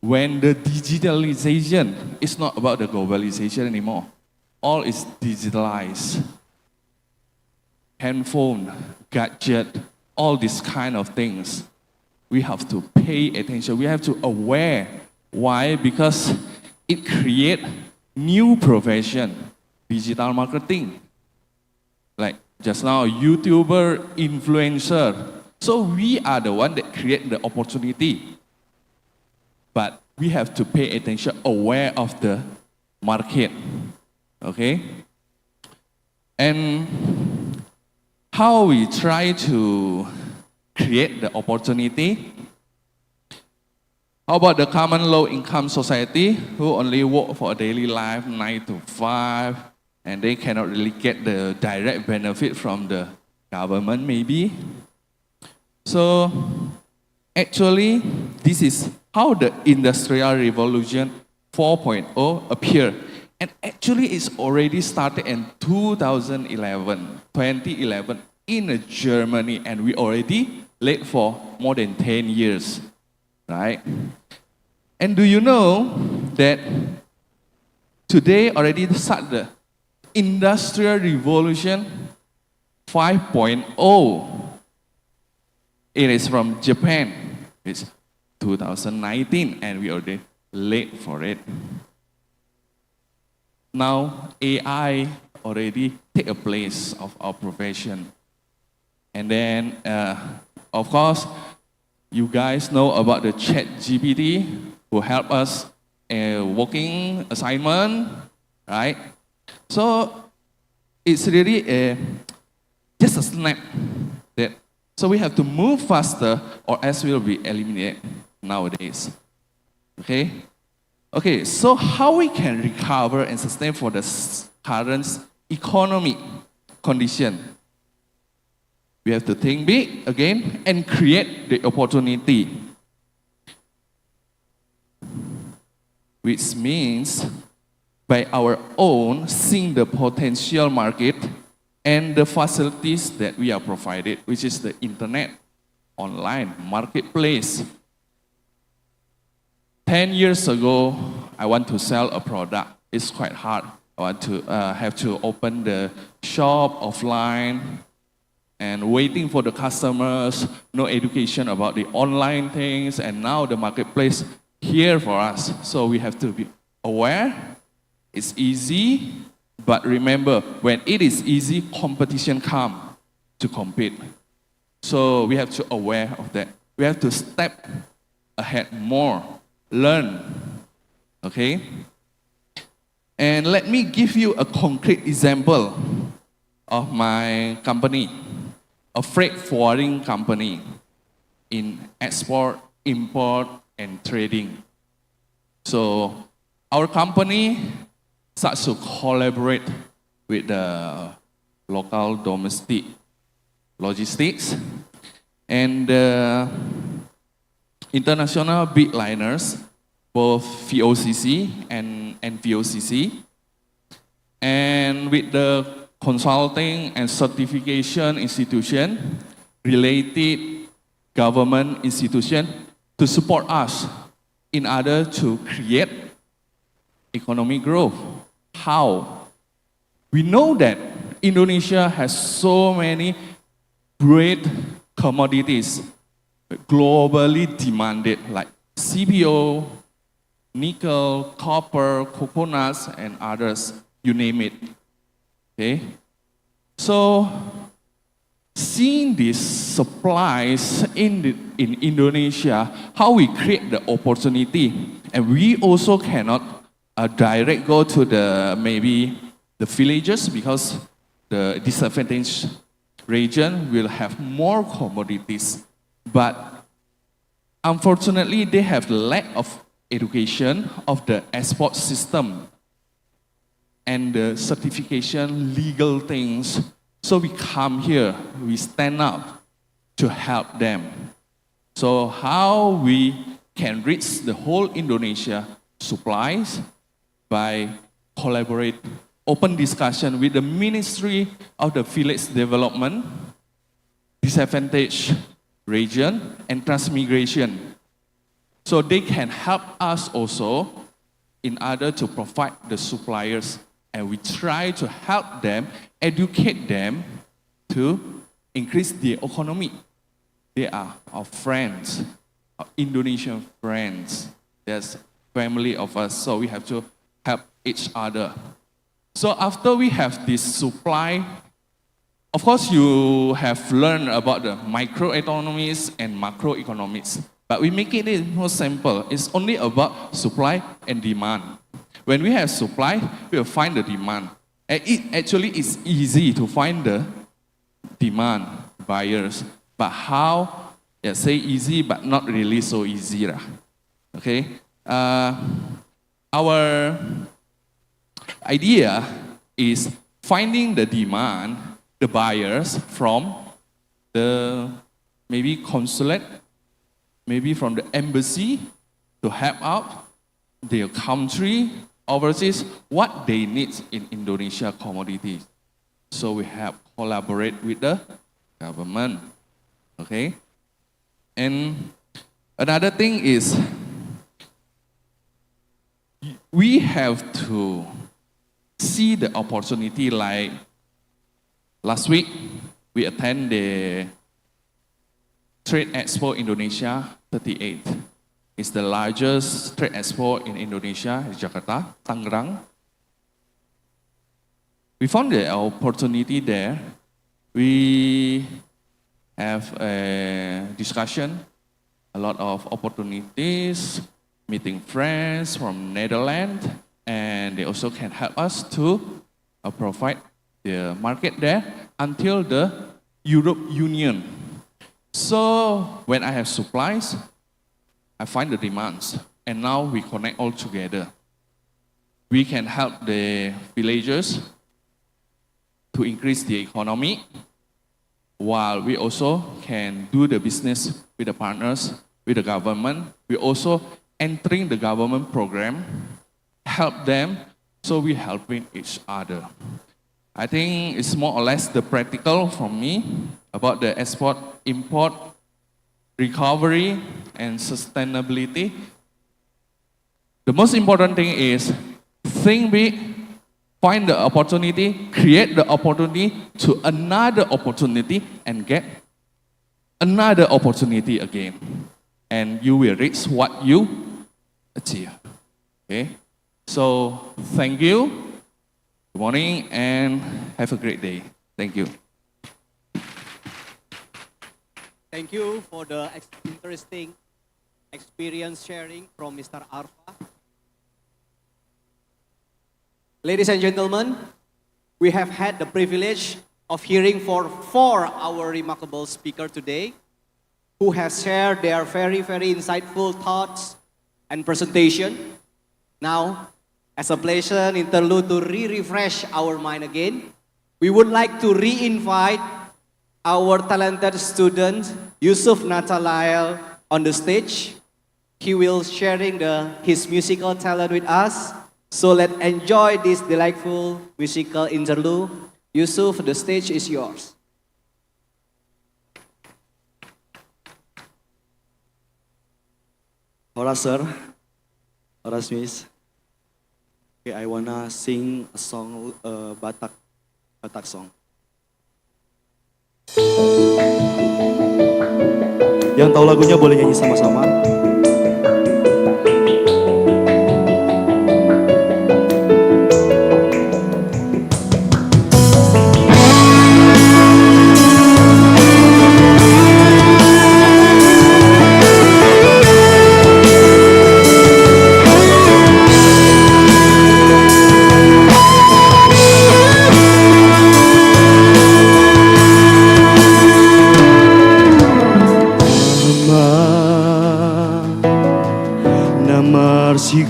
when the digitalization is not about the globalization anymore, all is digitalized. Handphone, gadget, all these kind of things. We have to pay attention. We have to aware. Why? Because it create new profession, digital marketing. Like just now, YouTuber, influencer. So we are the one that create the opportunity. But we have to pay attention, aware of the market. Okay? And how we try to create the opportunity? How about the common low income society who only work for a daily life 9 to 5 and they cannot really get the direct benefit from the government maybe? So actually this is how the Industrial Revolution 4.0 appeared. And actually it's already started in 2011 in Germany, and we already late for more than 10 years, right? And do you know that today already start the Industrial Revolution 5.0. It is from Japan. It's 2019 and we already late for it. Now AI already take a place of our profession. And then, of course, you guys know about the ChatGPT who help us working assignment, right? So it's really just a snap that. So we have to move faster, or else we will be eliminated nowadays. Okay. Okay, so how we can recover and sustain for the current economic condition? We have to think big again and create the opportunity. Which means by our own seeing the potential market and the facilities that we are provided, which is the internet, online, marketplace. 10 years ago, I want to sell a product. It's quite hard. I want to have to open the shop offline and waiting for the customers, no education about the online things, and now the marketplace here for us. So we have to be aware. It's easy, but remember, when it is easy, competition comes to compete. So we have to aware of that. We have to step ahead more, learn, okay? And let me give you a concrete example of my company, a freight forwarding company in export, import, and trading. So our company starts to collaborate with the local domestic logistics and international big liners, both VOCC and NVOCC, and with the consulting and certification institution, related government institution to support us in order to create economic growth. How? We know that Indonesia has so many great commodities globally demanded, like CPO, nickel, copper, coconuts, and others, you name it. Okay? So, seeing these supplies in Indonesia, how we create the opportunity, and we also cannot direct go to the maybe the villages because the disadvantaged region will have more commodities, but unfortunately they have lack of education of the export system and the certification legal things. So we come here, we stand up to help them. So how we can reach the whole Indonesia supplies by collaborate, open discussion with the Ministry of the Village Development, disadvantaged region, and transmigration. So they can help us also in order to provide the suppliers, and we try to help them, educate them to increase the economy. They are our friends, our Indonesian friends. There's family of us, so we have to help each other. So after we have this supply, of course you have learned about the microeconomics and macroeconomics, but we make it more simple. It's only about supply and demand. When we have supply, we will find the demand. And it actually is easy to find the demand buyers. But how? Yeah, say easy, but not really so easy. Okay? Our idea is finding the demand, the buyers from the maybe consulate, maybe from the embassy to help out their country overseas what they need in Indonesia commodities. So we have collaborate with the government. Okay? And another thing is we have to see the opportunity. Like last week, we attend the Trade Expo Indonesia 38. It's the largest trade expo in Indonesia, in Jakarta, Tangerang. We found the opportunity there. We have a discussion, a lot of opportunities, meeting friends from Netherlands, and they also can help us to provide the market there until the Europe Union. So when I have supplies, I find the demands, and now we connect all together. We can help the villagers to increase the economy, while we also can do the business with the partners, with the government. We also entering the government program, help them, so we helping each other. I think it's more or less the practical from me about the export, import, recovery, and sustainability. The most important thing is think big, find the opportunity, create the opportunity to another opportunity, and get another opportunity again. And you will reach what you achieve. Okay? So, thank you. Good morning and have a great day. Thank you. Thank you for the interesting experience sharing from Mr. Arfa. Ladies and gentlemen, we have had the privilege of hearing for our remarkable speaker today, who has shared their very insightful thoughts and presentation. Now, as a pleasant interlude to refresh our mind again, we would like to re-invite our talented student, Yusuf Natalael, on the stage. He will sharing his musical talent with us. So let's enjoy this delightful musical interlude. Yusuf, the stage is yours. Alright, sir. Alright, miss. Okay, I wanna sing a song, Batak song. Yang tahu lagunya boleh nyanyi sama-sama.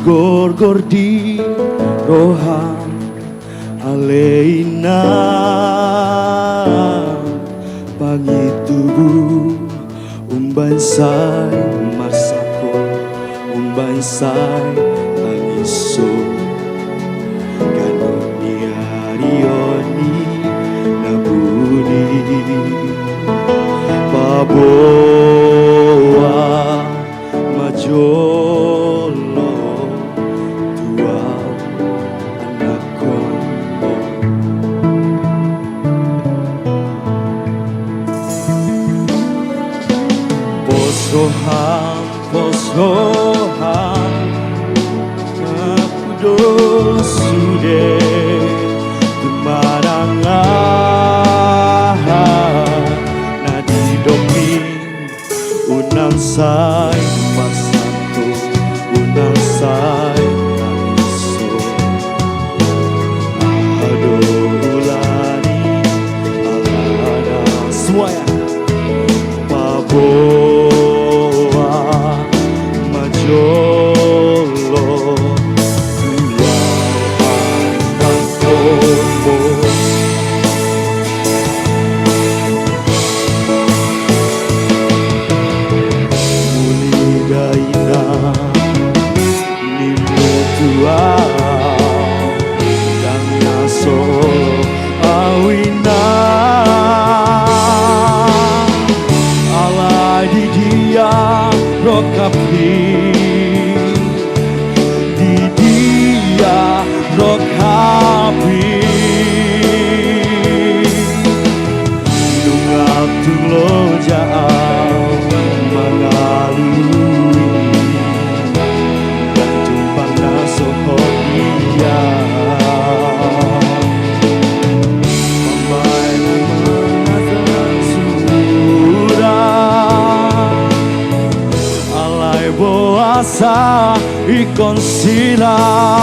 Gorgor di rohan aleina pangi tubuh umbansai marsako umbansai tangiso kanoni arioni nabuni paboa majolo Posrohan aku dosude tumarangan nadi domi unang sai pasatu unang sai kamiso ado ulani alada semuanya pabo Jolo Tuan Kombo Muli gaina Nimu tuau Dan naso awina Ala di dia rokapi Rokapi Lungal tulo jauh mengalui Dan tumpang nasoho dia Mamai mengajar surah Alai boasa ikon silang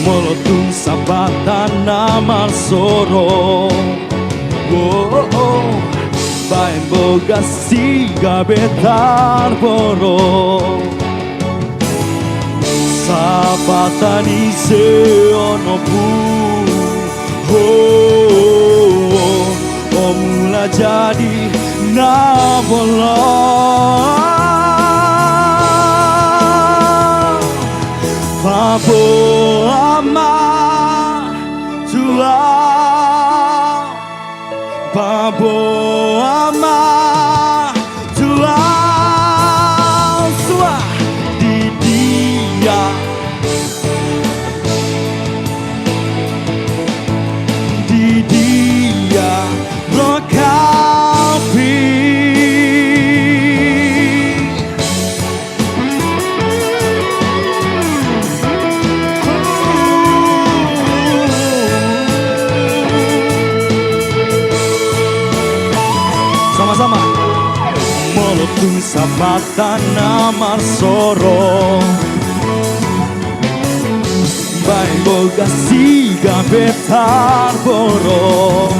Molotung sabatan nama soro Bain boga siga betar boro Sabatan ise ono pu Omula jadi nabola Paboama tua Paboama tua Sua di dia Di dia Rokapi Sama-sama. Molotung sabatan namar soro Bai boga siga betar boro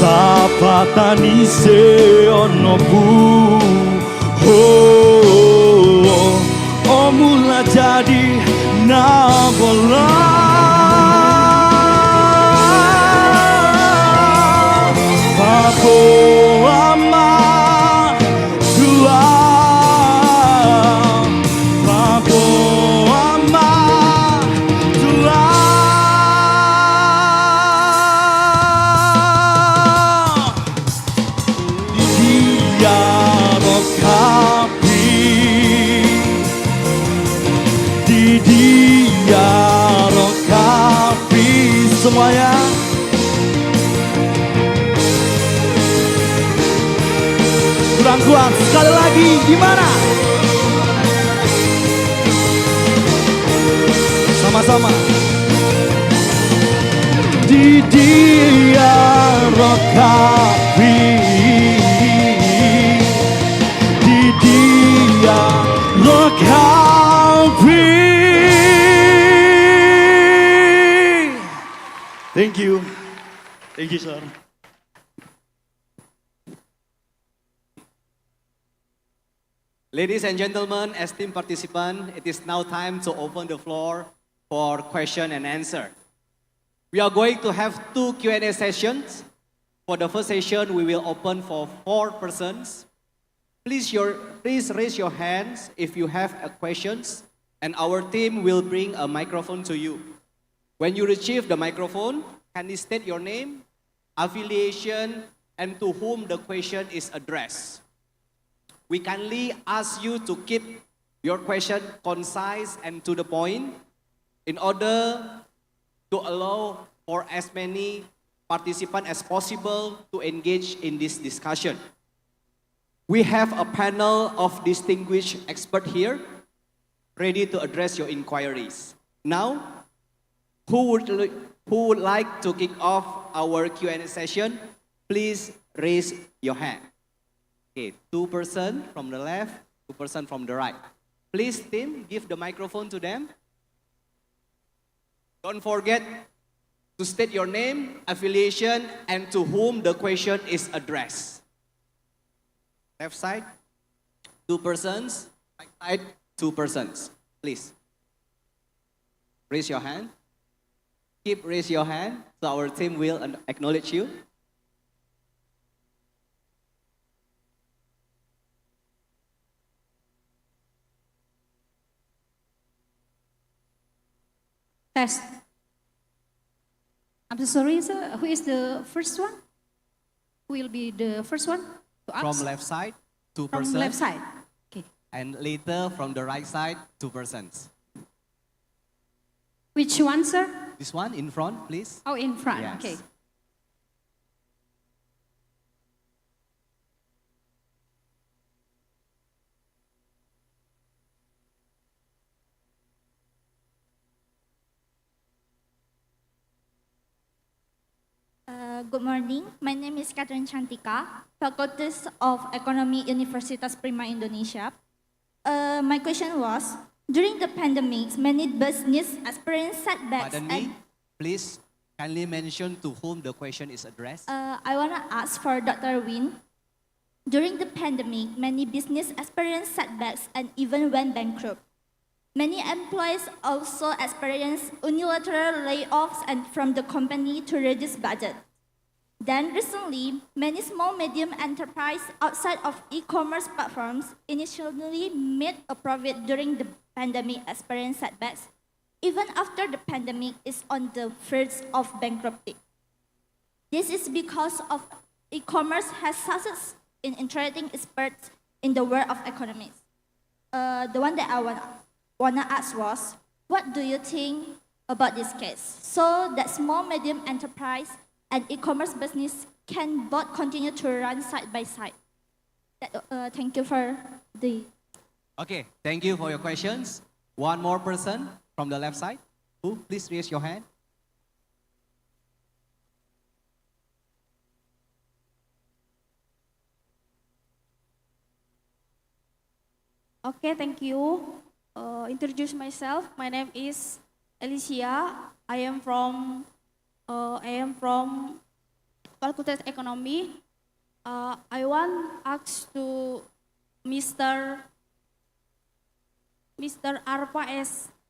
Sapatan ise ono bu Omula jadi nabola Paboama tua Paboama tua Dia rokapi Di dia rokapi semuanya kurang kuat sekali lagi gimana? Sama-sama. Di dia rokapi Di dia rokapi Thank you sir. Ladies and gentlemen, esteemed participants, it is now time to open the floor for question and answer. We are going to have 2 Q&A sessions. For the first session, we will open for 4 persons. Please raise your hands if you have questions, and our team will bring a microphone to you. When you receive the microphone, kindly state your name, affiliation, and to whom the question is addressed. We kindly ask you to keep your question concise and to the point in order to allow for as many participants as possible to engage in this discussion. We have a panel of distinguished experts here ready to address your inquiries. Now, who would like to kick off our Q&A session? Please raise your hand. Okay, 2 persons from the left, 2 persons from the right. Please, team, give the microphone to them. Don't forget to state your name, affiliation, and to whom the question is addressed. Left side, 2 persons. Right side, 2 persons. Please. Raise your hand. Raise your hand, so our team will acknowledge you. Test. I'm so sorry, sir. Who is the first one? Who will be the first one to ask? From left side, 2 From persons. left side. Okay. And later from the right side, 2 persons. Which one, sir? This one in front, please. Oh, in front. Yes. Okay. Good morning. My name is Catherine Chantika, Faculty of Economy, Universitas PRIMA, Indonesia. My question was, during the pandemic, many business experienced setbacks. Pardon me, please kindly mention to whom the question is addressed. I want to ask for Dr. Win. During the pandemic, many business experienced setbacks and even went bankrupt. Many employees also experienced unilateral layoffs and from the company to reduce budget. Then recently, many small medium enterprises outside of e-commerce platforms initially made a profit during the pandemic experienced setbacks, even after the pandemic is on the verge of bankruptcy. This is because of e-commerce has success in attracting experts in the world of economics. The one that I wanna ask was, what do you think about this case? So that small medium enterprise and e-commerce business can both continue to run side by side. Thank you for the. Okay, thank you for your questions. One more person from the left side. Who? Please raise your hand. Okay, thank you. Introduce myself. My name is Alicia. I am from Faculty Economy. I want ask to Mr. Arpa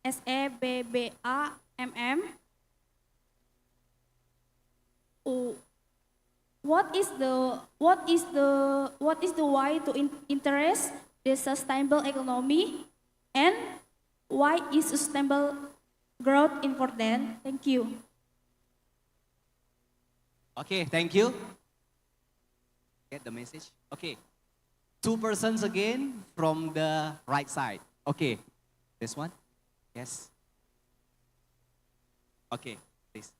SEBBAMM. What is the why to interest the sustainable economy, and why is sustainable growth important? Thank you. Okay, thank you. Get the message? Okay. Two persons again from the right side. Okay. This one? Yes. Okay, please.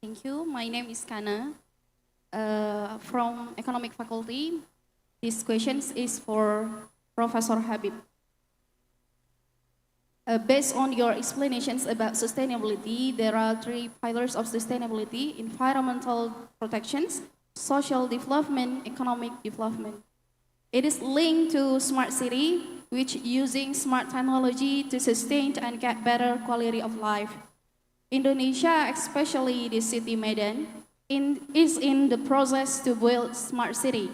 Thank you. My name is Kana from Economic Faculty. This question is for Professor Habib. Based on your explanations about sustainability, there are three pillars of sustainability: environmental protections, social development, economic development. It is linked to smart city, which using smart technology to sustain and get better quality of life. Indonesia, especially the city Medan, is in the process to build smart city.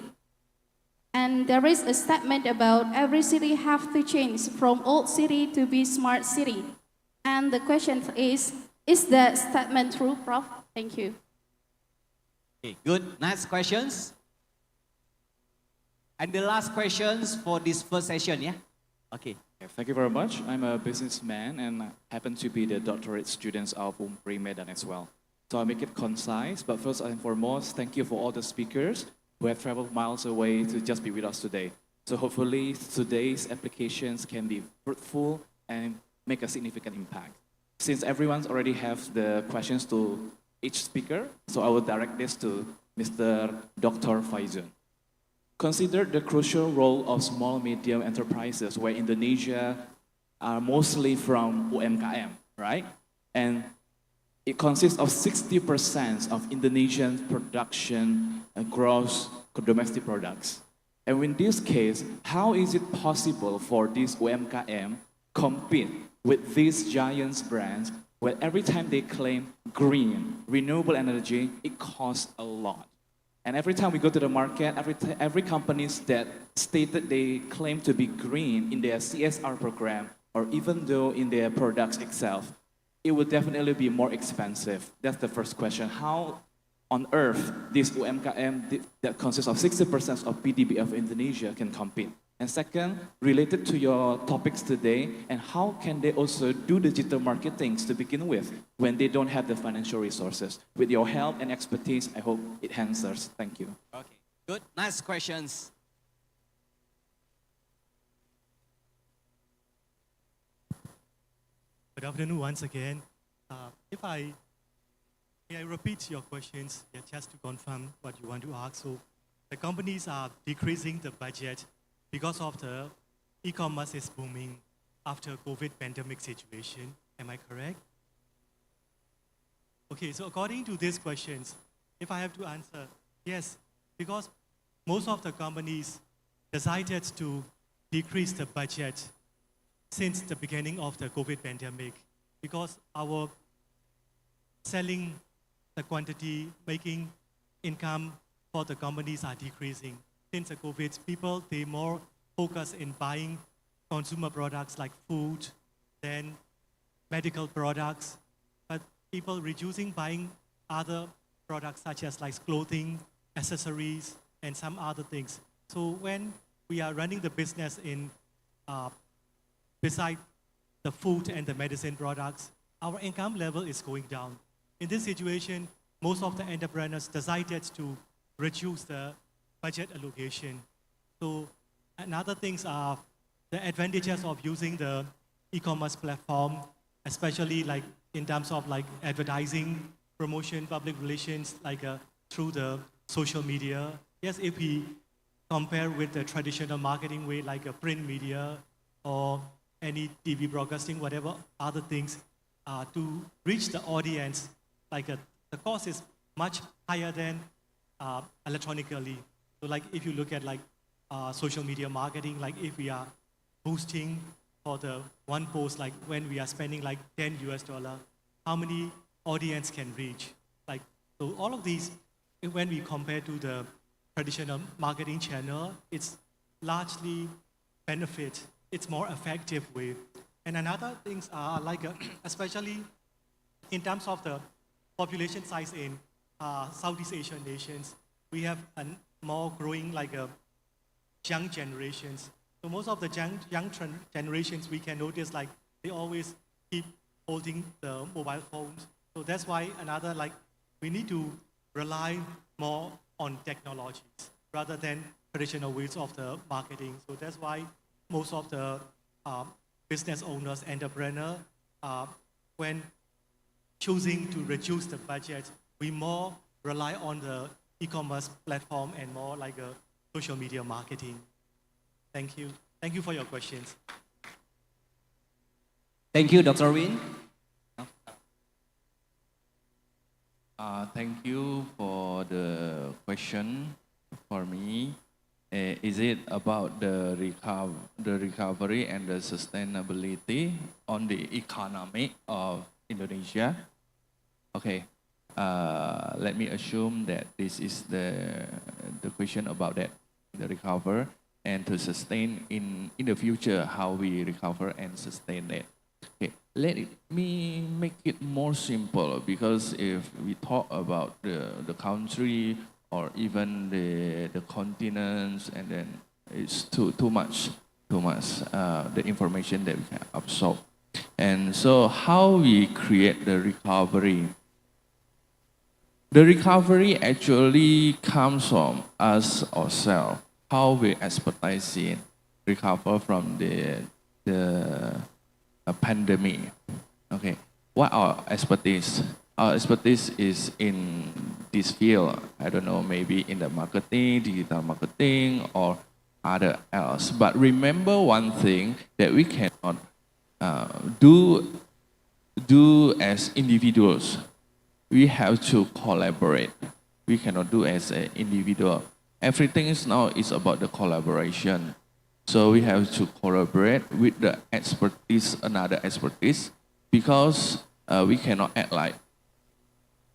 And there is a statement about every city have to change from old city to be smart city. And the question is that statement true, Prof? Thank you. Okay, good. Next questions. And the last questions for this first session, yeah? Okay. Thank you very much. I'm a businessman and happen to be the doctorate students of MEDAN as well. So I'll make it concise, but first and foremost, thank you for all the speakers who have traveled miles away to just be with us today. So hopefully today's applications can be fruitful and make a significant impact. Since everyone's already have the questions to each speaker, so I will direct this to Mr. Dr. Faizun. Consider the crucial role of small medium enterprises where Indonesia are mostly from UMKM, right? And it consists of 60% of Indonesian production and gross domestic products. And in this case, how is it possible for these UMKM compete with these giant brands where every time they claim green, renewable energy, it costs a lot? And every time we go to the market, every companies that stated they claim to be green in their CSR program, or even though in their products itself, it would definitely be more expensive. That's the first question. How on earth this UMKM that consists of 60% of PDB of Indonesia can compete? And second, related to your topics today, and how can they also do digital marketing to begin with when they don't have the financial resources? With your help and expertise, I hope it answers. Thank you. Okay, good. Nice questions. Good afternoon once again. May I repeat your questions, yeah, just to confirm what you want to ask. So the companies are decreasing the budget because of the e-commerce is booming after COVID pandemic situation. Am I correct? Okay, so according to these questions, if I have to answer, yes, because most of the companies decided to decrease the budget since the beginning of the COVID pandemic, because our selling the quantity, making income for the companies are decreasing. Since the COVID, people, they more focus in buying consumer products like food, then medical products, but people reducing buying other products such as like clothing, accessories, and some other things. So when we are running the business in beside the food and the medicine products, our income level is going down. In this situation, most of the entrepreneurs decided to reduce the budget allocation. So another things are the advantages of using the e-commerce platform, especially like in terms of like advertising, promotion, public relations, like through the social media. Yes, if we compare with the traditional marketing way, like a print media or any TV broadcasting, whatever other things, to reach the audience, like the cost is much higher than electronically. So like if you look at like social media marketing, like if we are boosting for the one post, like when we are spending like $10, how many audience can reach? Like, so all of these, when we compare to the traditional marketing channel, it's largely benefit. It's more effective way. And another things are like, especially in terms of the population size in Southeast Asian nations, we have a more growing like young generations. So most of the young generations, we can notice like they always keep holding the mobile phones. So that's why another like we need to rely more on technologies rather than traditional ways of the marketing. So that's why most of the business owners, entrepreneurs, when choosing to reduce the budget, we more rely on the e-commerce platform and more like a social media marketing. Thank you. Thank you for your questions. Thank you, Dr. Win. Thank you for the question for me. Is it about the recovery and the sustainability on the economy of Indonesia? Okay, let me assume that this is the question about that, the recover and to sustain in the future, how we recover and sustain that. Okay, me make it more simple, because if we talk about the country or even the continents, and then it's too much the information that we can absorb. And so how we create the recovery? The recovery actually comes from us ourselves, how we expertise in recover from the pandemic. Okay, what our expertise? Our expertise is in this field. I don't know, maybe in the marketing, digital marketing, or other else. But remember one thing, that we cannot do as individuals. We have to collaborate. We cannot do as an individual. Everything is now is about the collaboration. So we have to collaborate with the expertise, another expertise, because we cannot act like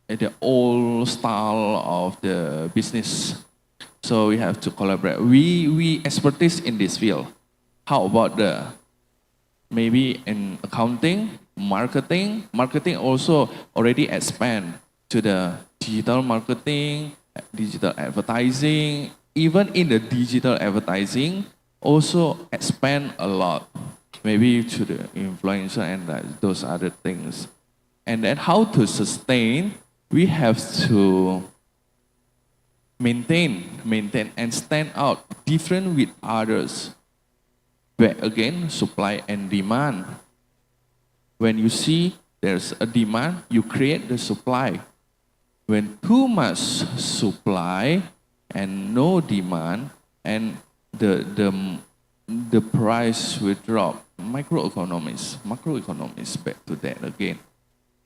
the old style of the business. So we have to collaborate. We expertise in this field. How about maybe in accounting, marketing? Marketing also already expand to the digital marketing, digital advertising. Even in the digital advertising, also expand a lot, maybe to the influencer and those other things. And then how to sustain? We have to maintain and stand out different with others. But again, supply and demand. When you see there's a demand, you create the supply. When too much supply and no demand, and the price will drop. Macroeconomics, back to that again.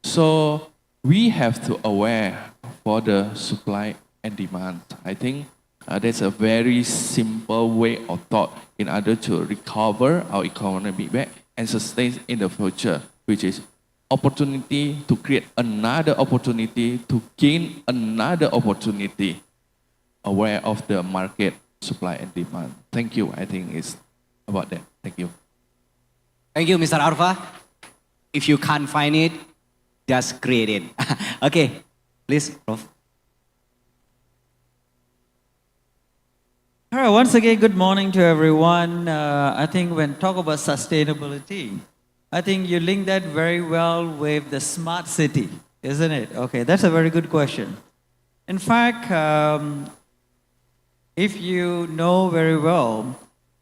So we have to aware for the supply and demand. I think that's a very simple way of thought in order to recover our economy back and sustain in the future, which is opportunity to create another opportunity, to gain another opportunity, aware of the market supply and demand. Thank you. I think it's about that. Thank you. Thank you, Mr. Arfa. If you can't find it, just create it. Okay, please, Prof. All right, once again, good morning to everyone. I think when talk about sustainability, I think you link that very well with the smart city, isn't it? Okay, that's a very good question. In fact, if you know very well,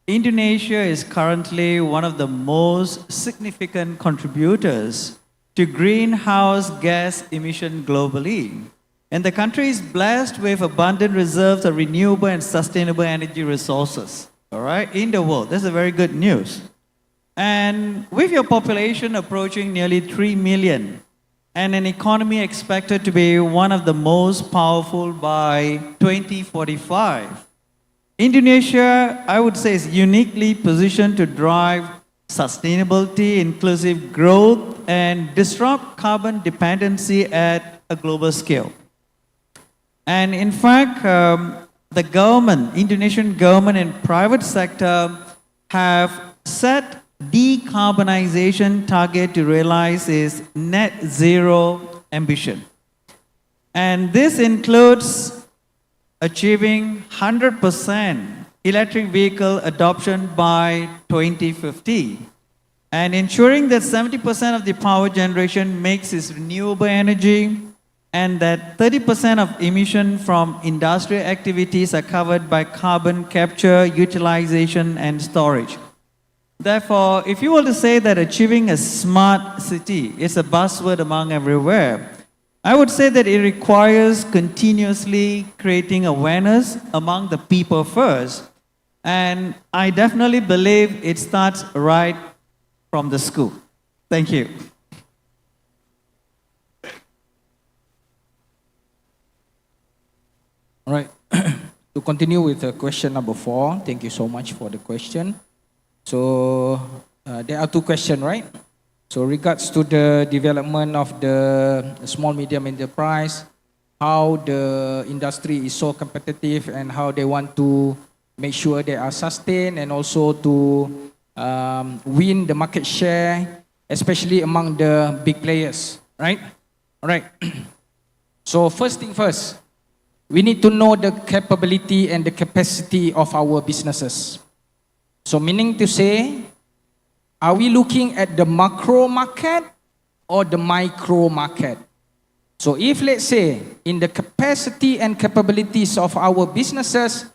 Indonesia is currently one of the most significant contributors to greenhouse gas emission globally. And the country is blessed with abundant reserves of renewable and sustainable energy resources, all right, in the world. That's a very good news. And with your population approaching nearly 3 million, and an economy expected to be one of the most powerful by 2045, Indonesia, I would say, is uniquely positioned to drive sustainability, inclusive growth, and disrupt carbon dependency at a global scale. And in fact, the government, Indonesian government and private sector have set decarbonization target to realize its net zero ambition. And this includes achieving 100% electric vehicle adoption by 2050 and ensuring that 70% of the power generation makes its renewable energy and that 30% of emission from industrial activities are covered by carbon capture, utilization, and storage. Therefore, if you were to say that achieving a smart city is a buzzword among everywhere, I would say that it requires continuously creating awareness among the people first. And I definitely believe it starts right from the school. Thank you. All right. To continue with question number 4, thank you so much for the question. So there are 2 questions, right? So regards to the development of the small medium enterprise, how the industry is so competitive and how they want to make sure they are sustained and also to win the market share, especially among the big players, right? All right. So first thing first, we need to know the capability and the capacity of our businesses. So meaning to say, are we looking at the macro market or the micro market? So if let's say in the capacity and capabilities of our businesses,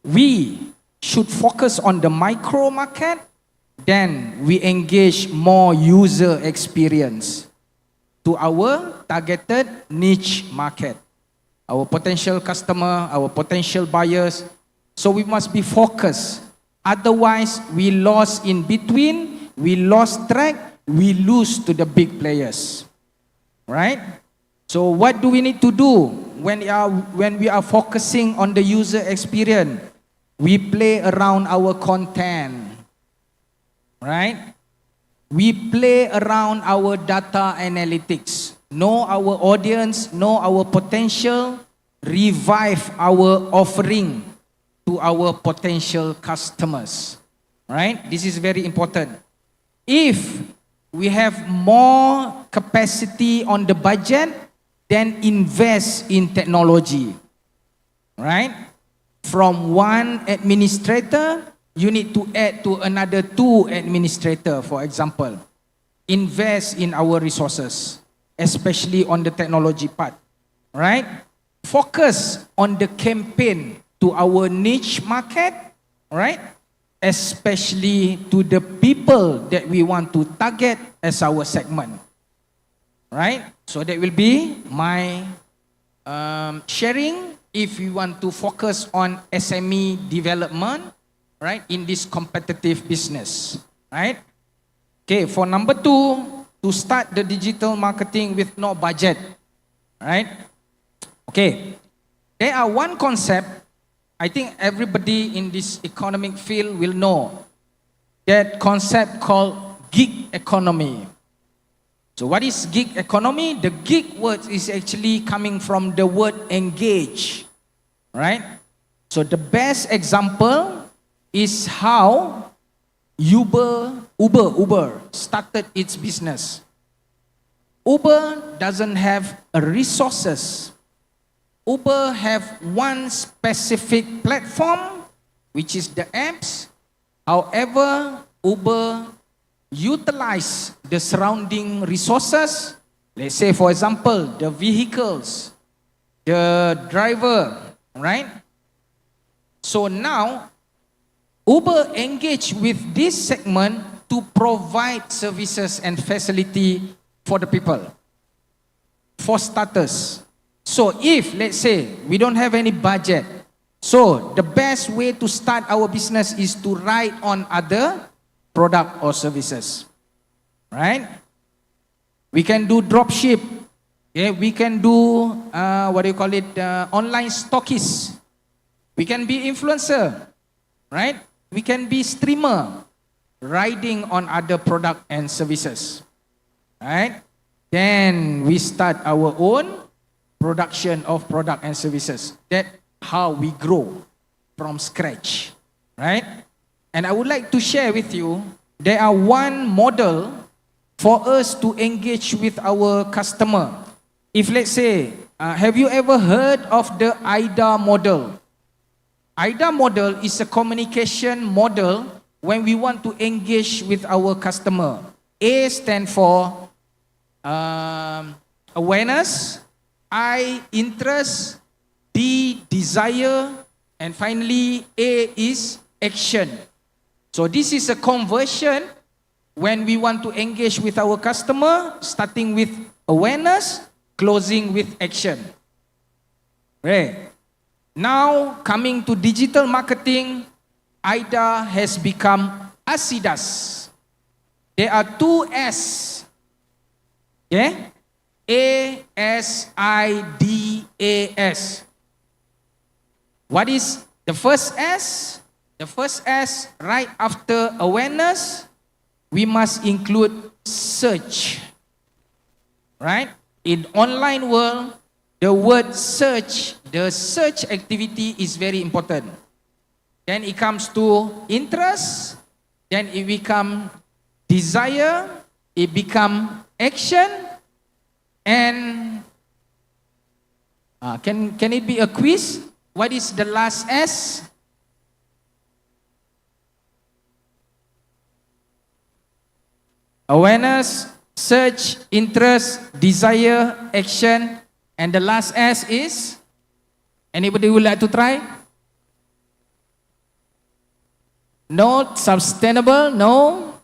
we should focus on the micro market, then we engage more user experience to our targeted niche market. Our potential customer, our potential buyers. So we must be focused. Otherwise, we lost in between, we lost track, we lose to the big players. Right? So what do we need to do when we are focusing on the user experience? We play around our content. Right? We play around our data analytics. Know our audience, know our potential, revive our offering to our potential customers. Right? This is very important. If we have more capacity on the budget, then invest in technology. Right? From one administrator, you need to add to another 2 administrators, for example. Invest in our resources, especially on the technology part, right? Focus on the campaign to our niche market, right? Especially to the people that we want to target as our segment, right? So that will be my sharing if we want to focus on SME development, right? In this competitive business, right? Okay, for number 2, to start the digital marketing with no budget, right? Okay, there are one concept I think everybody in this economic field will know, that concept called gig economy. So what is gig economy? The gig word is actually coming from the word engage, right? So the best example is how Uber started its business. Uber doesn't have resources. Uber have one specific platform which is the apps. However, Uber utilize the surrounding resources. Let's say, for example, the vehicles, the driver, right? So now, Uber engage with this segment to provide services and facility for the people. For starters. So if, let's say, we don't have any budget, so the best way to start our business is to ride on other product or services, right? We can do drop ship. Yeah, we can do, online stockists. We can be influencer, right? We can be streamer, riding on other product and services, right? Then we start our own production of product and services. That's how we grow from scratch, right? And I would like to share with you, there are one model for us to engage with our customer. If let's say, have you ever heard of the IDA model? IDA model is a communication model when we want to engage with our customer. A stands for awareness, I, interest, D, desire, and finally A is action. So this is a conversion when we want to engage with our customer, starting with awareness, closing with action. Right. Now coming to digital marketing, IDA has become ASIDAS. There are two S. Okay? ASIDAS. What is the first S? The first S, right after awareness, we must include search. Right? In online world, the word search, the search activity is very important. Then it comes to interest, then it become desire, it become action, and can it be a quiz? What is the last S? Awareness, search, interest, desire, action, and the last S is? Anybody would like to try? No, sustainable, no.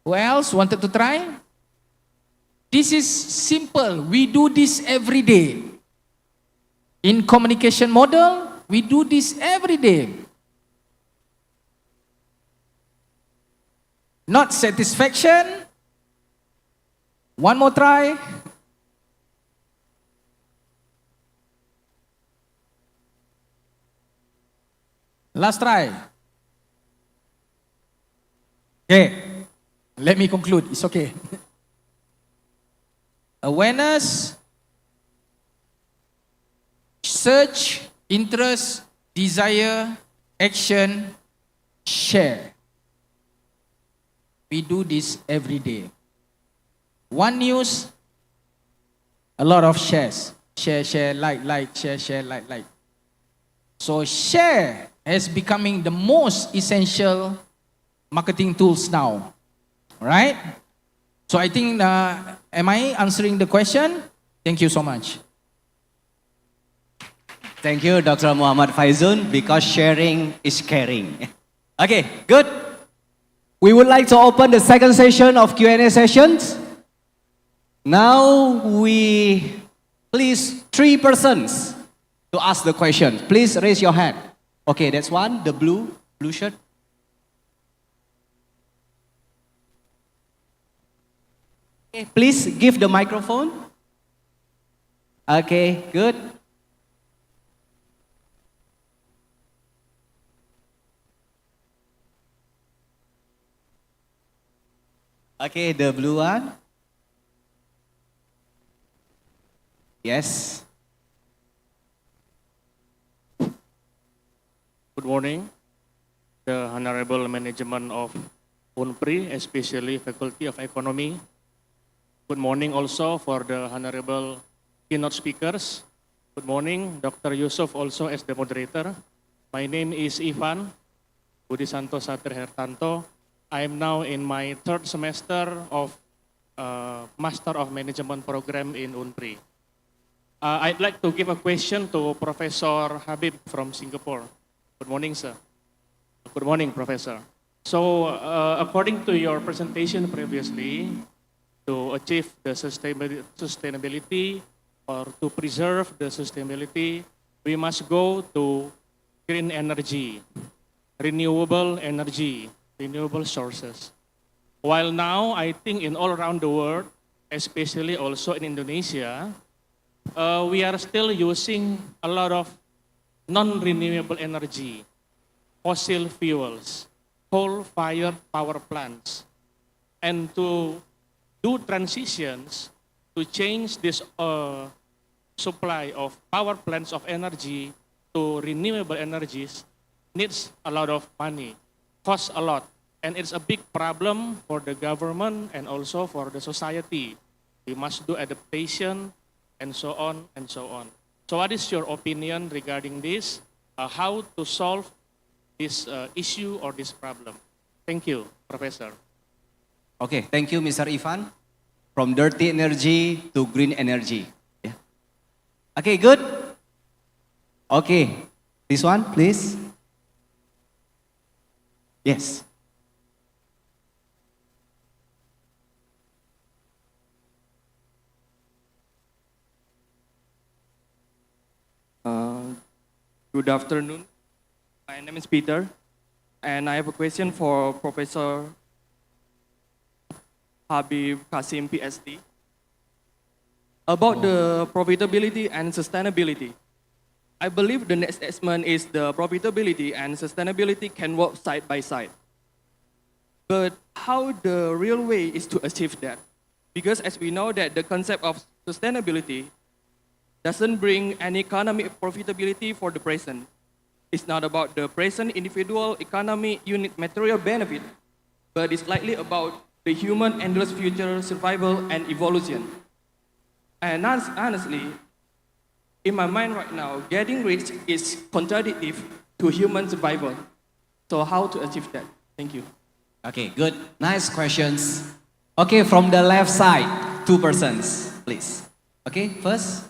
Who else wanted to try? This is simple. We do this every day. In communication model, we do this every day. Not satisfaction. One more try. Last try. Okay. Let me conclude. It's okay. Awareness, search, interest, desire, action, share. We do this every day. One news, a lot of shares. Share, like, share, like. So share is becoming the most essential marketing tools now. Right? So I think, am I answering the question? Thank you so much. Thank you, Dr. Muhammad Faizun, because sharing is caring. Okay, good. We would like to open the second session of Q&A sessions. Now we please 3 persons to ask the question. Please raise your hand. Okay, that's one, the blue shirt. Okay, please give the microphone. Okay, good. Okay, the blue one. Yes. Good morning, the Honorable Management of UNPRI, especially Faculty of Economy. Good morning also for the Honorable keynote speakers. Good morning, Dr. Yusuf also as the moderator. My name is Ivan Budisanto Satria Hertanto. I am now in my third semester of Master of Management program in UNPRI. I'd like to give a question to Professor Habib from Singapore. Good morning, sir. Good morning, Professor. So, according to your presentation previously, to achieve the sustainability or to preserve the sustainability, we must go to green energy, renewable energy, renewable sources. While now, I think in all around the world, especially also in Indonesia, we are still using a lot of non-renewable energy, fossil fuels, coal-fired power plants. And to do transitions, to change this supply of power plants of energy to renewable energies needs a lot of money, costs a lot. And it's a big problem for the government and also for the society. We must do adaptation and so on and so on. So what is your opinion regarding this? How to solve this issue or this problem? Thank you, Professor. Okay, thank you, Mr. Ivan. From dirty energy to green energy. Yeah. Okay, good. Okay, this one, please. Yes. Good afternoon. My name is Peter, and I have a question for Professor Habib Kasim, PhD, about the profitability and sustainability. I believe the next assessment is the profitability and sustainability can work side by side. But how the real way is to achieve that? Because as we know that the concept of sustainability doesn't bring any economic profitability for the present. It's not about the present individual economy unit material benefit, but it's likely about the human endless future survival and evolution. And honestly, in my mind right now, getting rich is contradictory to human survival. So how to achieve that? Thank you. Okay, good. Nice questions. Okay, from the left side, 2 persons, please. Okay, first,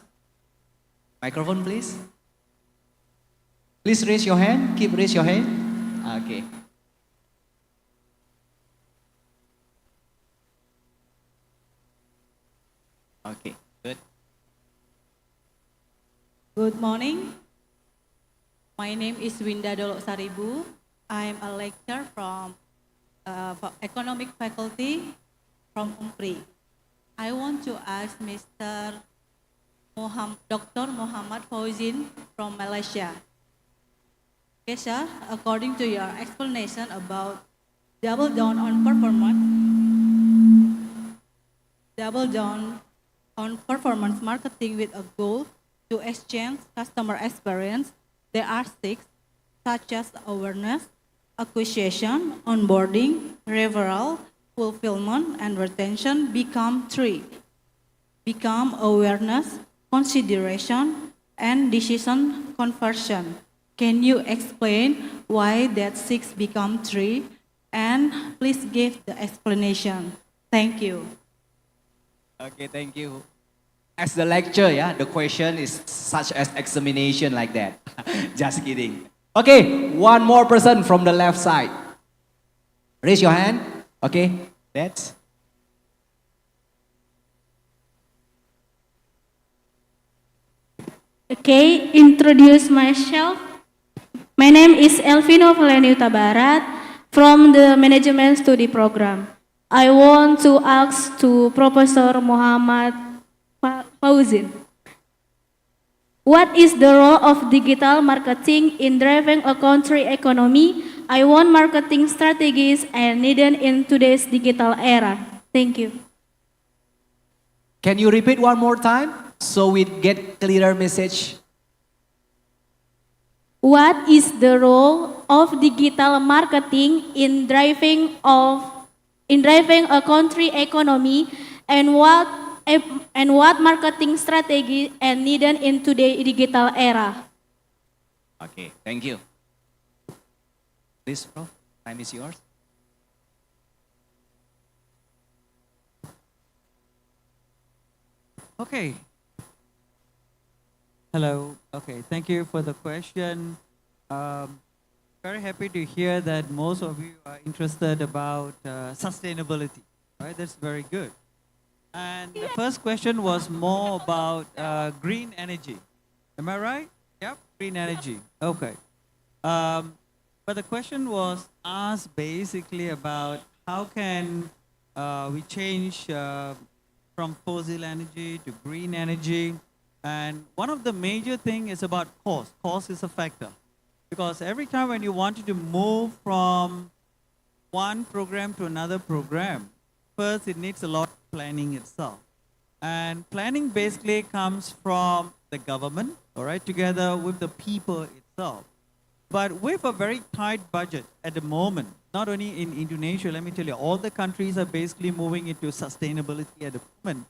microphone, please. Please raise your hand. Keep raise your hand. Okay. Okay, good. Good morning. My name is Winda Dolok Saribu. I'm a lecturer from economic faculty from UNPRI. I want to ask Mr. Dr. Muhammad Fauzin from Malaysia. Okay, sir, according to your explanation about double down on performance marketing with a goal to exchange customer experience, there are 6, such as awareness, acquisition, onboarding, referral, fulfillment, and retention become 3. Become awareness, consideration, and decision conversion. Can you explain why that 6 become 3? And please give the explanation. Thank you. Okay, thank you. As the lecture, yeah, the question is such as examination like that. Just kidding. Okay, one more person from the left side. Raise your hand. Okay, that's. Okay, introduce myself. My name is Elvino Valeni Utabarat from the Management Study Program. I want to ask to Professor Muhammad Fauzin. What is the role of digital marketing in driving a country economy? I want marketing strategies and needed in today's digital era. Thank you. Can you repeat one more time so we get clearer message? What is the role of digital marketing in driving a country economy, and what marketing strategy and needed in today's digital era? Okay, thank you. Please, Prof, time is yours. Okay. Hello. Okay, thank you for the question. Very happy to hear that most of you are interested about sustainability. Right, that's very good. And the first question was more about green energy. Am I right? Yep, green energy. Okay. But the question was asked basically about how can we change from fossil energy to green energy. And one of the major thing is about cost. Cost is a factor. Because every time when you wanted to move from one program to another program, first it needs a lot of planning itself. And planning basically comes from the government, all right, together with the people itself. But with a very tight budget at the moment, not only in Indonesia, let me tell you, all the countries are basically moving into sustainability at the moment.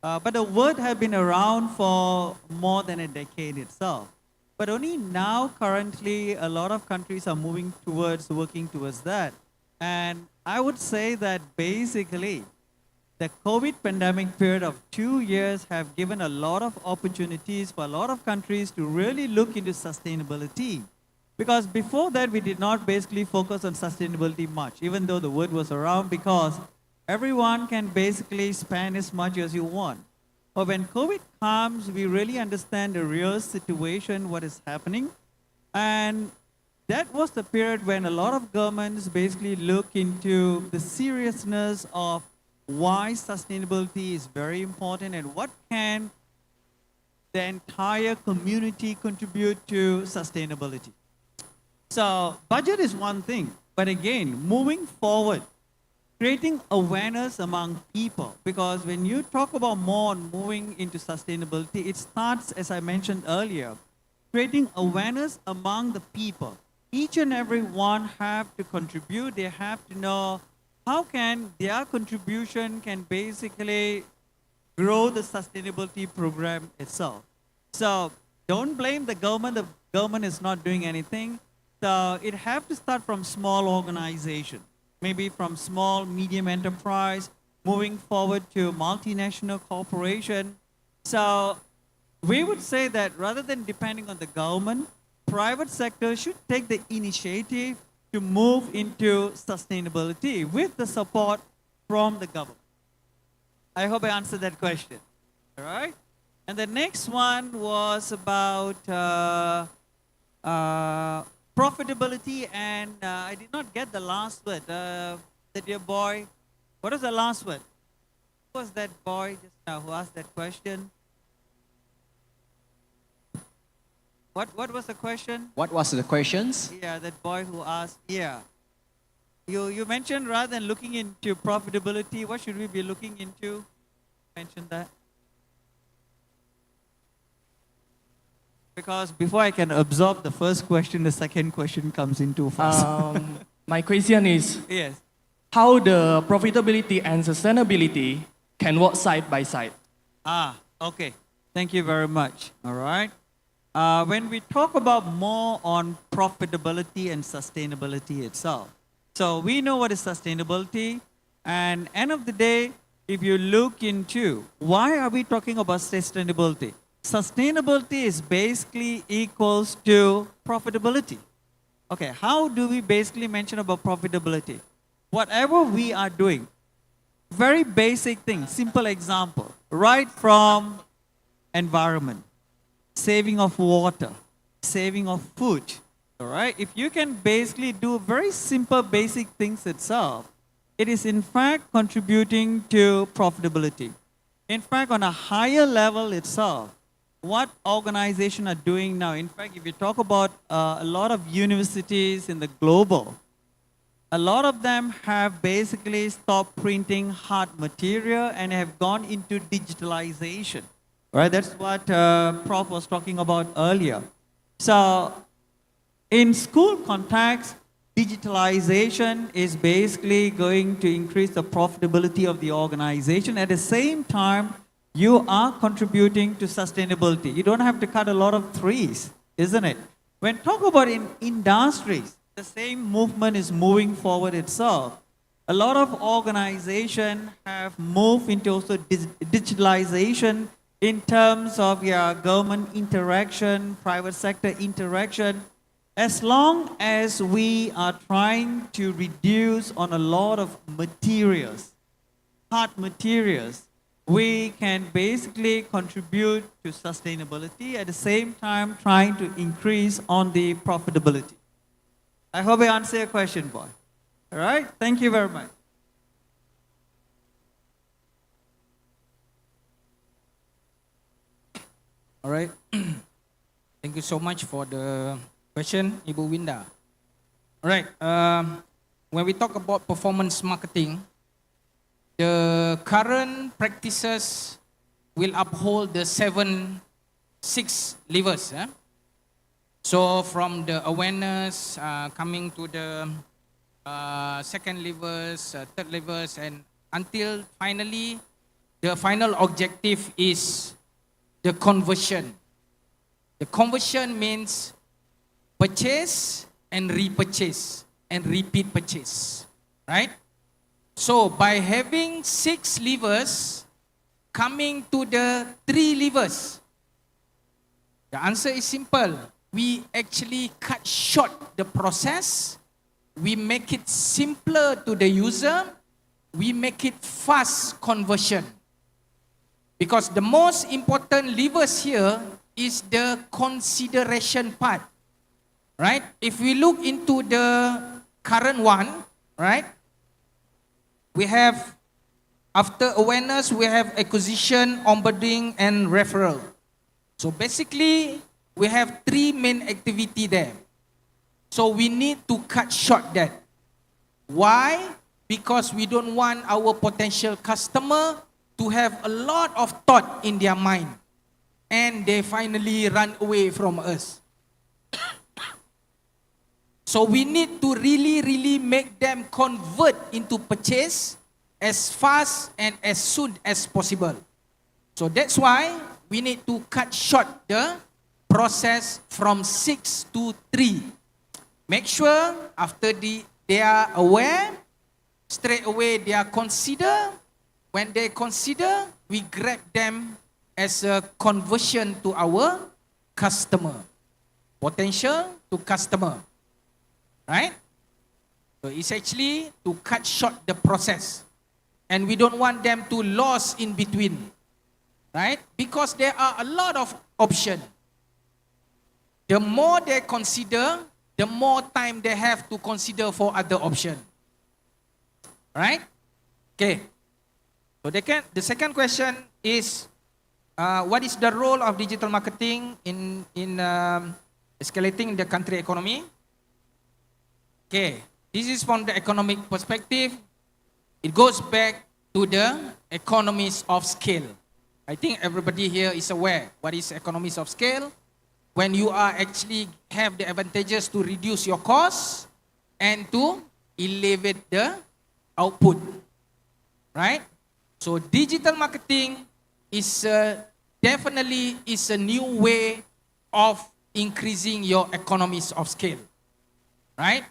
But the word has been around for more than a decade itself. But only now, currently, a lot of countries are moving towards, working towards that. And I would say that basically, the COVID pandemic period of 2 years have given a lot of opportunities for a lot of countries to really look into sustainability. Because before that, we did not basically focus on sustainability much, even though the word was around, because everyone can basically spend as much as you want. But when COVID comes, we really understand the real situation, what is happening. And that was the period when a lot of governments basically look into the seriousness of why sustainability is very important and what can the entire community contribute to sustainability. So budget is one thing, but again, moving forward, creating awareness among people, because when you talk about more on moving into sustainability, it starts, as I mentioned earlier, creating awareness among the people. Each and every one have to contribute. They have to know how can their contribution can basically grow the sustainability program itself. So don't blame the government. The government is not doing anything. So it have to start from small organization, maybe from small, medium enterprise, moving forward to multinational corporation. So we would say that rather than depending on the government, private sector should take the initiative to move into sustainability with the support from the government. I hope I answered that question. All right? And the next one was about profitability, and I did not get the last word. The dear boy, what was the last word? Who was that boy just now who asked that question? What was the question? What was the questions? Yeah, that boy who asked, yeah. You mentioned rather than looking into profitability, what should we be looking into? Mention that. Because before I can absorb the first question, the second question comes in too fast. My question is, yes, how the profitability and sustainability can work side by side? Okay. Thank you very much. All right. When we talk about more on profitability and sustainability itself, so we know what is sustainability, and end of the day, if you look into why are we talking about sustainability? Sustainability is basically equals to profitability. Okay, how do we basically mention about profitability? Whatever we are doing, very basic thing, simple example, right from environment, saving of water, saving of food, all right? If you can basically do very simple basic things itself, it is in fact contributing to profitability. In fact, on a higher level itself, what organizations are doing now, in fact, if you talk about a lot of universities in the global, a lot of them have basically stopped printing hard material and have gone into digitalization. Right, that's what Prof was talking about earlier. So in school context, digitalization is basically going to increase the profitability of the organization. At the same time, you are contributing to sustainability. You don't have to cut a lot of trees, isn't it? When talk about in industries, the same movement is moving forward itself. A lot of organizations have moved into also digitalization in terms of government interaction, private sector interaction. As long as we are trying to reduce on a lot of materials, hard materials, we can basically contribute to sustainability at the same time trying to increase on the profitability. I hope I answer your question, boy. All right, thank you very much. All right. Thank you so much for the question, Ibu Winda. All right. When we talk about performance marketing, the current practices will uphold the 6 levers. So from the awareness, coming to the second levers, third levers, and until finally, the final objective is the conversion. The conversion means purchase and repurchase and repeat purchase, right? So by having 6 levers, coming to the 3 levers, the answer is simple. We actually cut short the process. We make it simpler to the user. We make it fast conversion. Because the most important levers here is the consideration part, right? If we look into the current one, right? We have, after awareness, we have acquisition, onboarding, and referral. So basically, we have 3 main activity there. So we need to cut short that. Why? Because we don't want our potential customer to have a lot of thought in their mind and they finally run away from us. So we need to really make them convert into purchase as fast and as soon as possible. So that's why we need to cut short the process from 6 to 3. Make sure after they are aware, straight away they are consider. When they consider, we grab them as a conversion to our customer. Potential to customer. Right? So it's actually to cut short the process. And we don't want them to lose in between. Right? Because there are a lot of options. The more they consider, the more time they have to consider for other options. Right? Okay. So the second question is, what is the role of digital marketing in escalating the country economy? Okay, this is from the economic perspective. It goes back to the economies of scale. I think everybody here is aware what is economies of scale. When you are actually have the advantages to reduce your costs and to elevate the output, right? So digital marketing is definitely a new way of increasing your economies of scale, right?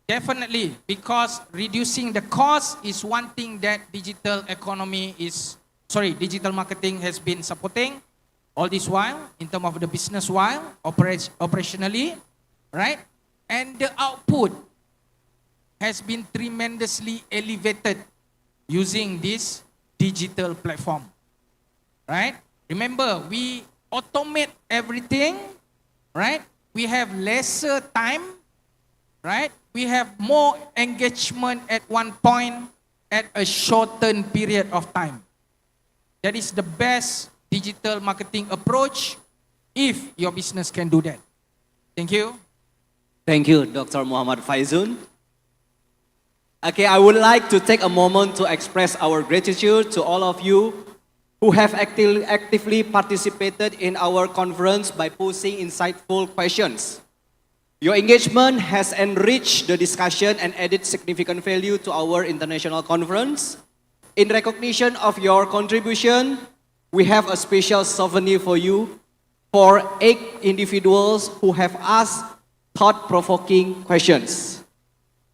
Definitely, because reducing the cost is one thing that digital marketing has been supporting all this while in terms of the business while, operationally, right? And the output has been tremendously elevated using this digital platform, right? Remember, we automate everything, right? We have lesser time, right? We have more engagement at one point at a shortened period of time. That is the best digital marketing approach if your business can do that. Thank you. Thank you, Dr. Muhammad Faizun. Okay, I would like to take a moment to express our gratitude to all of you who have actively participated in our conference by posing insightful questions. Your engagement has enriched the discussion and added significant value to our international conference. In recognition of your contribution, we have a special souvenir for you for 8 individuals who have asked thought-provoking questions.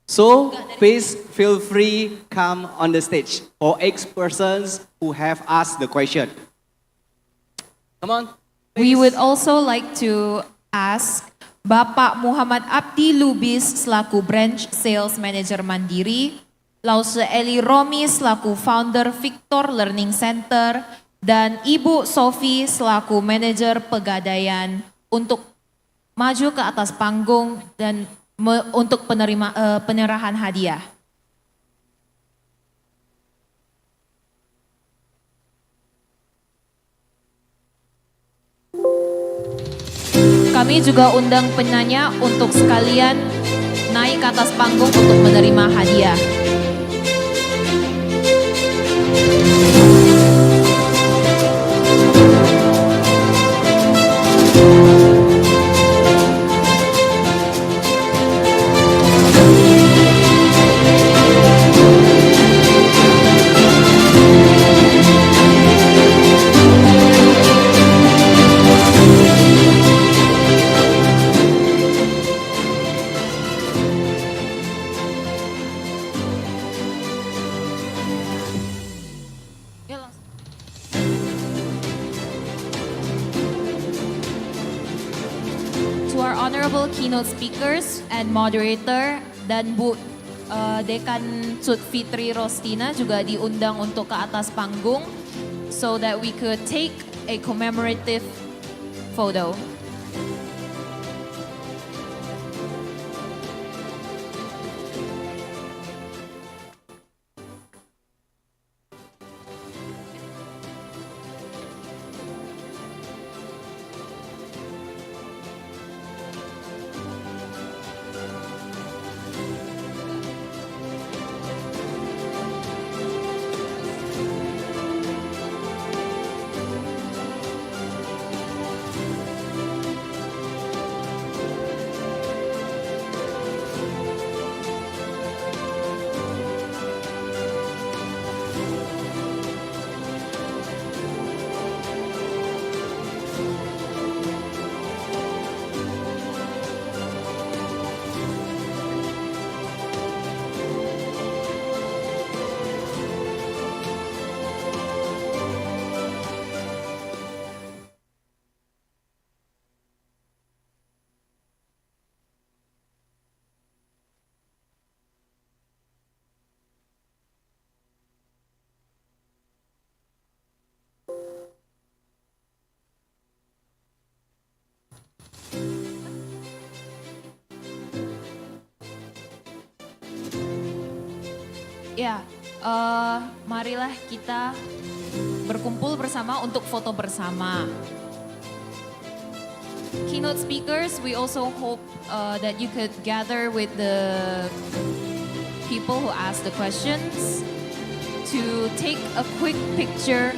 So please feel free come on the stage for 8 persons who have asked the question. Come on. We would also like to ask Bapak Muhammad Abdi Lubis selaku Branch Sales Manager Mandiri, Lause Eli Romi selaku Founder Victor Learning Center, dan Ibu Sofi selaku Manajer Pegadaian untuk maju ke atas panggung dan untuk penyerahan hadiah. Kami juga undang penanya untuk sekalian naik ke atas panggung untuk menerima hadiah. To our honorable keynote speakers and moderator dan Bu Dekan Sud Fitri Rostina juga diundang untuk ke atas panggung so that we could take a commemorative photo. Ya, marilah kita berkumpul bersama untuk foto bersama. Keynote speakers, we also hope that you could gather with the people who asked the questions to take a quick picture.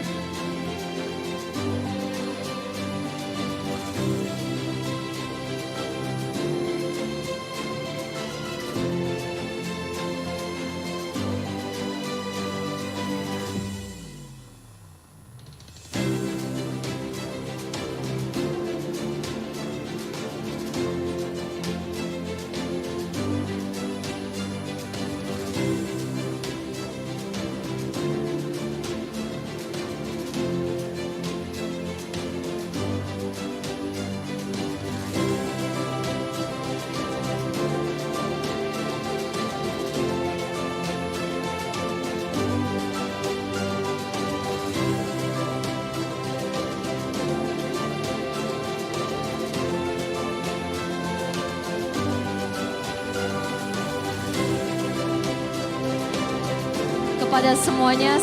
Kepada semuanya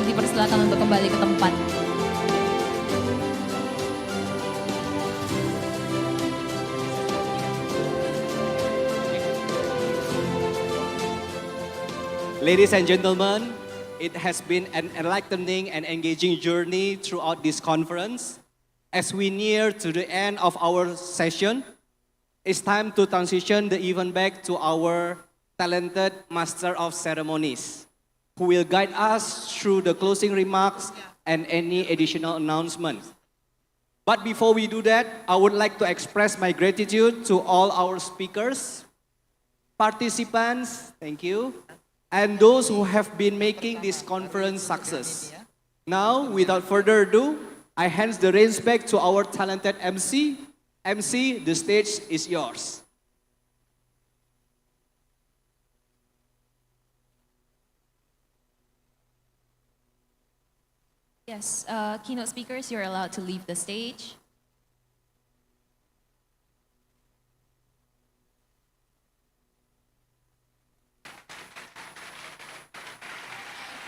dipersilakan untuk kembali ke tempat. Ladies and gentlemen, it has been an enlightening and engaging journey throughout this conference. As we near to the end of our session, it's time to transition the event back to our talented Master of Ceremonies, who will guide us through the closing remarks and any additional announcements. But before we do that, I would like to express my gratitude to all our speakers, participants, thank you, and those who have been making this conference success. Now, without further ado, I hand the reins back to our talented MC. MC, the stage is yours. Yes, keynote speakers, you're allowed to leave the stage.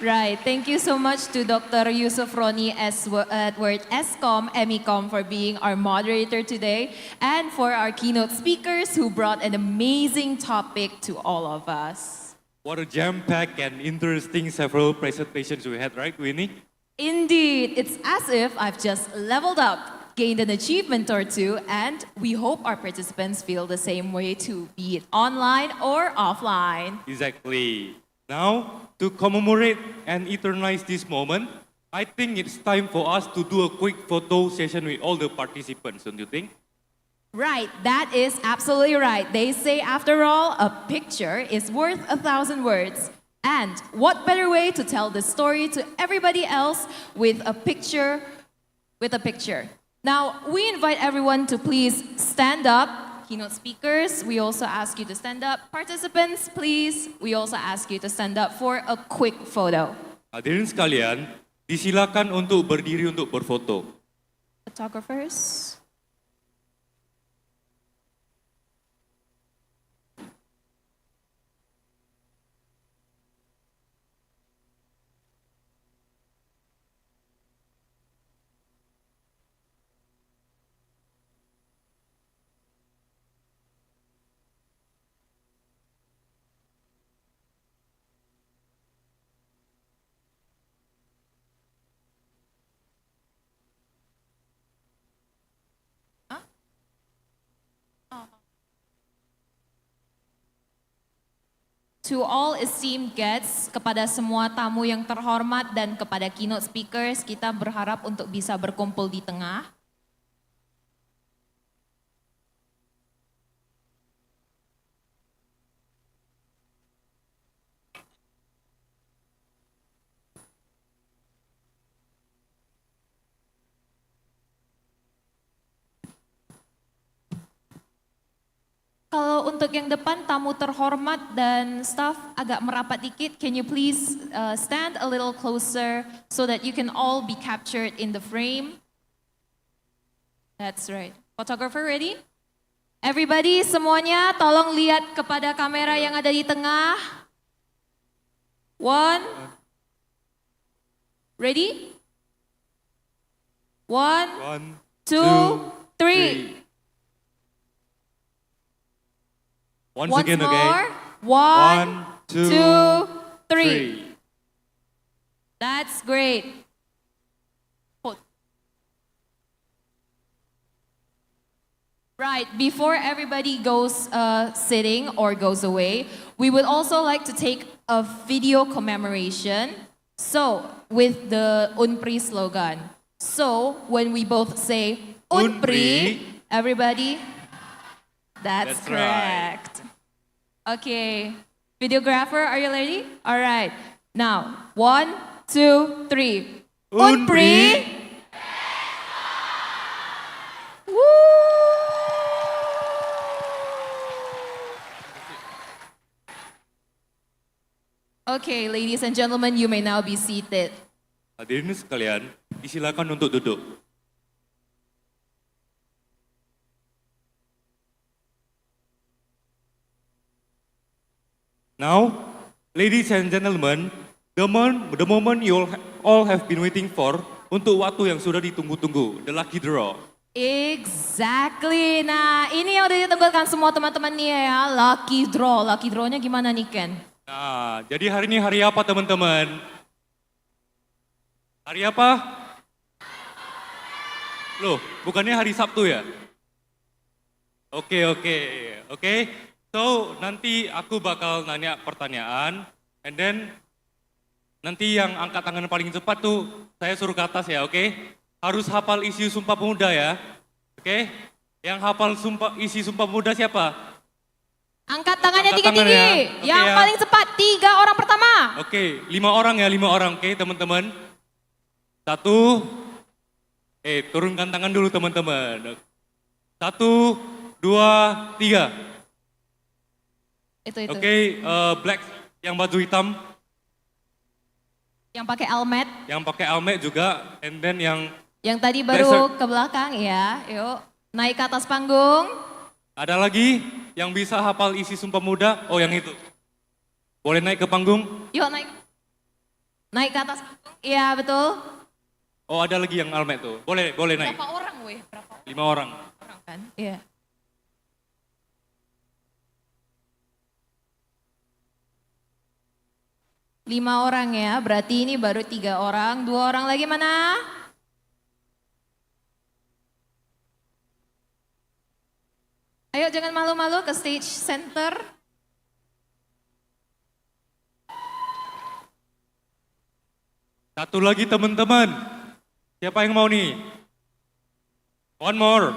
Right, thank you so much to Dr. Yusuf Roni Edward Escom, MECOM, for being our moderator today, and for our keynote speakers who brought an amazing topic to all of us. What a jam-packed and interesting several presentations we had, right, Winnie? Indeed, it's as if I've just leveled up, gained an achievement or two, and we hope our participants feel the same way too, be it online or offline. Exactly. Now, to commemorate and eternize this moment, I think it's time for us to do a quick photo session with all the participants, don't you think? Right, that is absolutely right. They say, after all, a picture is worth 1,000 words. And what better way to tell the story to everybody else with a picture, Now, we invite everyone to please stand up. Keynote speakers, we also ask you to stand up. Participants, please, we also ask you to stand up for a quick photo. Hadirin sekalian, disilakan untuk berdiri untuk berfoto. Photographers. To all esteemed guests, kepada semua tamu yang terhormat dan kepada keynote speakers, kita berharap untuk bisa berkumpul di tengah. Kalau untuk yang depan, tamu terhormat dan staff agak merapat dikit, can you please stand a little closer so that you can all be captured in the frame? That's right. Photographer ready? Everybody, semuanya tolong lihat kepada kamera yang ada di tengah. One. Ready? One, two, three. Once Once again, more. okay. One, two, three. That's great. Right, before everybody goes sitting or goes away, we would also like to take a video commemoration. So, with the UNPRI slogan. So, when we both say UNPRI, everybody, that's correct. Okay, videographer, are you ready? All right, now, 1, 2, 3. UNPRI. Okay, ladies and gentlemen, you may now be seated. Hadirin sekalian, disilakan untuk duduk. Now, ladies and gentlemen, the moment you all have been waiting for, untuk waktu yang sudah ditunggu-tunggu, the lucky draw. Exactly. Nah, ini yang udah ditunggukan semua teman-teman nih ya, lucky draw. Lucky draw-nya gimana nih, Ken? Nah, jadi hari ini hari apa teman-teman? Hari apa? Loh, bukannya hari Sabtu ya? Oke. So, nanti aku bakal nanya pertanyaan, and then nanti yang angkat tangan paling cepat tuh saya suruh ke atas ya, oke? harus hafal isi Sumpah Pemuda ya. Oke? Yang hafal isi Sumpah Pemuda siapa? Angkat tangannya Angkat tinggi-tinggi. tangannya. Oke Yang ya. paling cepat, 3 orang pertama. Oke, 5 orang ya, 5 orang. Oke, teman-teman. 1, turunkan tangan dulu teman-teman. 1, 2, 3. Itu. Oke, black yang baju hitam, Yang pakai helmet. yang pakai helmet juga, and then Yang tadi baru ke belakang ya. Yuk, naik ke atas panggung. ada lagi yang bisa hafal isi Sumpah Pemuda. Oh, yang itu. Boleh naik ke panggung? Yuk naik. Naik ke atas panggung. Iya betul. Oh, ada lagi yang helmet tuh. Boleh naik. Berapa orang weh? 5 orang. Orang kan? Iya. Lima orang ya, berarti ini baru 3 orang. 2 orang lagi mana? Ayo jangan malu-malu ke stage center. Satu lagi teman-teman. Siapa yang mau nih? One more.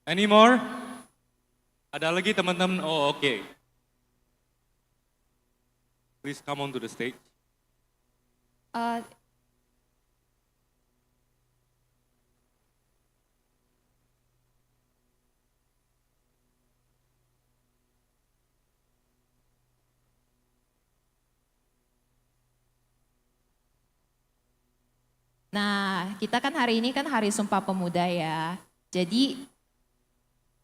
Any more? Ada lagi teman-teman? Oh, oke. Please come on to the stage. Nah, kita kan hari ini kan Hari Sumpah Pemuda ya. Jadi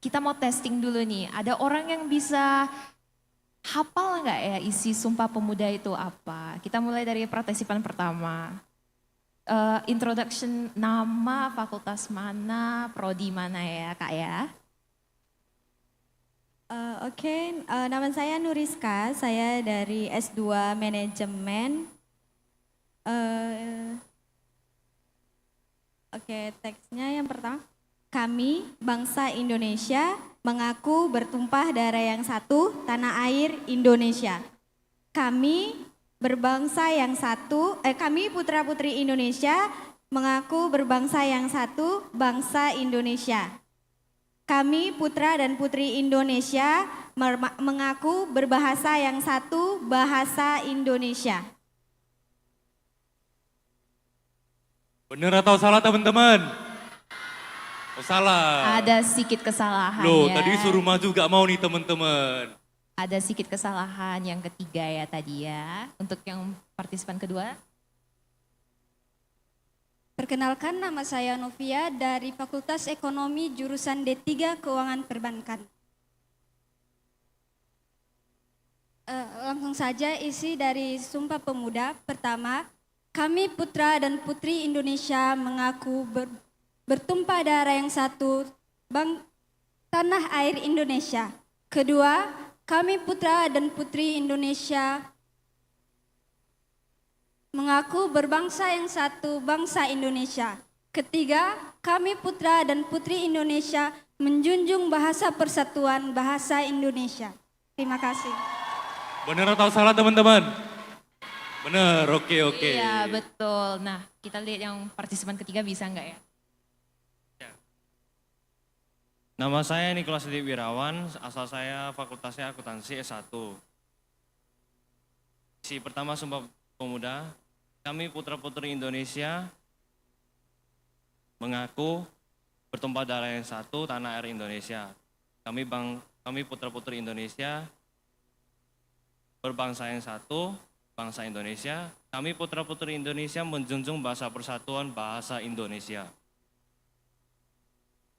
kita mau testing dulu nih. Ada orang yang bisa hafal nggak ya isi Sumpah Pemuda itu apa? Kita mulai dari partisipan pertama. Introduction, nama, fakultas mana, prodi mana ya Kak ya? Oke, nama saya Nuriska, saya dari S2 Manajemen. Oke, teksnya yang pertama. Kami, bangsa Indonesia, mengaku bertumpah darah yang satu, tanah air Indonesia. Kami berbangsa yang satu, kami putra-putri Indonesia, mengaku berbangsa yang satu, bangsa Indonesia. Kami putra dan putri Indonesia, mengaku berbahasa yang satu, bahasa Indonesia. Bener atau salah teman-teman? Oh, salah. Ada sedikit kesalahan Loh, ya. tadi suruh maju gak mau nih teman-teman. Ada sedikit kesalahan yang ketiga ya tadi ya. Untuk yang partisipan kedua. Perkenalkan, nama saya Novia dari Fakultas Ekonomi jurusan D3 Keuangan Perbankan. Langsung saja isi dari Sumpah Pemuda. Pertama, kami putra dan putri Indonesia mengaku bertumpah darah yang satu, tanah air Indonesia. Kedua, kami putra dan putri Indonesia mengaku berbangsa yang satu, bangsa Indonesia. Ketiga, kami putra dan putri Indonesia menjunjung bahasa persatuan, bahasa Indonesia. Terima kasih. Bener atau salah teman-teman? Bener, oke. Iya betul. Nah kita lihat yang partisipan ketiga bisa nggak ya? Nama saya Nicholas Edi Wirawan, asal saya fakultasnya akuntansi S1. Si pertama Sumpah Pemuda, kami putra-putri Indonesia mengaku bertumpah darah yang satu, tanah air Indonesia. Kami putra-putri Indonesia berbangsa yang satu, bangsa Indonesia. Kami putra-putri Indonesia menjunjung bahasa persatuan, bahasa Indonesia.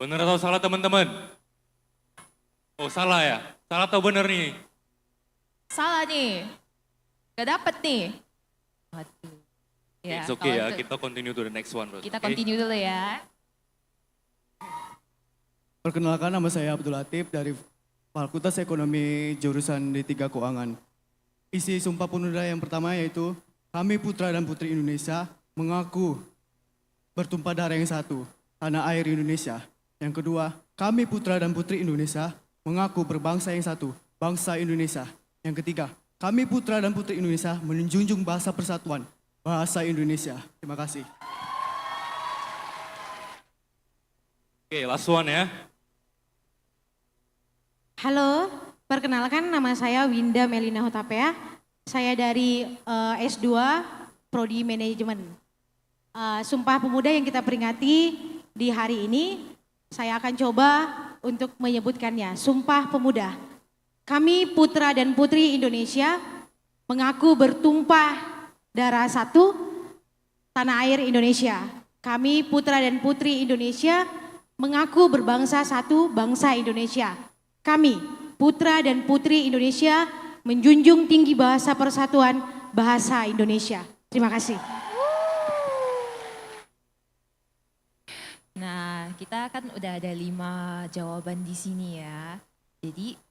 Bener atau salah teman-teman? Oh, salah ya? Salah atau bener nih? Salah nih. Gak dapet nih. Waduh. Ya, It's okay ya, kalau kita continue to the next one. Bro. kita Okay? continue dulu ya. Perkenalkan, nama saya Abdul Latif dari Fakultas Ekonomi jurusan D3 Keuangan. Isi Sumpah Pemuda yang pertama yaitu kami putra dan putri Indonesia mengaku bertumpah darah yang satu, tanah air Indonesia. Yang kedua, kami putra dan putri Indonesia mengaku berbangsa yang satu, bangsa Indonesia. Yang ketiga, kami putra dan putri Indonesia menjunjung bahasa persatuan, bahasa Indonesia. Terima kasih. Oke, last one ya. Halo, perkenalkan nama saya Winda Melina Hutapea. Saya dari S2 Prodi Manajemen. Sumpah Pemuda yang kita peringati di hari ini, saya akan coba untuk menyebutkannya. Sumpah Pemuda. Kami putra dan putri Indonesia mengaku bertumpah darah satu tanah air Indonesia. Kami putra dan putri Indonesia mengaku berbangsa satu bangsa Indonesia. Kami putra dan putri Indonesia menjunjung tinggi bahasa persatuan bahasa Indonesia. Terima kasih. Nah, kita kan udah ada 5 jawaban di sini ya. Jadi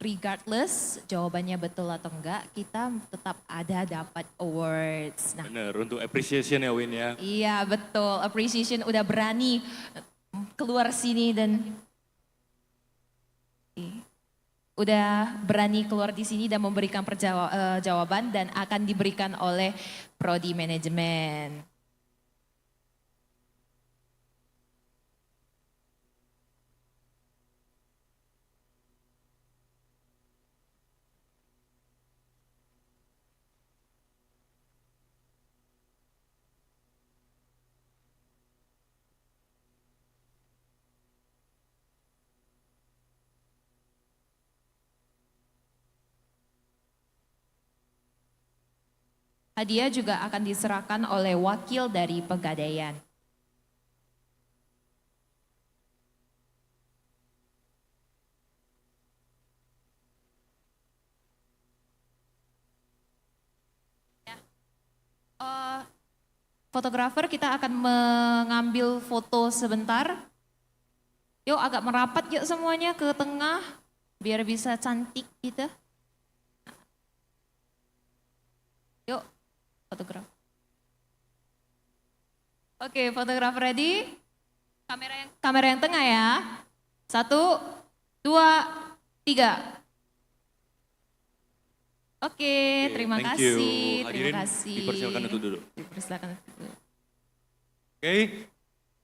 regardless jawabannya betul atau enggak, kita tetap ada dapat awards. Nah, Bener, untuk appreciation ya Win ya. iya betul, appreciation udah berani keluar sini dan udah berani keluar di sini dan memberikan jawaban dan akan diberikan oleh Prodi Manajemen. Hadiah juga akan diserahkan oleh wakil dari Pegadaian. Fotografer kita akan mengambil foto sebentar. Yuk agak merapat yuk semuanya ke tengah biar bisa cantik gitu. Yuk. Fotograf. Oke, fotografer ready? Kamera yang tengah ya. 1, 2, 3. Oke, terima thank kasih. you. Hadirin, Terima kasih. dipersilakan untuk duduk. Dipersilakan. Oke,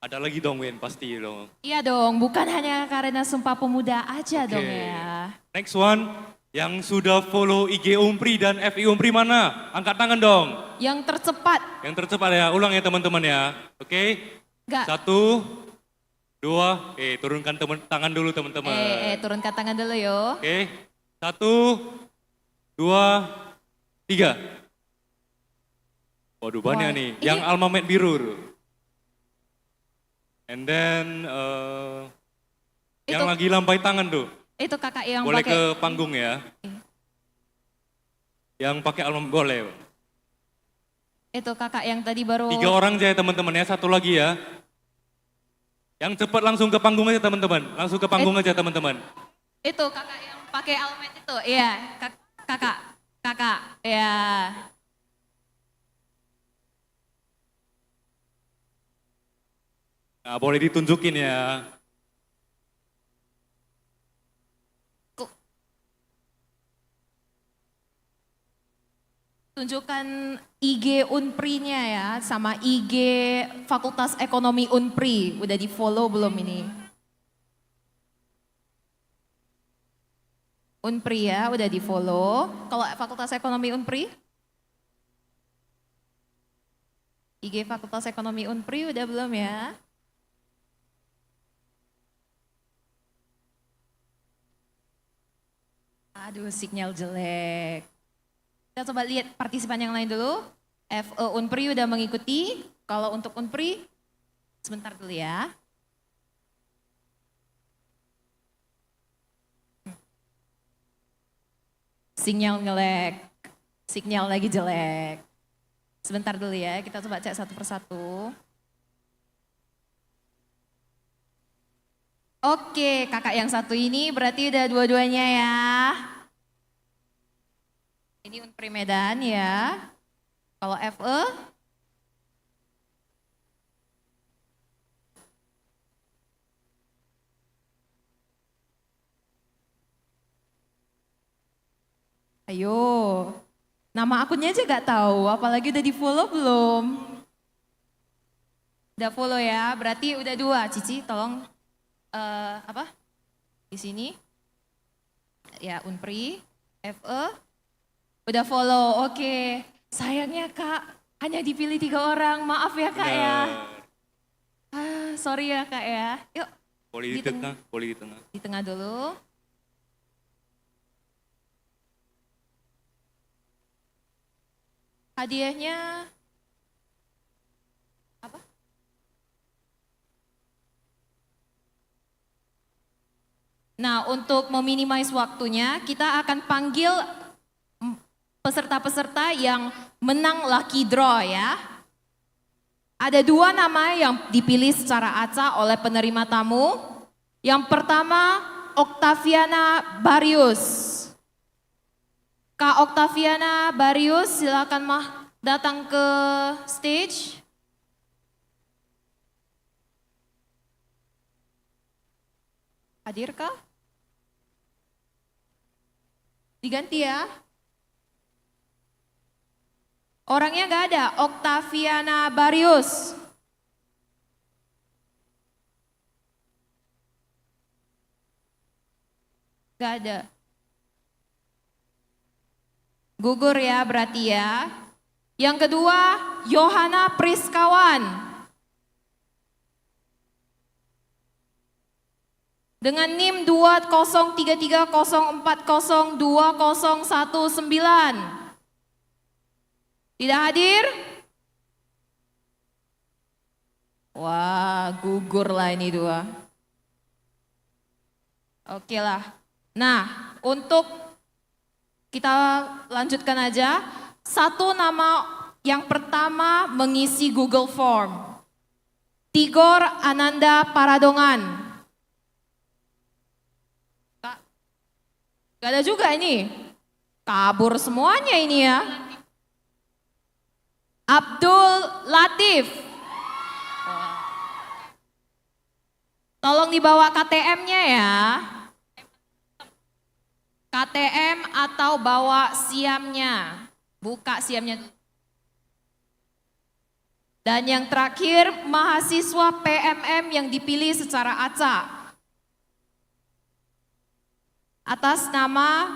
ada lagi dong Win, pasti dong. Iya dong, bukan hanya karena Sumpah Pemuda aja dong ya. Next one, yang sudah follow IG Umpri dan FI Umpri mana? Angkat tangan dong. Yang tercepat. Yang tercepat ya, ulang ya teman-teman ya. Oke, Enggak. 1, 2, turunkan tangan dulu teman-teman. Turunkan tangan dulu yo. Oke, 1, 2, 3. Waduh banyak nih, yang alma mater biru. And then, yang lagi lampai tangan tuh. Itu kakak yang Boleh pakai. ke panggung ya. Yang pakai alma boleh. Itu kakak yang tadi baru. 3 orang aja ya teman-teman ya, 1 lagi ya. Yang cepat langsung ke panggung aja teman-teman. Langsung ke panggung aja teman-teman. Itu kakak yang pakai almet itu, iya. Kakak, ya. Nah, boleh ditunjukin ya. Tunjukkan IG Unpri-nya ya, sama IG Fakultas Ekonomi Unpri. Udah di follow belum ini? Unpri ya, udah di follow. Kalau Fakultas Ekonomi Unpri? IG Fakultas Ekonomi Unpri udah belum ya? Aduh, sinyal jelek. Kita coba lihat partisipan yang lain dulu. FE Unpri udah mengikuti. Kalau untuk Unpri, sebentar dulu ya. Sinyal ngelek. Sinyal lagi jelek. Sebentar dulu ya, kita coba cek satu persatu. Oke, kakak yang satu ini berarti udah dua-duanya ya. Ini Unpri Medan ya. Kalau FE? Ayo. Nama akunnya aja gak tahu, apalagi udah di follow belum? Udah follow ya, berarti udah 2. Cici tolong di sini. Ya, Unpri, FE, udah follow, oke. Sayangnya Kak, hanya dipilih 3 orang, maaf ya Kak ya. Sorry ya Kak ya. Yuk. Boleh di tengah, boleh di tengah. Di tengah dulu. Hadiahnya apa? Nah, untuk meminimais waktunya, kita akan panggil peserta-peserta yang menang lucky draw ya. Ada 2 nama yang dipilih secara acak oleh penerima tamu. Yang pertama, Octaviana Barius. Kak Octaviana Barius, silakan datang ke stage. Hadir kah? Diganti ya. Orangnya gak ada, Octaviana Barius. Gak ada. Gugur ya berarti ya. Yang kedua, Yohana Priskawan. Dengan NIM 20330402019. Tidak hadir? Wah, gugur lah ini 2. Oke lah. Nah, untuk kita lanjutkan aja. 1 nama yang pertama mengisi Google Form. Tigor Ananda Paradongan. Gak ada juga ini. Kabur semuanya ini ya. Abdul Latif. Tolong dibawa KTM-nya ya. KTM atau bawa siamnya, buka siamnya. Dan yang terakhir, mahasiswa PMM yang dipilih secara acak. Atas nama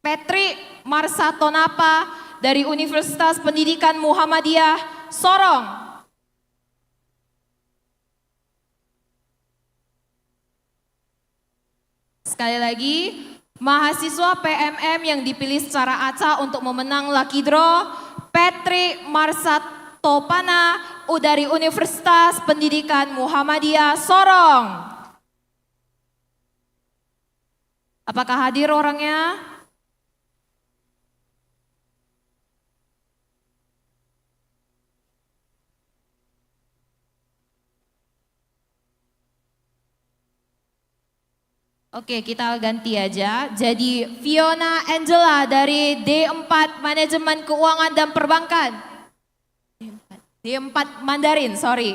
Petri Marsatonapa dari Universitas Pendidikan Muhammadiyah Sorong. Sekali lagi, mahasiswa PMM yang dipilih secara acak untuk memenang lucky draw, Petri Marsatopana dari Universitas Pendidikan Muhammadiyah Sorong. Apakah hadir orangnya? Oke, kita ganti aja. Jadi Fiona Angela dari D4 Manajemen Keuangan dan Perbankan. D4 Mandarin, sorry.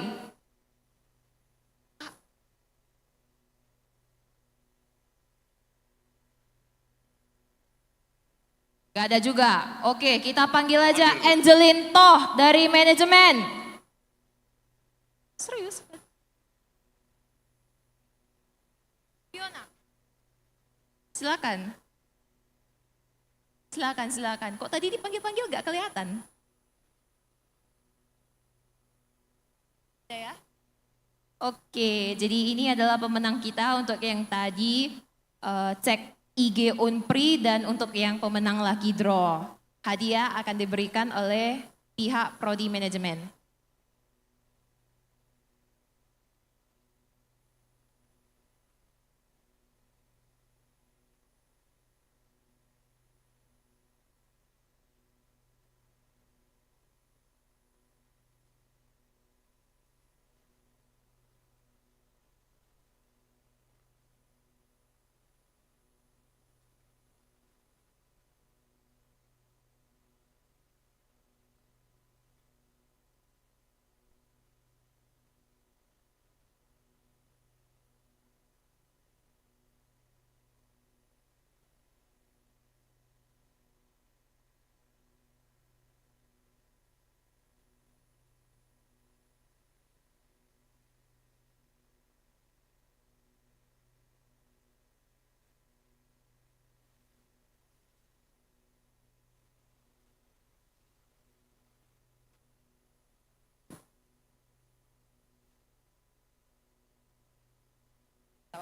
Gak ada juga. Oke, kita panggil aja Angelin Toh dari Manajemen. Serius? Fiona. Silakan. Silakan. Kok tadi dipanggil-panggil gak kelihatan? Ya. Oke, jadi ini adalah pemenang kita untuk yang tadi cek IG Unpri dan untuk yang pemenang lucky draw. Hadiah akan diberikan oleh pihak Prodi Manajemen.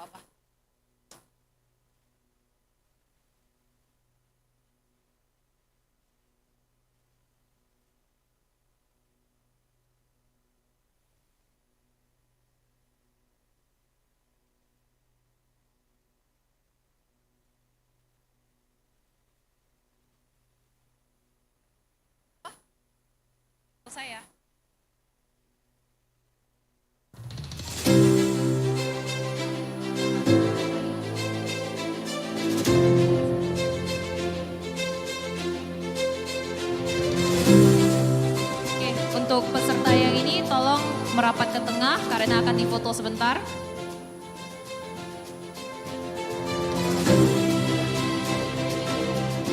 apa-apa. Saya. Oke, untuk peserta yang ini tolong merapat ke tengah karena akan difoto sebentar.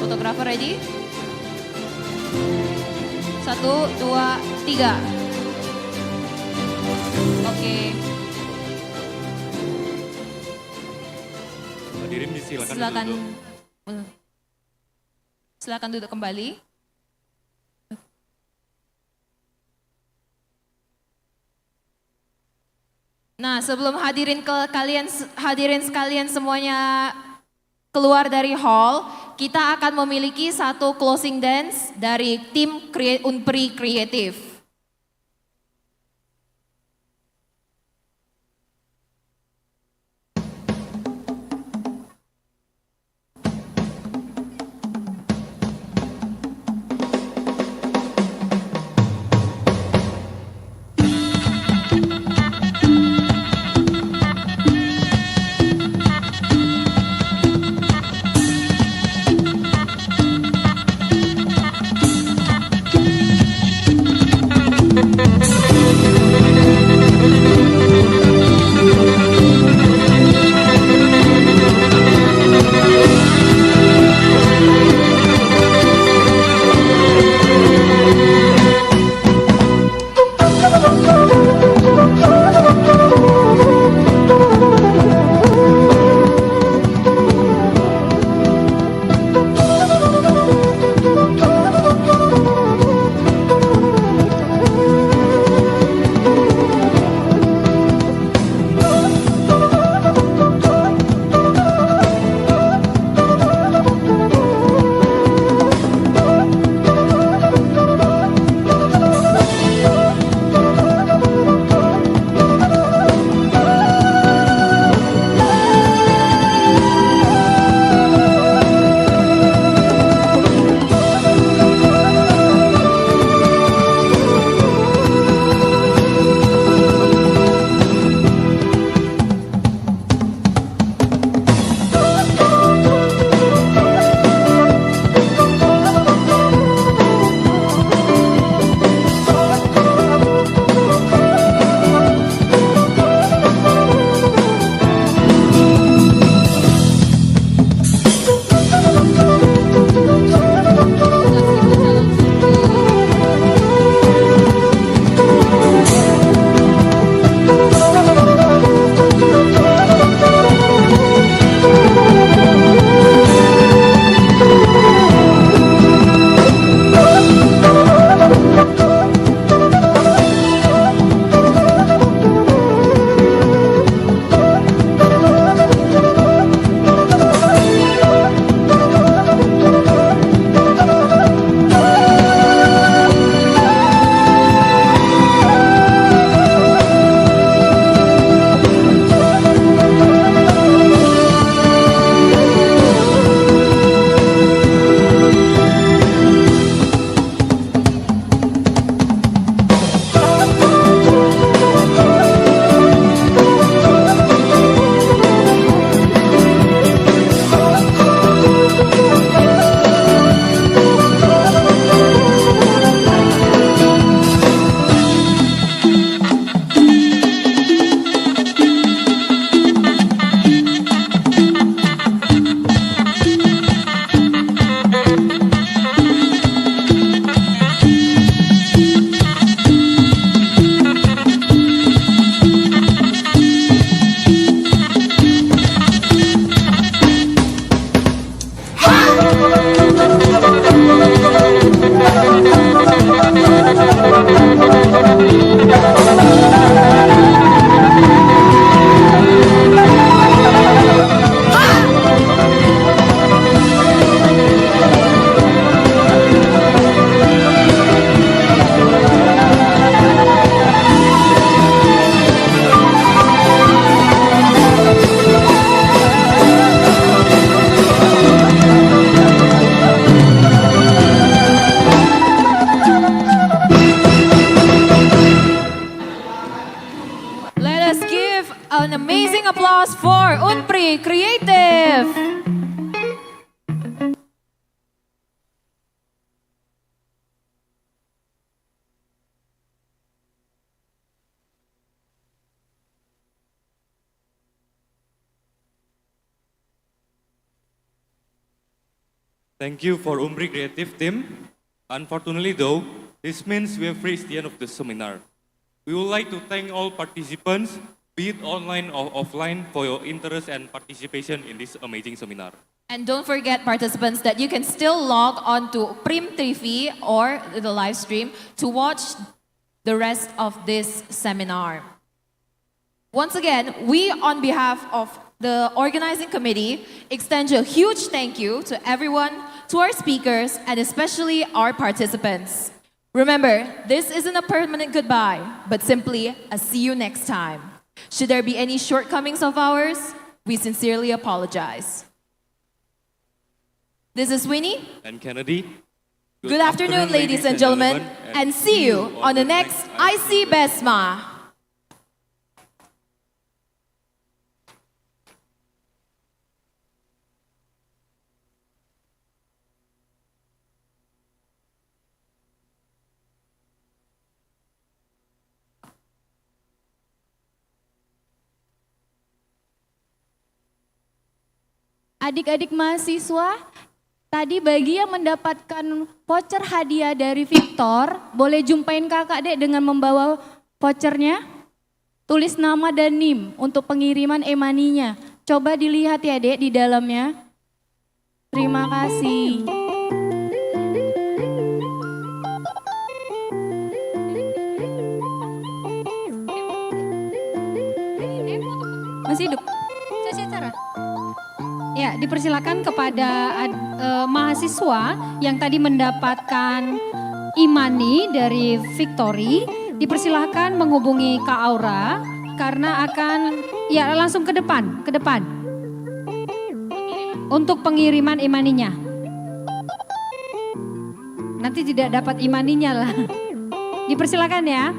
Fotografer ready? 1, 2, 3. Oke. Hadirin disilakan Silakan. duduk. Silakan duduk kembali. Nah, sebelum hadirin sekalian semuanya keluar dari hall, kita akan memiliki satu closing dance dari tim Unpri Kreatif. Let us give an amazing applause for UNPRI Creative. Thank you for UNPRI Creative team. Unfortunately though, this means we have reached the end of the seminar. We would like to thank all participants, be it online or offline, for your interest and participation in this amazing seminar. And don't forget, participants, that you can still log on to Prim TV or the live stream to watch the rest of this seminar. Once again, we, on behalf of the organizing committee, extend a huge thank you to everyone, to our speakers, and especially our participants. Remember, this isn't a permanent goodbye, but simply a see you next time. Should there be any shortcomings of ours, we sincerely apologize. This is Winnie. And Kennedy. Good afternoon, ladies and gentlemen, and see you on the next IC BESMA. Adik-adik mahasiswa, tadi bagi yang mendapatkan voucher hadiah dari Victor, boleh jumpain kakak dek dengan membawa vouchernya. Tulis nama dan NIM untuk pengiriman e-money-nya. Coba dilihat ya dek di dalamnya. Terima kasih. Masih hidup? Sesi acara? Ya, dipersilakan kepada mahasiswa yang tadi mendapatkan e-money dari Victory, dipersilakan menghubungi Kak Aura karena akan ya langsung ke depan untuk pengiriman e-money-nya. Nanti tidak dapat e-money-nya lah. Dipersilakan ya.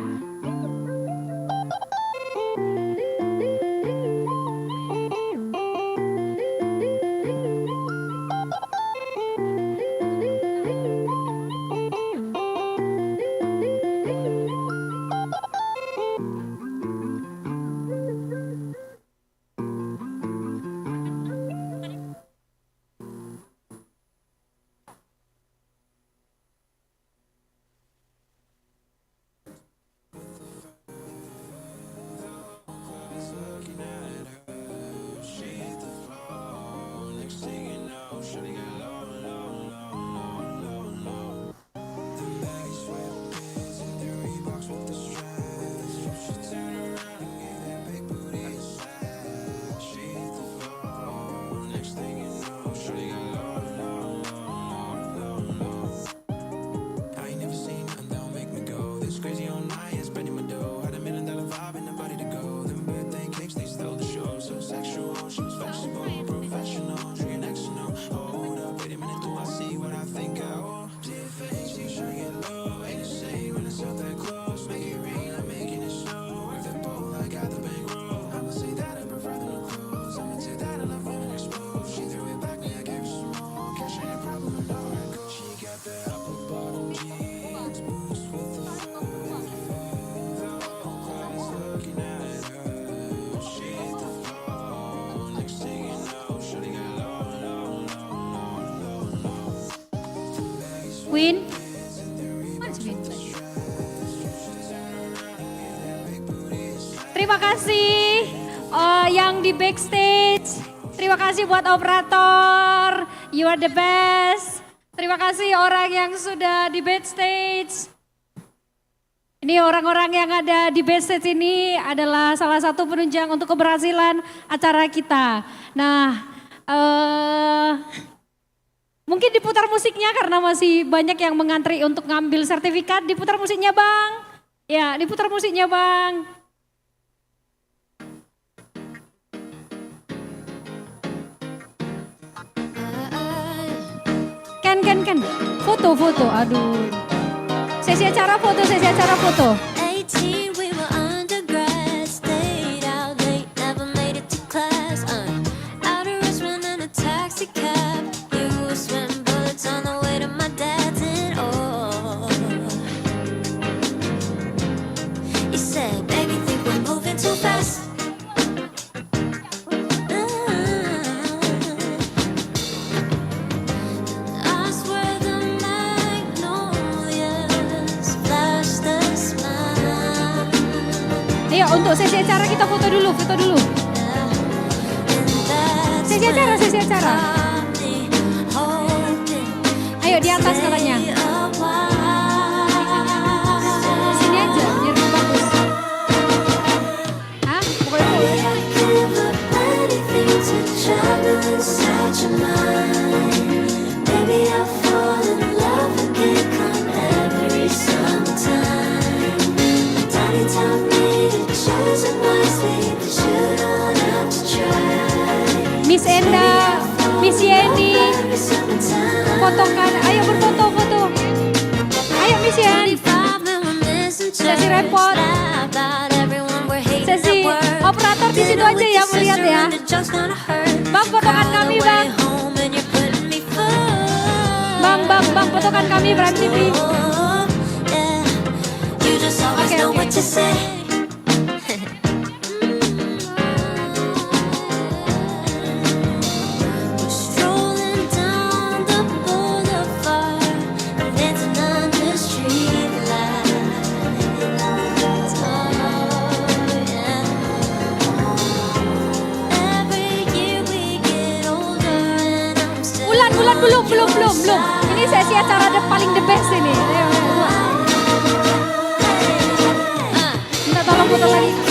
Win. Terima kasih yang di backstage. Terima kasih buat operator. You are the best. Terima kasih orang yang sudah di backstage. Ini orang-orang yang ada di backstage ini adalah salah satu penunjang untuk keberhasilan acara kita. Nah, mungkin diputar musiknya karena masih banyak yang mengantri untuk ngambil sertifikat. Diputar musiknya Bang. Ya, diputar musiknya Bang. Kan. Foto. Aduh. Sesi acara foto. 18, we were undergrad, stayed Untuk sesi acara kita foto dulu, foto dulu. Sesi acara, sesi acara. Ayo di atas katanya. Sini aja, biar bagus. Hah? Pokoknya Miss Enda, Miss Yeni, fotokan, ayo berfoto-foto. Ayo Miss Yeni. Sesi repot. Sesi operator di situ aja ya melihat ya. Bang fotokan kami bang. Bang fotokan kami Prime TV. Oke. Belum. Ini sesi acara paling the best ini. Ayo. Minta tolong foto lagi.